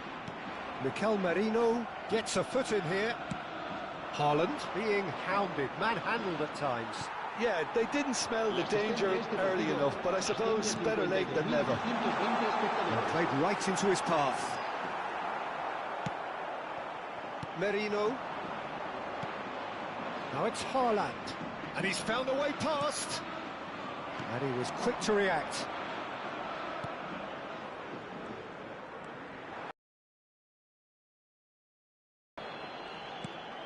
Mikel Merino gets a foot in here. Haaland being hounded, manhandled at times. Yeah, they didn't smell the danger early enough, but I suppose better late than never. And played right into his path. Merino. Now it's Haaland. And he's found a way past. And he was quick to react.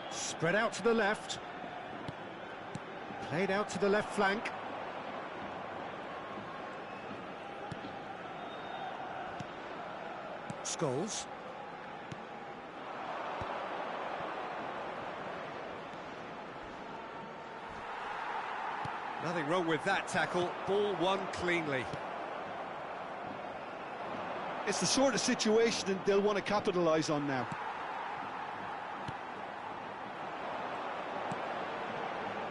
Spread out to the left. Played out to the left flank. Scholes. Nothing wrong with that tackle. Ball won cleanly. It's the sort of situation that they'll want to capitalise on now.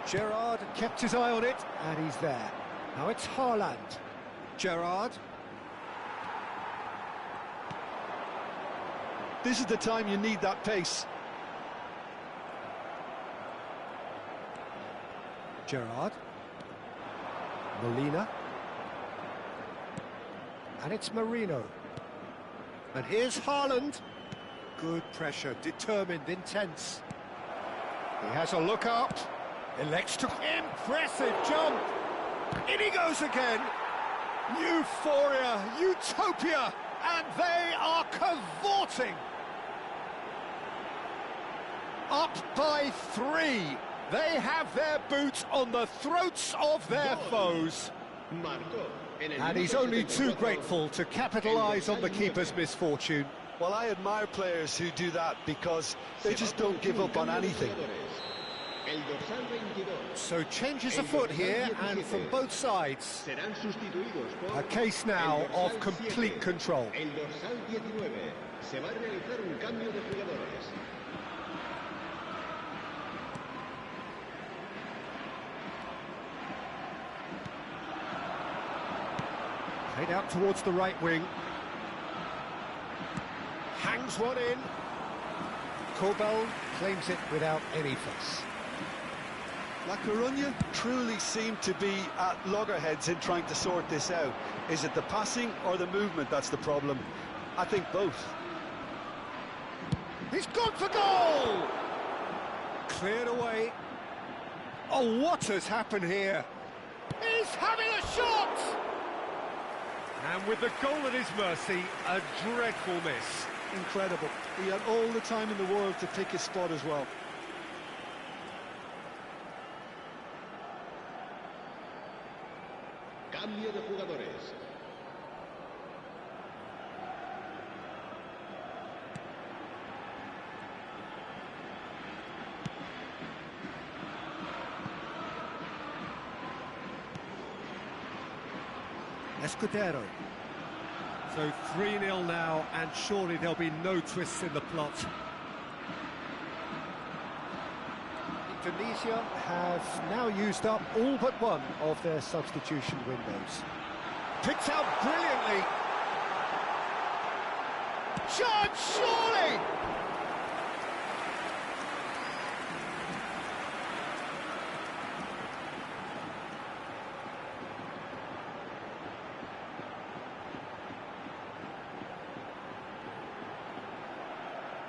Gerrard kept his eye on it, and he's there. Now it's Haaland. Gerrard. This is the time you need that pace. Gerrard. Molina. And it's Merino. And here's Haaland. Good pressure, determined, intense. He has a look up. Elects to... Impressive jump! In he goes again! Euphoria, utopia, and they are cavorting! Up by 3. They have their boots on the throats of their foes. And he's only too grateful to capitalise on the keeper's misfortune. Well, I admire players who do that because they just don't give up on anything. El dorsal 22. So changes afoot here, and from both sides. Serán sustituidos por A case now el dorsal of complete 7. control. El dorsal 19. Se va a realizar un cambio de jugadores. Played out towards the right wing. Hangs one in. Corbel claims it without any fuss. La Coruña truly seem to be at loggerheads in trying to sort this out. Is it the passing or the movement that's the problem? I think both. He's gone for goal! Cleared away. Oh, what has happened here? He's having a shot! And with the goal at his mercy, a dreadful miss. Incredible. He had all the time in the world to pick his spot as well. Cambio de jugadores. Escudero. So 3-0 now, and surely there'll be no twists in the plot. Indonesia have now used up all but one of their substitution windows. Picked out brilliantly. Shot, surely!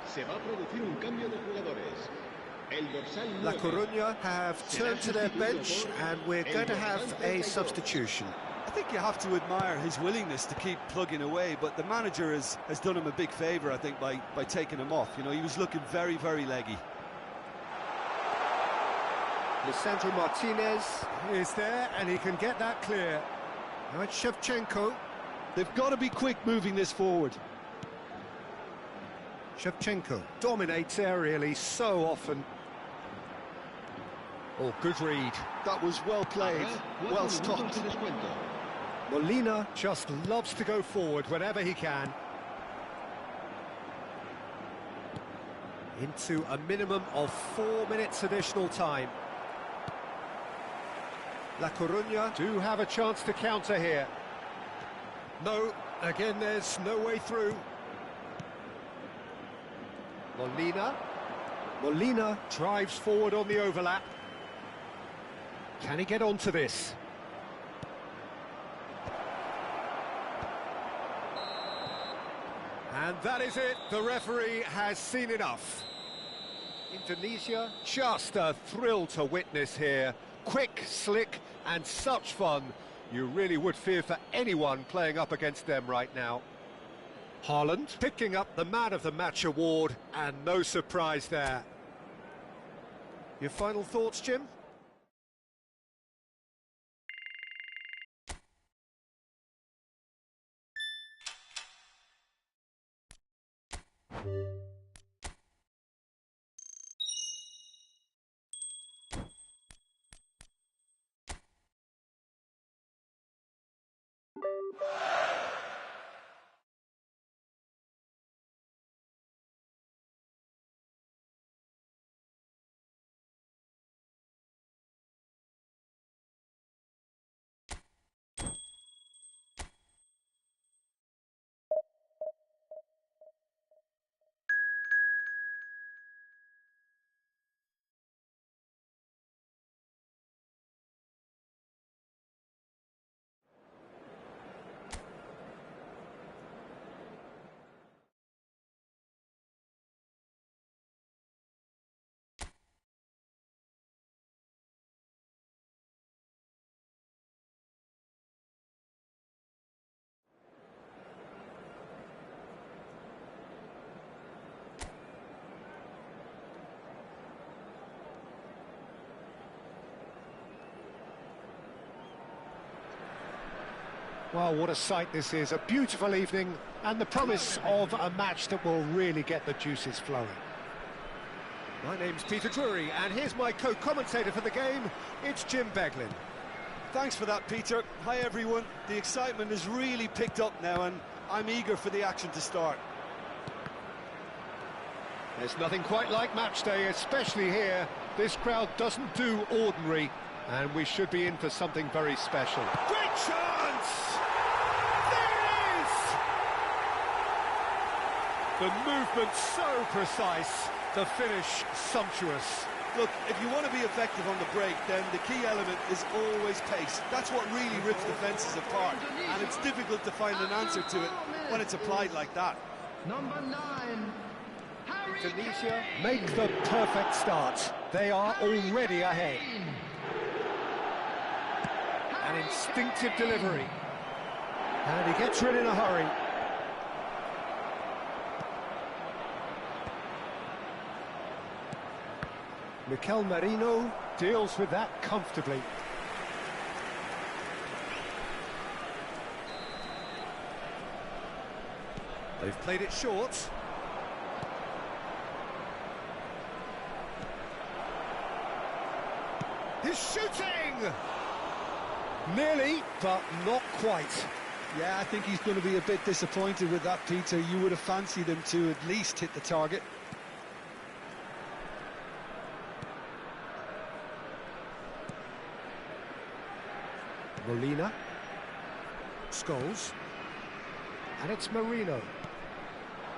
Se va a producir un cambio de jugadores. El dorsal 9. La Coruña have turned to their bench, and we're going to have a substitution. I think you have to admire his willingness to keep plugging away, but the manager has done him a big favour, I think, by taking him off. You know, he was looking very, very leggy. Lisandro Martinez is there, and he can get that clear. Now it's Shevchenko. They've got to be quick moving this forward. Shevchenko dominates aerially so often. Oh, good read. That was well played, well stopped. Molina just loves to go forward whenever he can. Into a minimum of 4 minutes additional time. La Coruña do have a chance to counter here. No, again there's no way through. Molina drives forward on the overlap. Can he get onto this? And that is it. The referee has seen enough. Indonesia, just a thrill to witness here. Quick, slick, and such fun. You really would fear for anyone playing up against them right now. Haaland picking up the Man of the Match award, and no surprise there. Your final thoughts, Jim? Well, what a sight this is. A beautiful evening and the promise of a match that will really get the juices flowing. My name's Peter Drury, and here's my co-commentator for the game. It's Jim Beglin. Thanks for that, Peter. Hi, everyone. The excitement has really picked up now, and I'm eager for the action to start. There's nothing quite like match day, especially here. This crowd doesn't do ordinary, and we should be in for something very special. Great chance! There it is! The movement so precise, the finish sumptuous. Look, if you want to be effective on the break, then the key element is always pace. That's what really rips defences apart, and it's difficult to find an answer to it when it's applied like that. Number 9. Tunisia make the perfect start. They are already ahead. An instinctive delivery. And he gets rid in a hurry. Mikel Merino deals with that comfortably. They've played it short. He's shooting! Nearly, but not quite. Yeah, I think he's going to be a bit disappointed with that, Peter. You would have fancied him to at least hit the target. Molina. Scholes. And it's Merino.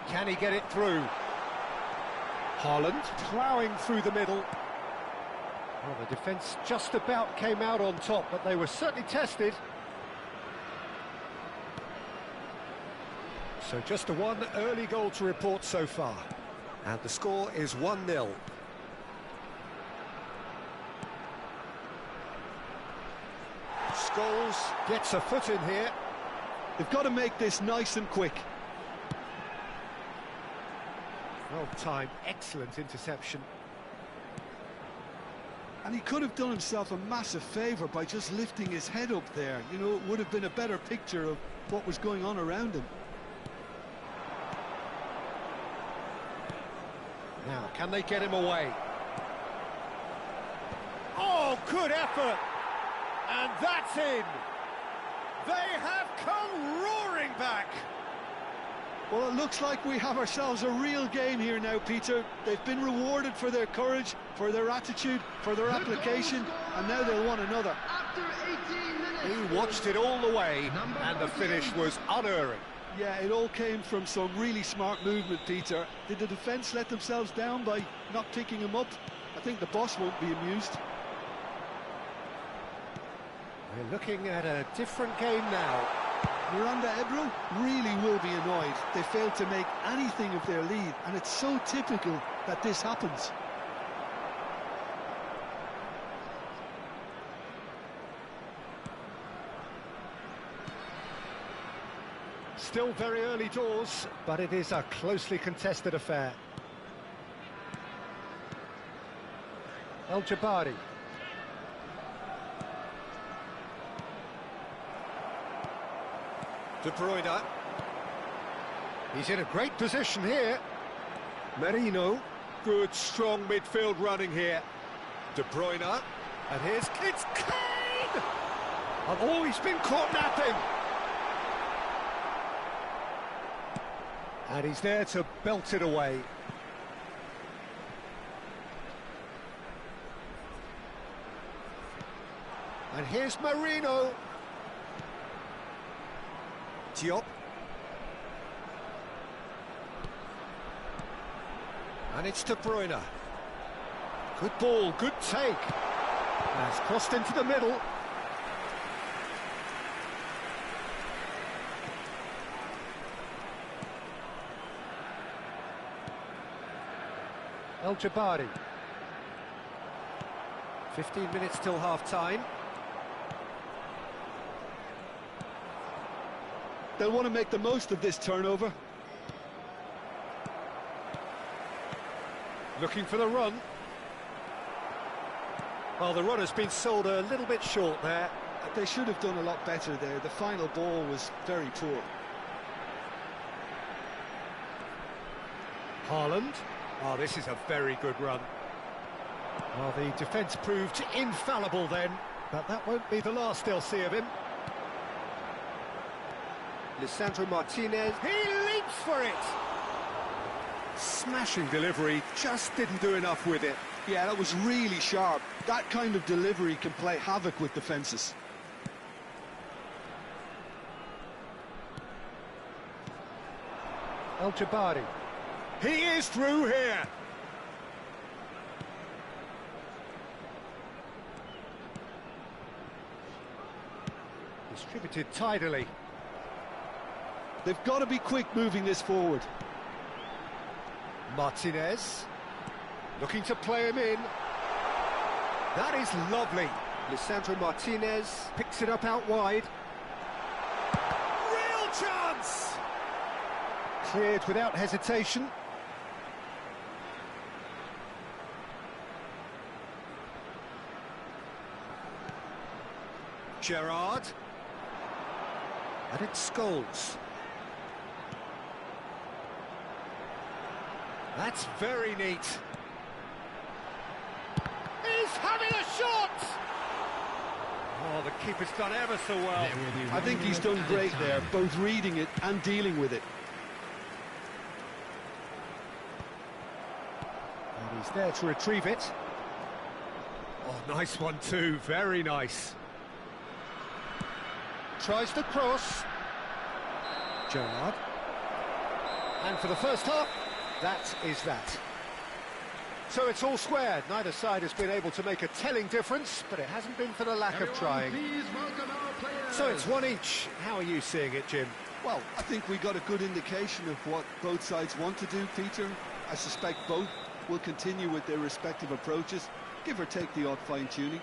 Can he get it through? Haaland ploughing through the middle. Well, the defence just about came out on top, but they were certainly tested. So just a one early goal to report so far. And the score is 1-0. Scholes gets a foot in here. They've got to make this nice and quick. Well timed, excellent interception. And he could have done himself a massive favour by just lifting his head up there. You know, it would have been a better picture of what was going on around him. Now, can they get him away? Oh, good effort! And that's in! They have come roaring back! Well, it looks like we have ourselves a real game here now, Peter. They've been rewarded for their courage, for their attitude, for their application, and now they'll want another. After 18 minutes. He watched it all the way, and the finish was unerring. Yeah, it all came from some really smart movement, Peter. Did the defence let themselves down by not picking him up? I think the boss won't be amused. We're looking at a different game now. Miranda Ebro really will be annoyed. They failed to make anything of their lead, and it's so typical that this happens. Still very early doors, but it is a closely contested affair. El Jabari. De Bruyne. He's in a great position here. Merino. Good, strong midfield running here. De Bruyne. And here's it's Kane! And oh, he's been caught napping. And he's there to belt it away. And here's Merino. Diop. And it's De Bruyne. Good ball, good take. Has crossed into the middle. El Jabari. 15 minutes till half-time. They'll want to make the most of this turnover. Looking for the run. Well, the run has been sold a little bit short there. They should have done a lot better there. The final ball was very poor. Haaland. Oh, this is a very good run. Well, the defence proved infallible then, but that won't be the last they'll see of him. Lisandro Martinez, he leaps for it! Smashing delivery, just didn't do enough with it. Yeah, that was really sharp. That kind of delivery can play havoc with defences. El Jabari. He is through here! Distributed tidily. They've got to be quick moving this forward. Martinez, looking to play him in. That is lovely. Lisandro Martinez picks it up out wide. Real chance! Cleared without hesitation. Gerrard. And it's Scholes. That's very neat. He's having a shot! Oh, the keeper's done ever so well. I think he's done great there, both reading it and dealing with it. And he's there to retrieve it. Oh, nice one too, very nice. Tries to cross. Gerrard. And for the first half, that is that. So it's all square. Neither side has been able to make a telling difference, but it hasn't been for the lack of trying. So it's one each. How are you seeing it, Jim? Well, I think we got a good indication of what both sides want to do, Peter. I suspect both will continue with their respective approaches, give or take the odd fine-tuning.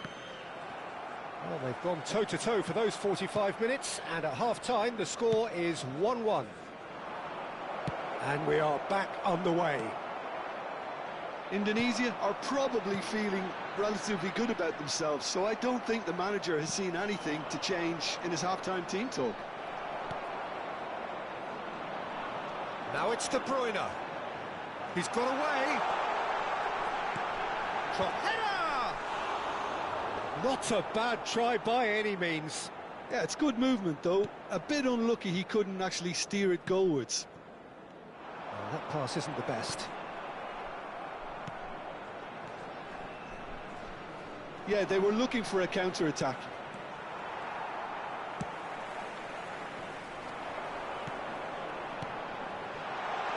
Well, they've gone toe-to-toe for those 45 minutes, and at half-time the score is 1-1. And we are back underway. Indonesia are probably feeling relatively good about themselves, so I don't think the manager has seen anything to change in his half-time team talk. Now it's De Bruyne. He's got away. Header! Not a bad try by any means. Yeah, it's good movement, though. A bit unlucky he couldn't actually steer it goalwards. Well, that pass isn't the best. Yeah, they were looking for a counter-attack.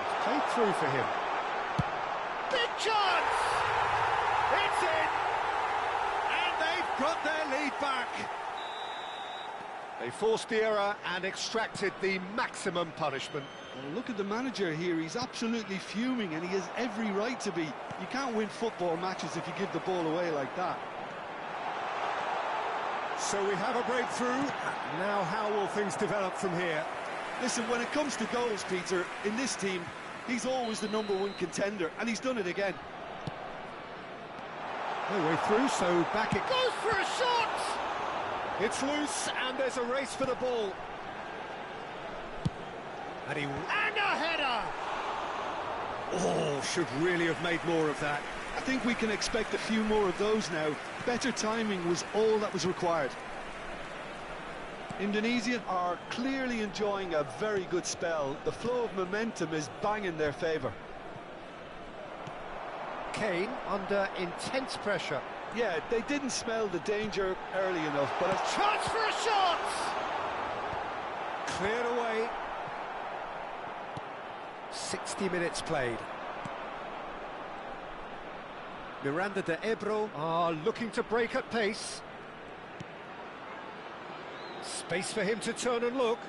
It's played through for him. Big chance! It's in! And they've got their lead back. They forced the error and extracted the maximum punishment. Well, look at the manager here. He's absolutely fuming, and he has every right to be. You can't win football matches if you give the ball away like that. So we have a breakthrough. Now how will things develop from here? Listen, when it comes to goals, Peter, in this team, he's always the #1 contender, and he's done it again. No way through, so back it goes for a shot! It's loose, and there's a race for the ball. And a header! Oh, should really have made more of that. I think we can expect a few more of those now. Better timing was all that was required. Indonesia are clearly enjoying a very good spell. The flow of momentum is bang in their favour. Kane under intense pressure. Yeah, they didn't smell the danger early enough, but a Chance for a shot! Cleared away. 60 minutes played. Miranda de Ebro are looking to break at pace. Space for him to turn and look.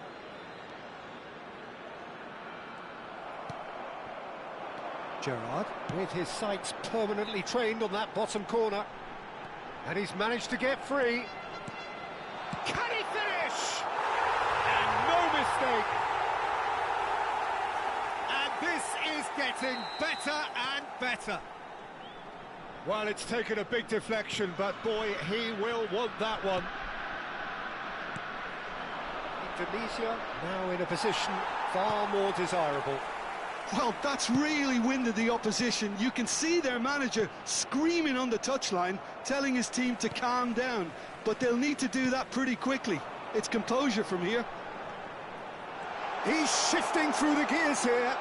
Gerrard, with his sights permanently trained on that bottom corner. And he's managed to get free. Can he finish? And no mistake. And this is getting better and better. Well, it's taken a big deflection, but boy, he will want that one. Indonesia now in a position far more desirable. Well, that's really winded the opposition. You can see their manager screaming on the touchline, telling his team to calm down. But they'll need to do that pretty quickly. It's composure from here. He's shifting through the gears here.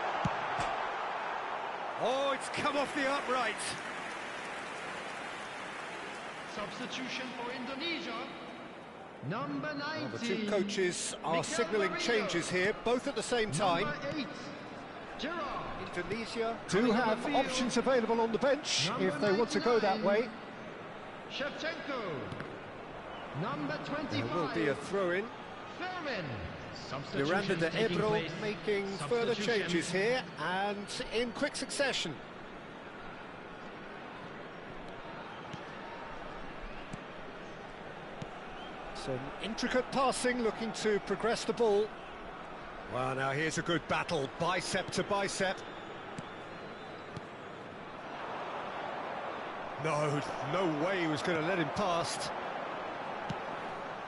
Oh, it's come off the upright. Substitution for Indonesia. Number 19. Well, the two coaches are signalling changes here, both at the same time. Number 8. Gerard. Indonesia do have options available on the bench if they want to go that way. Shevchenko. Number 25. There will be a throw-in. Thurman. Miranda de taking Ebro place. making further changes here and in quick succession. Some intricate passing, looking to progress the ball. Well, now here's a good battle, bicep to bicep. No way he was going to let him past.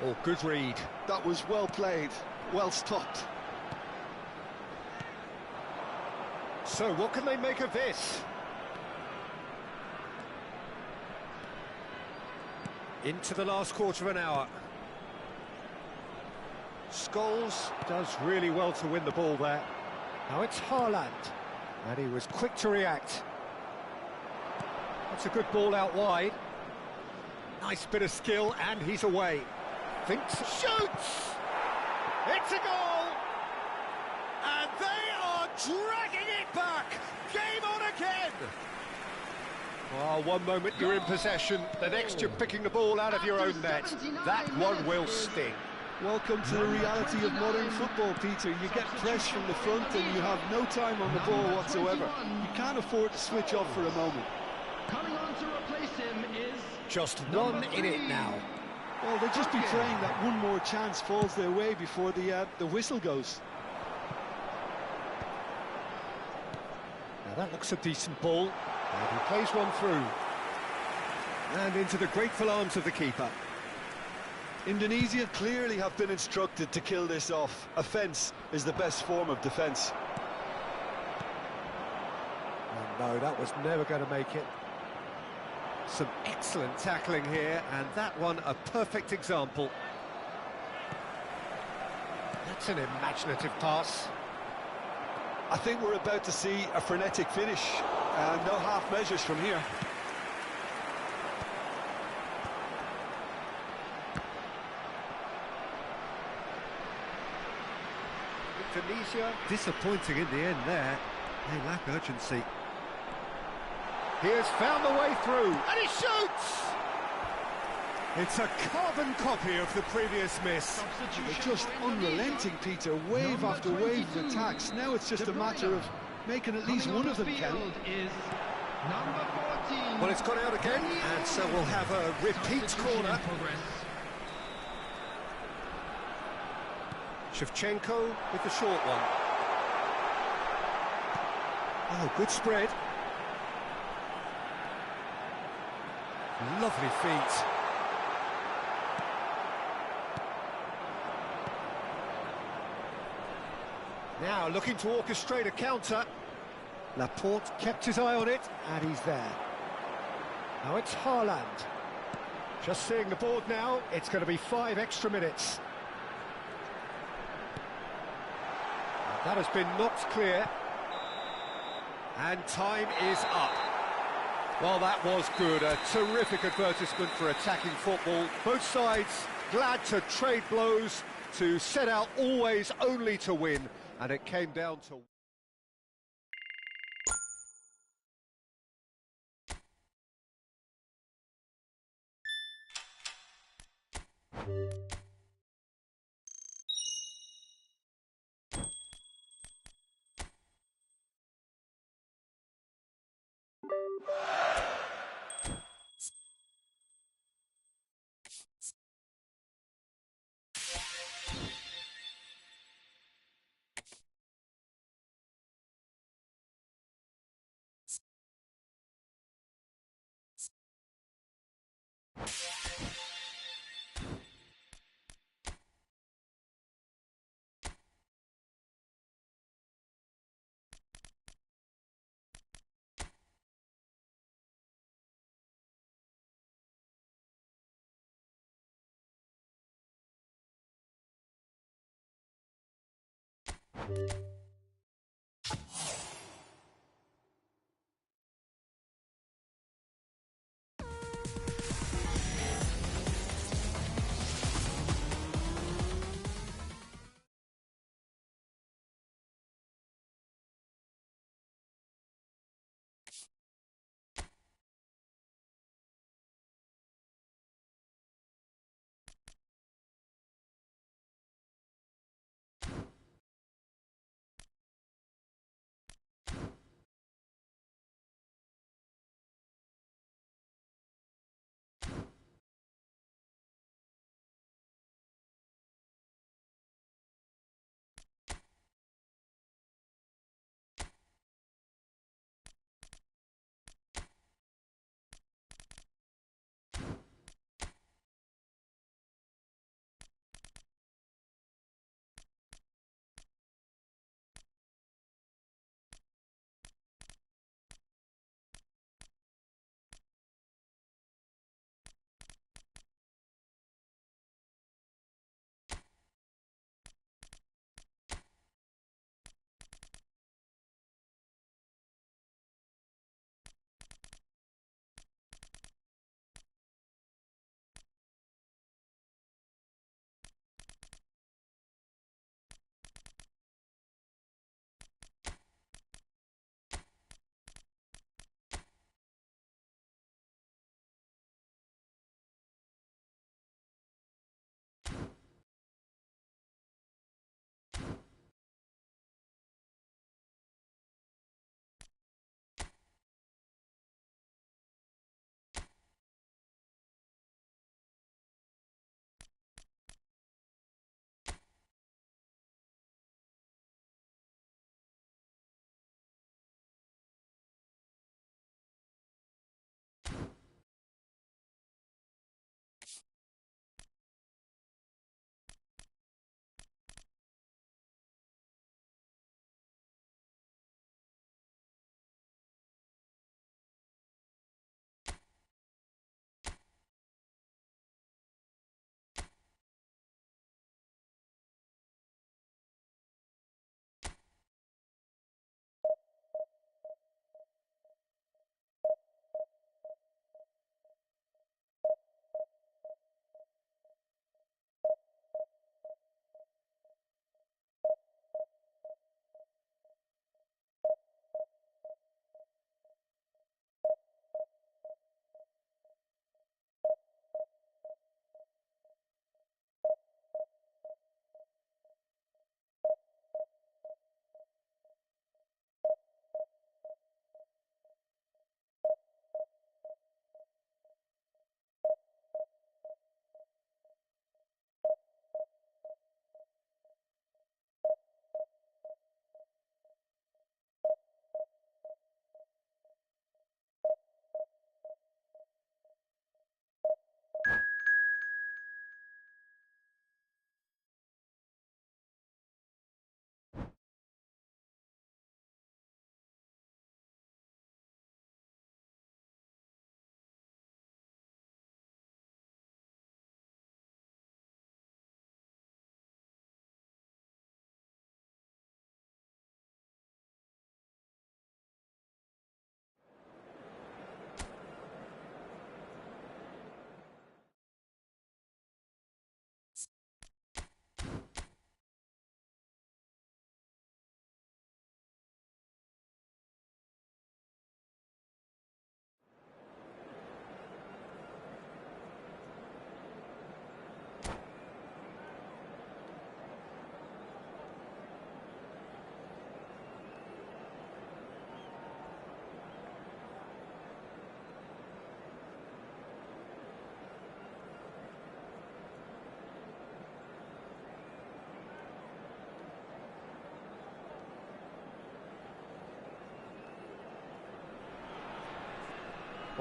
Oh, good read. That was well played, well stopped. So, what can they make of this? Into the last quarter of an hour. Scholes does really well to win the ball there. Now it's Haaland, and he was quick to react. That's a good ball out wide. Nice bit of skill, and he's away. Thinks, shoots! It's a goal! And they are dragging it back! Game on again! Well, one moment you're in possession, the next you're picking the ball out of your own net. That one will sting. Welcome to the reality of modern football, Peter. You get pressed from the front and you have no time on the ball whatsoever. You can't afford to switch off for a moment. Coming on to replace him is Just one in it now. Well, they'll just be praying that one more chance falls their way before the whistle goes. Now that looks a decent ball. And he plays one through. And into the grateful arms of the keeper. Indonesia clearly have been instructed to kill this off. Offence is the best form of defence. Oh, no, that was never going to make it. Some excellent tackling here, and that one a perfect example. That's an imaginative pass. I think we're about to see a frenetic finish, and no half measures from here. Indonesia disappointing in the end there. They lack urgency. He has found the way through, and he shoots! It's a carbon copy of the previous miss. They're just unrelenting, Peter. Wave after wave of attacks. Now it's just a matter of making at least one of them count. Is number 14. Well, it's gone out again, and so we'll have a repeat corner. Shevchenko with the short one. Oh, good spread. Lovely feet. Now looking to orchestrate a counter. Laporte kept his eye on it, and he's there. Now it's Haaland. Just seeing the board now, it's going to be 5 extra minutes. That has been knocked clear. And time is up. Well, that was good. A terrific advertisement for attacking football. Both sides glad to trade blows, to set out always only to win. And it came down to...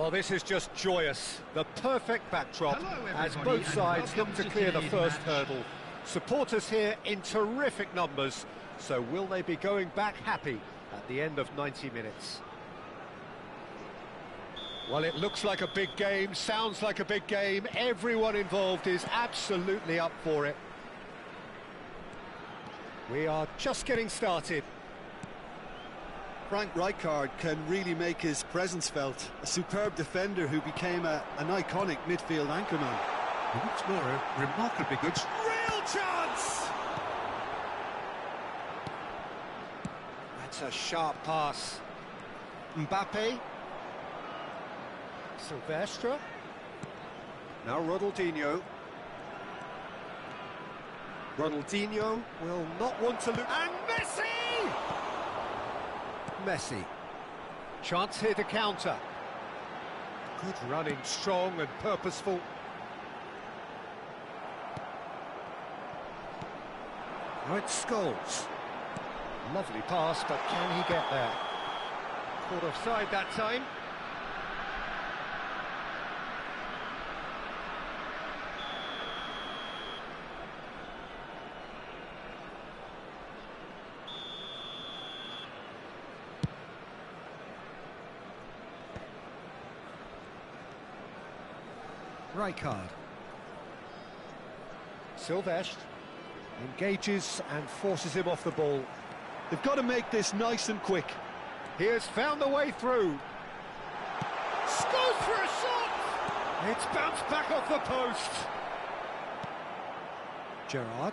Well, this is just joyous. The perfect backdrop as both sides look to clear the first hurdle. Supporters here in terrific numbers. So will they be going back happy at the end of 90 minutes? Well, it looks like a big game, sounds like a big game. Everyone involved is absolutely up for it. We are just getting started. Frank Rijkaard can really make his presence felt. A superb defender who became an iconic midfield anchorman. What's more, a remarkably good... Real chance! That's a sharp pass. Mbappe. Silvestre. Now Ronaldinho. Ronaldinho will not want to lose. And Messi! Messi. Chance here to counter. Good running, strong and purposeful. Now it's Scholes. Lovely pass, but can he get there? Caught offside that time. Rijkaard. Silvestre engages and forces him off the ball. They've got to make this nice and quick. He has found the way through. Scores for a shot! It's bounced back off the post. Gerrard.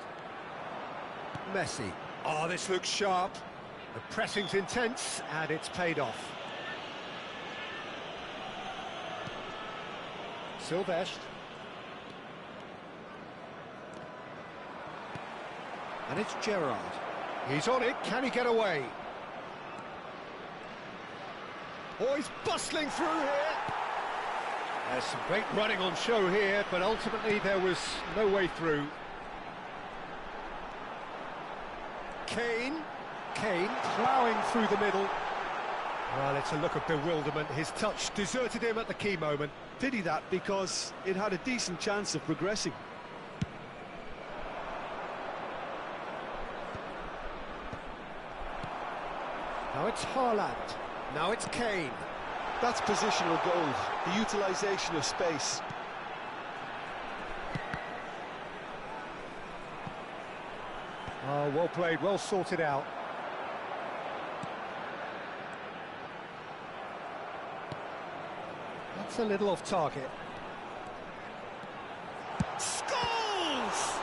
Messi. Oh, this looks sharp. The pressing's intense and it's paid off. Silvestre. And it's Gerrard. He's on it, can he get away? Oh, he's bustling through here. There's some great running on show here, but ultimately there was no way through. Kane ploughing through the middle. Well, it's a look of bewilderment. His touch deserted him at the key moment. Pity that, because it had a decent chance of progressing. Now it's Haaland. Now it's Kane. That's positional goal, the utilisation of space. Oh, well played, well sorted out. That's a little off target. Scholes!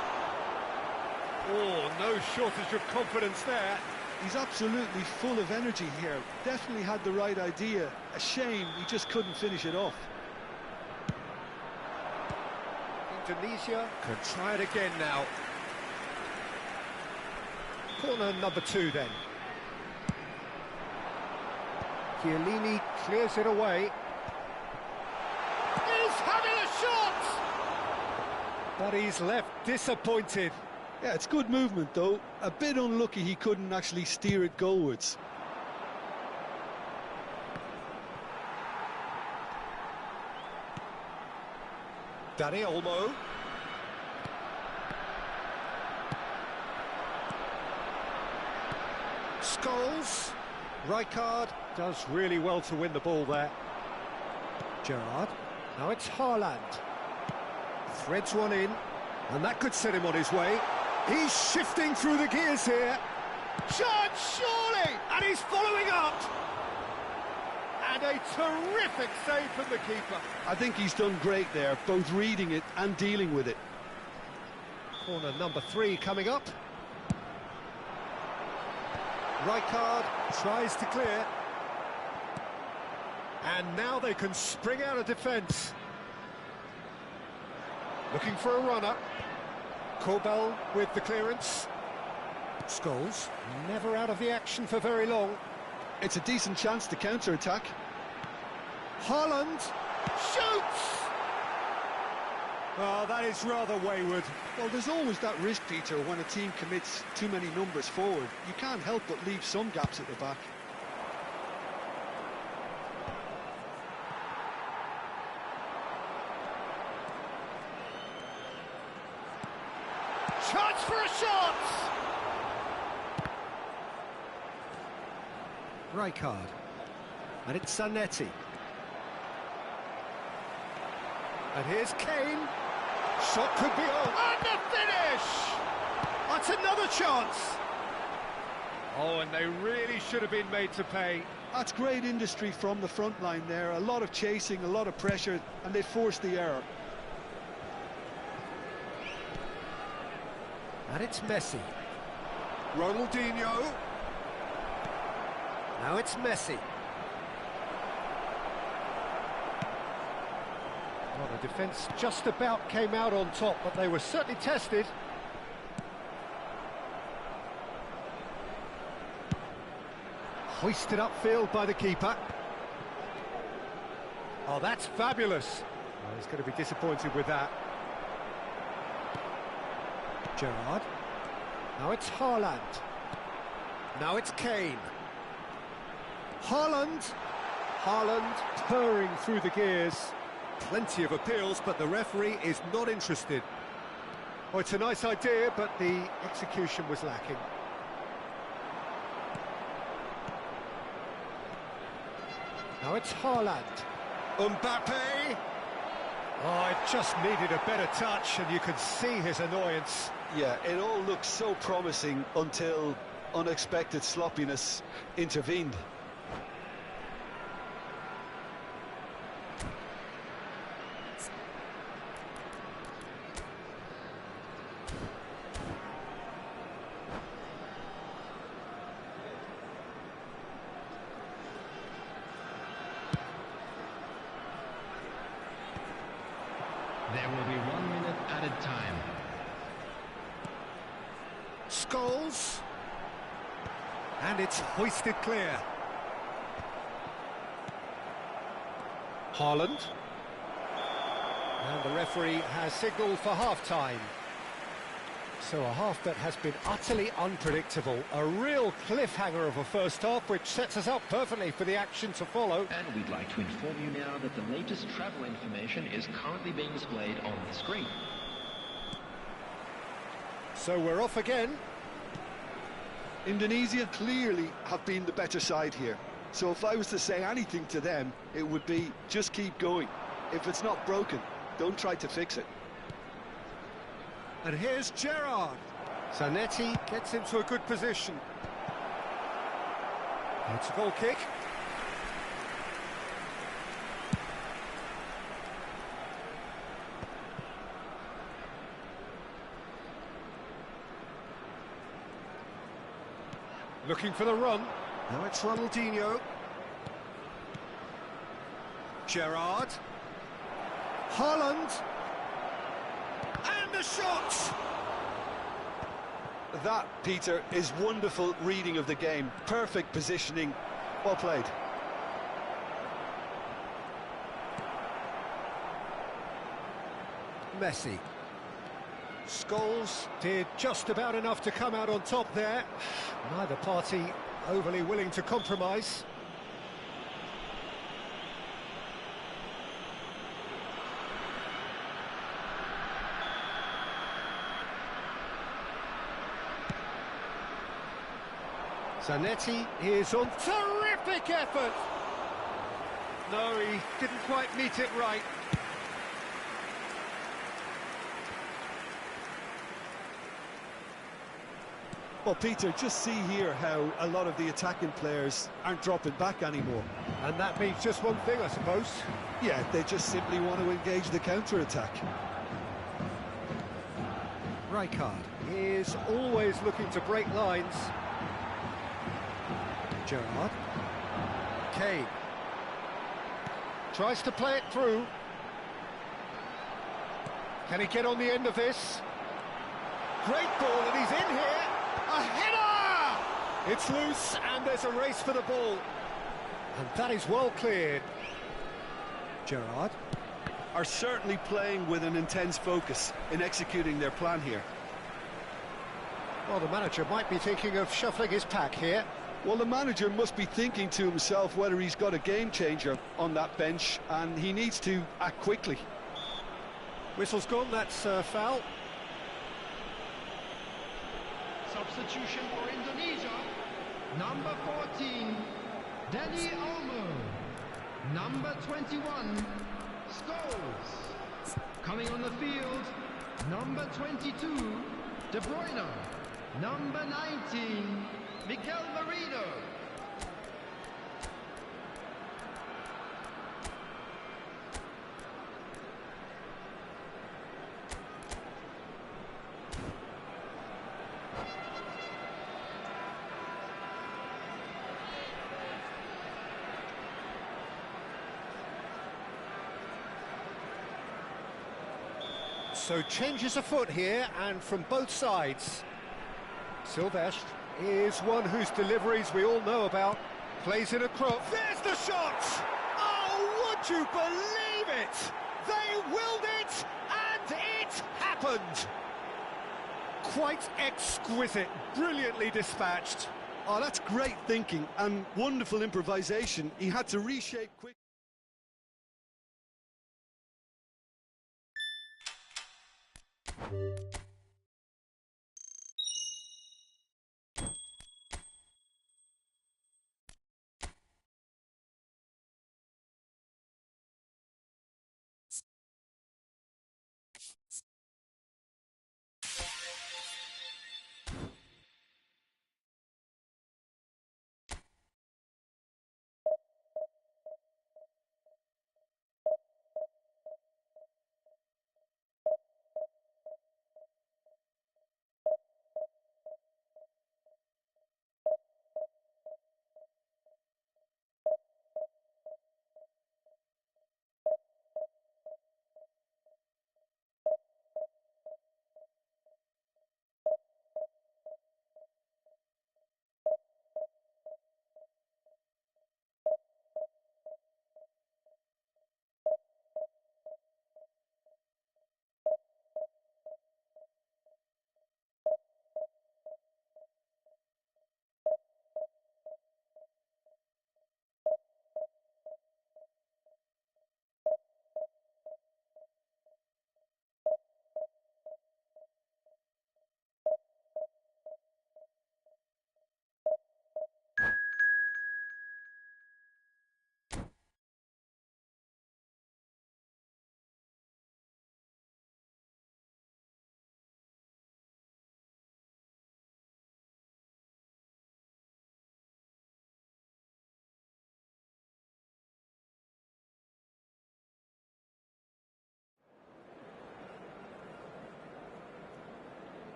Oh, no shortage of confidence there. He's absolutely full of energy here. Definitely had the right idea. A shame he just couldn't finish it off. Indonesia can try it again now. Corner number 2 then. Chiellini clears it away. He's having a shot! But he's left disappointed. Yeah, it's good movement though. A bit unlucky he couldn't actually steer it goalwards. Dani Olmo. Scholes. Rijkaard does really well to win the ball there. Gerrard. Now it's Haaland. Threads one in, and that could set him on his way. He's shifting through the gears here. Chance, surely! And he's following up! And a terrific save from the keeper. I think he's done great there, both reading it and dealing with it. Corner number 3 coming up. Rijkaard tries to clear. And now they can spring out of defence. Looking for a runner. Corbell with the clearance. Scholes never out of the action for very long. It's a decent chance to counter-attack. Haaland shoots! Oh, that is rather wayward. Well, there's always that risk, Peter, when a team commits too many numbers forward. You can't help but leave some gaps at the back. Chance for a shot! Rijkaard. And it's Zanetti. And here's Kane. Shot could be on. And the finish! That's another chance. Oh, and they really should have been made to pay. That's great industry from the front line there. A lot of chasing, a lot of pressure, and they forced the error. And it's Messi. Ronaldinho. Now it's Messi. Well, the defence just about came out on top, but they were certainly tested. Hoisted upfield by the keeper. Oh, that's fabulous. Well, he's going to be disappointed with that. Gerrard. Now it's Haaland. Now it's Kane. Haaland purring through the gears. Plenty of appeals, but the referee is not interested. Oh, it's a nice idea, but the execution was lacking. Now it's Haaland. Mbappe. Oh, it just needed a better touch, and you could see his annoyance. Yeah, it all looked so promising until unexpected sloppiness intervened. There will be 1 minute added time. Scholes. And it's hoisted clear. Haaland. And the referee has signalled for half-time. So a half that has been utterly unpredictable. A real cliffhanger of a first half, which sets us up perfectly for the action to follow. And we'd like to inform you now that the latest travel information is currently being displayed on the screen. So we're off again. Indonesia clearly have been the better side here. So if I was to say anything to them, it would be just keep going. If it's not broken, don't try to fix it. And here's Gerrard. Zanetti gets into a good position. It's a goal kick. Looking for the run. Now it's Ronaldinho. Gerrard. Haaland. And the shot! That, Peter, is wonderful reading of the game. Perfect positioning. Well played. Messi. Scholes did just about enough to come out on top there. Neither party overly willing to compromise. Zanetti is on terrific effort. No, he didn't quite meet it right. Well, Peter, just see here how a lot of the attacking players aren't dropping back anymore. And that means just one thing, I suppose. Yeah, they just simply want to engage the counter-attack. Rijkaard is always looking to break lines. Gerrard. Kane. Tries to play it through. Can he get on the end of this? Great ball, and he's in here. A header! It's loose, and there's a race for the ball. And that is well cleared. Gerrard. Are certainly playing with an intense focus in executing their plan here. Well, the manager might be thinking of shuffling his pack here. Well, the manager must be thinking to himself whether he's got a game changer on that bench, and he needs to act quickly. Whistle's gone, that's foul. Substitution for Indonesia. Number 14, Danny Olmo. Number 21, Scholes. Coming on the field, number 22, De Bruyne. Number 19, Mikel Merino. So changes afoot here, and from both sides. Silvestre is one whose deliveries we all know about. Plays in a cross. There's the shot! Oh, would you believe it? They willed it, and it happened! Quite exquisite, brilliantly dispatched. Oh, that's great thinking and wonderful improvisation. He had to reshape quickly.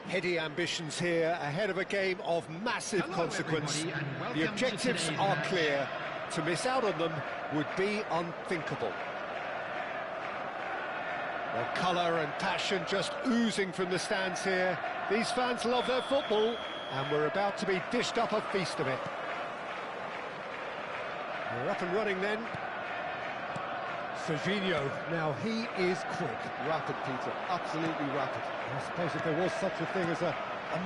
Heady ambitions here, ahead of a game of massive consequence. The objectives are clear. To miss out on them would be unthinkable. Well, colour and passion just oozing from the stands here. These fans love their football, and we're about to be dished up a feast of it. We're up and running then. Serginho, now he is quick. Rapid, Peter, absolutely rapid. I suppose if there was such a thing as a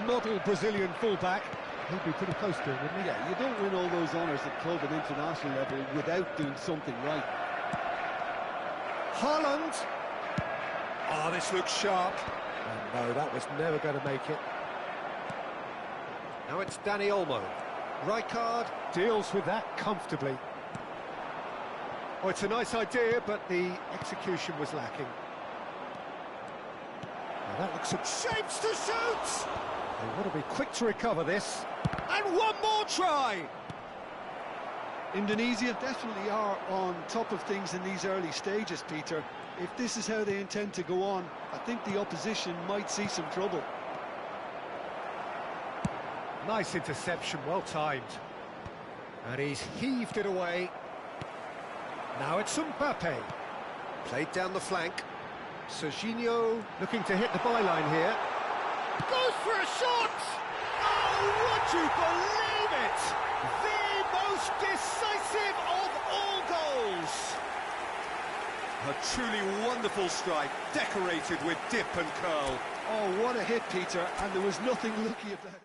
model Brazilian fullback, he'd be pretty close to it, wouldn't he? Yeah, you don't win all those honours at club and international level without doing something right. Haaland! Oh, this looks sharp. Oh, no, that was never going to make it. Now it's Dani Olmo. Rijkaard deals with that comfortably. Oh, it's a nice idea, but the execution was lacking. Now that looks at shapes to shoot! They want to be quick to recover this. And one more try! Indonesia definitely are on top of things in these early stages, Peter. If this is how they intend to go on, I think the opposition might see some trouble. Nice interception, well timed. And he's heaved it away. Now it's Mbappe. Played down the flank. Serginho looking to hit the byline here. Goes for a shot! Oh, would you believe it? The most decisive of all goals! A truly wonderful strike, decorated with dip and curl. Oh, what a hit, Peter, and there was nothing lucky about it.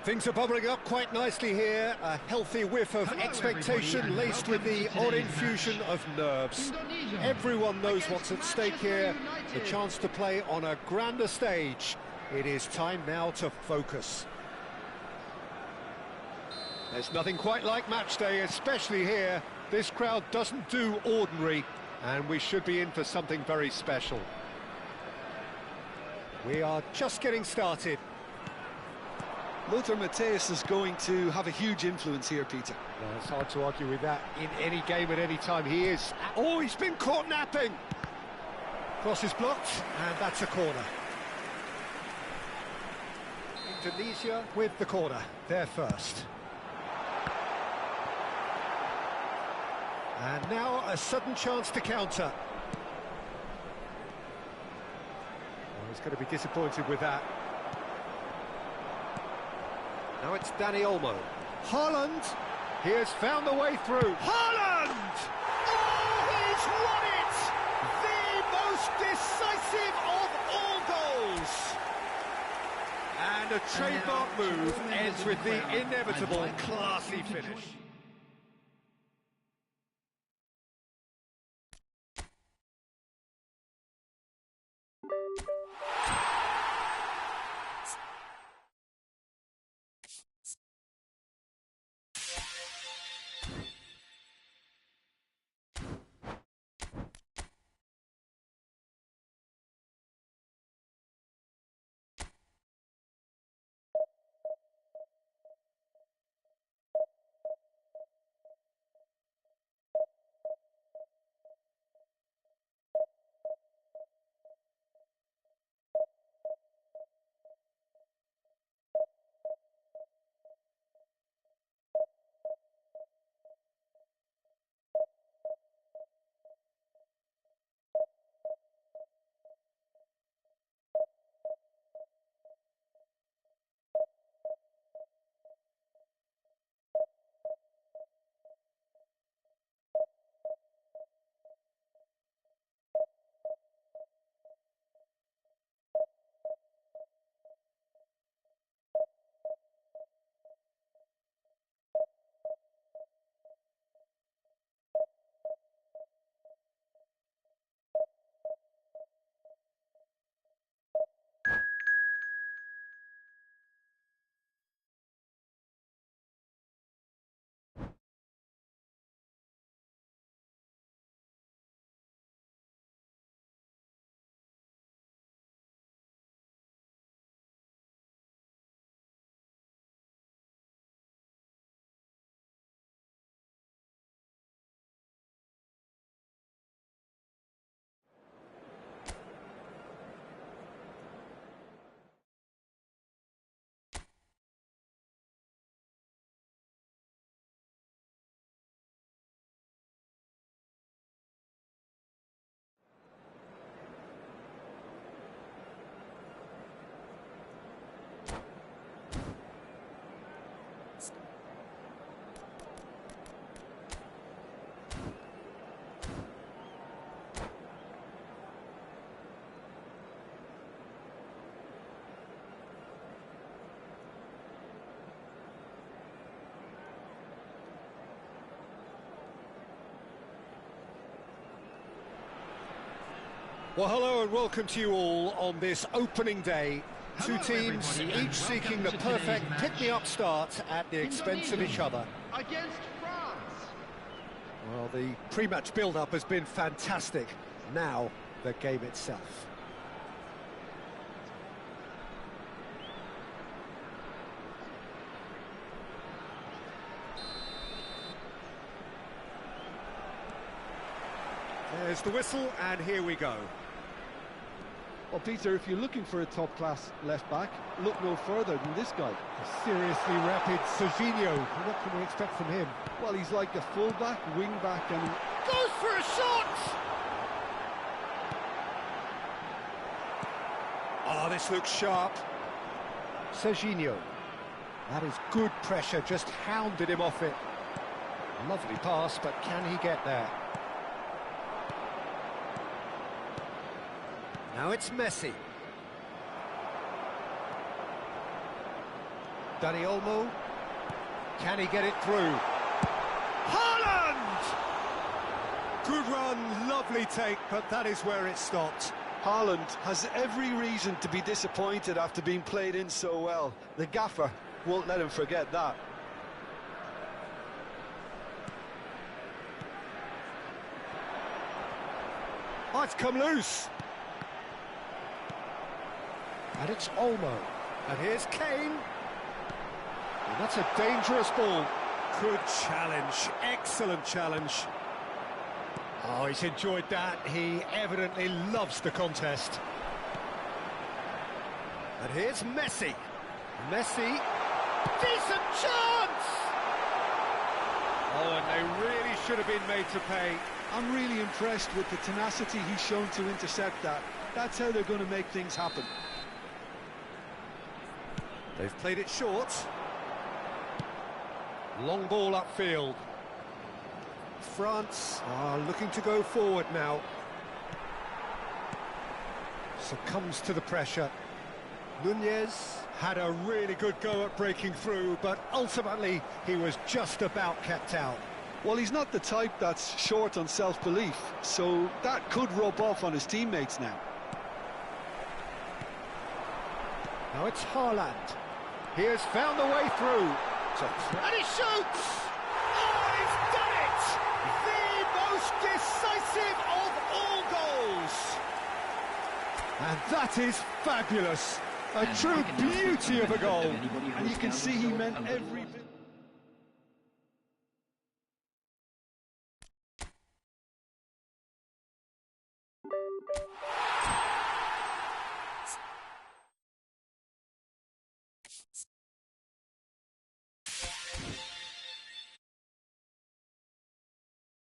Things are bubbling up quite nicely here. A healthy whiff of expectation laced with the odd infusion of nerves. Everyone knows what's at stake here. The chance to play on a grander stage. It is time now to focus. There's nothing quite like match day, especially here. This crowd doesn't do ordinary, and we should be in for something very special. We are just getting started. Lothar Matthäus is going to have a huge influence here, Peter. Well, it's hard to argue with that in any game at any time. He is... Oh, he's been caught napping! Cross is blocked, and that's a corner. Indonesia with the corner, they're first. And now a sudden chance to counter. Well, he's going to be disappointed with that. Now it's Dani Olmo. Haaland, he has found the way through. Haaland! Oh, he's won it! The most decisive of all goals! And a trademark move ends with the inevitable classy finish. Well, hello and welcome to you all on this opening day. Two teams, each seeking the perfect pick-me-up start at the expense of each other. Against France. Well, the pre-match build-up has been fantastic. Now, the game itself. There's the whistle, and here we go. Well, Peter, if you're looking for a top-class left-back, look no further than this guy. A seriously rapid Serginho. What can we expect from him? Well, he's like a full-back, wing-back, and... Goes for a shot! Oh, this looks sharp. Serginho. That is good pressure, just hounded him off it. Lovely pass, but can he get there? Now it's Messi. Dani Olmo. Can he get it through? Haaland! Good run, lovely take, but that is where it stopped. Haaland has every reason to be disappointed after being played in so well. The gaffer won't let him forget that. Oh, it's come loose. And it's Olmo. And here's Kane. And that's a dangerous ball. Good challenge, excellent challenge. Oh, he's enjoyed that. He evidently loves the contest. And here's Messi. Messi. Decent chance! Oh, and they really should have been made to pay. I'm really impressed with the tenacity he's shown to intercept that. That's how they're going to make things happen. They've played it short. Long ball upfield. France are looking to go forward now. Succumbs to the pressure. Nunez had a really good go at breaking through, but ultimately he was just about kept out. Well, he's not the type that's short on self-belief, so that could rub off on his teammates now. Now it's Haaland. He has found the way through. And he shoots! Oh, he's done it! The most decisive of all goals! And that is fabulous. A true beauty of a goal. And you can see he meant every bit.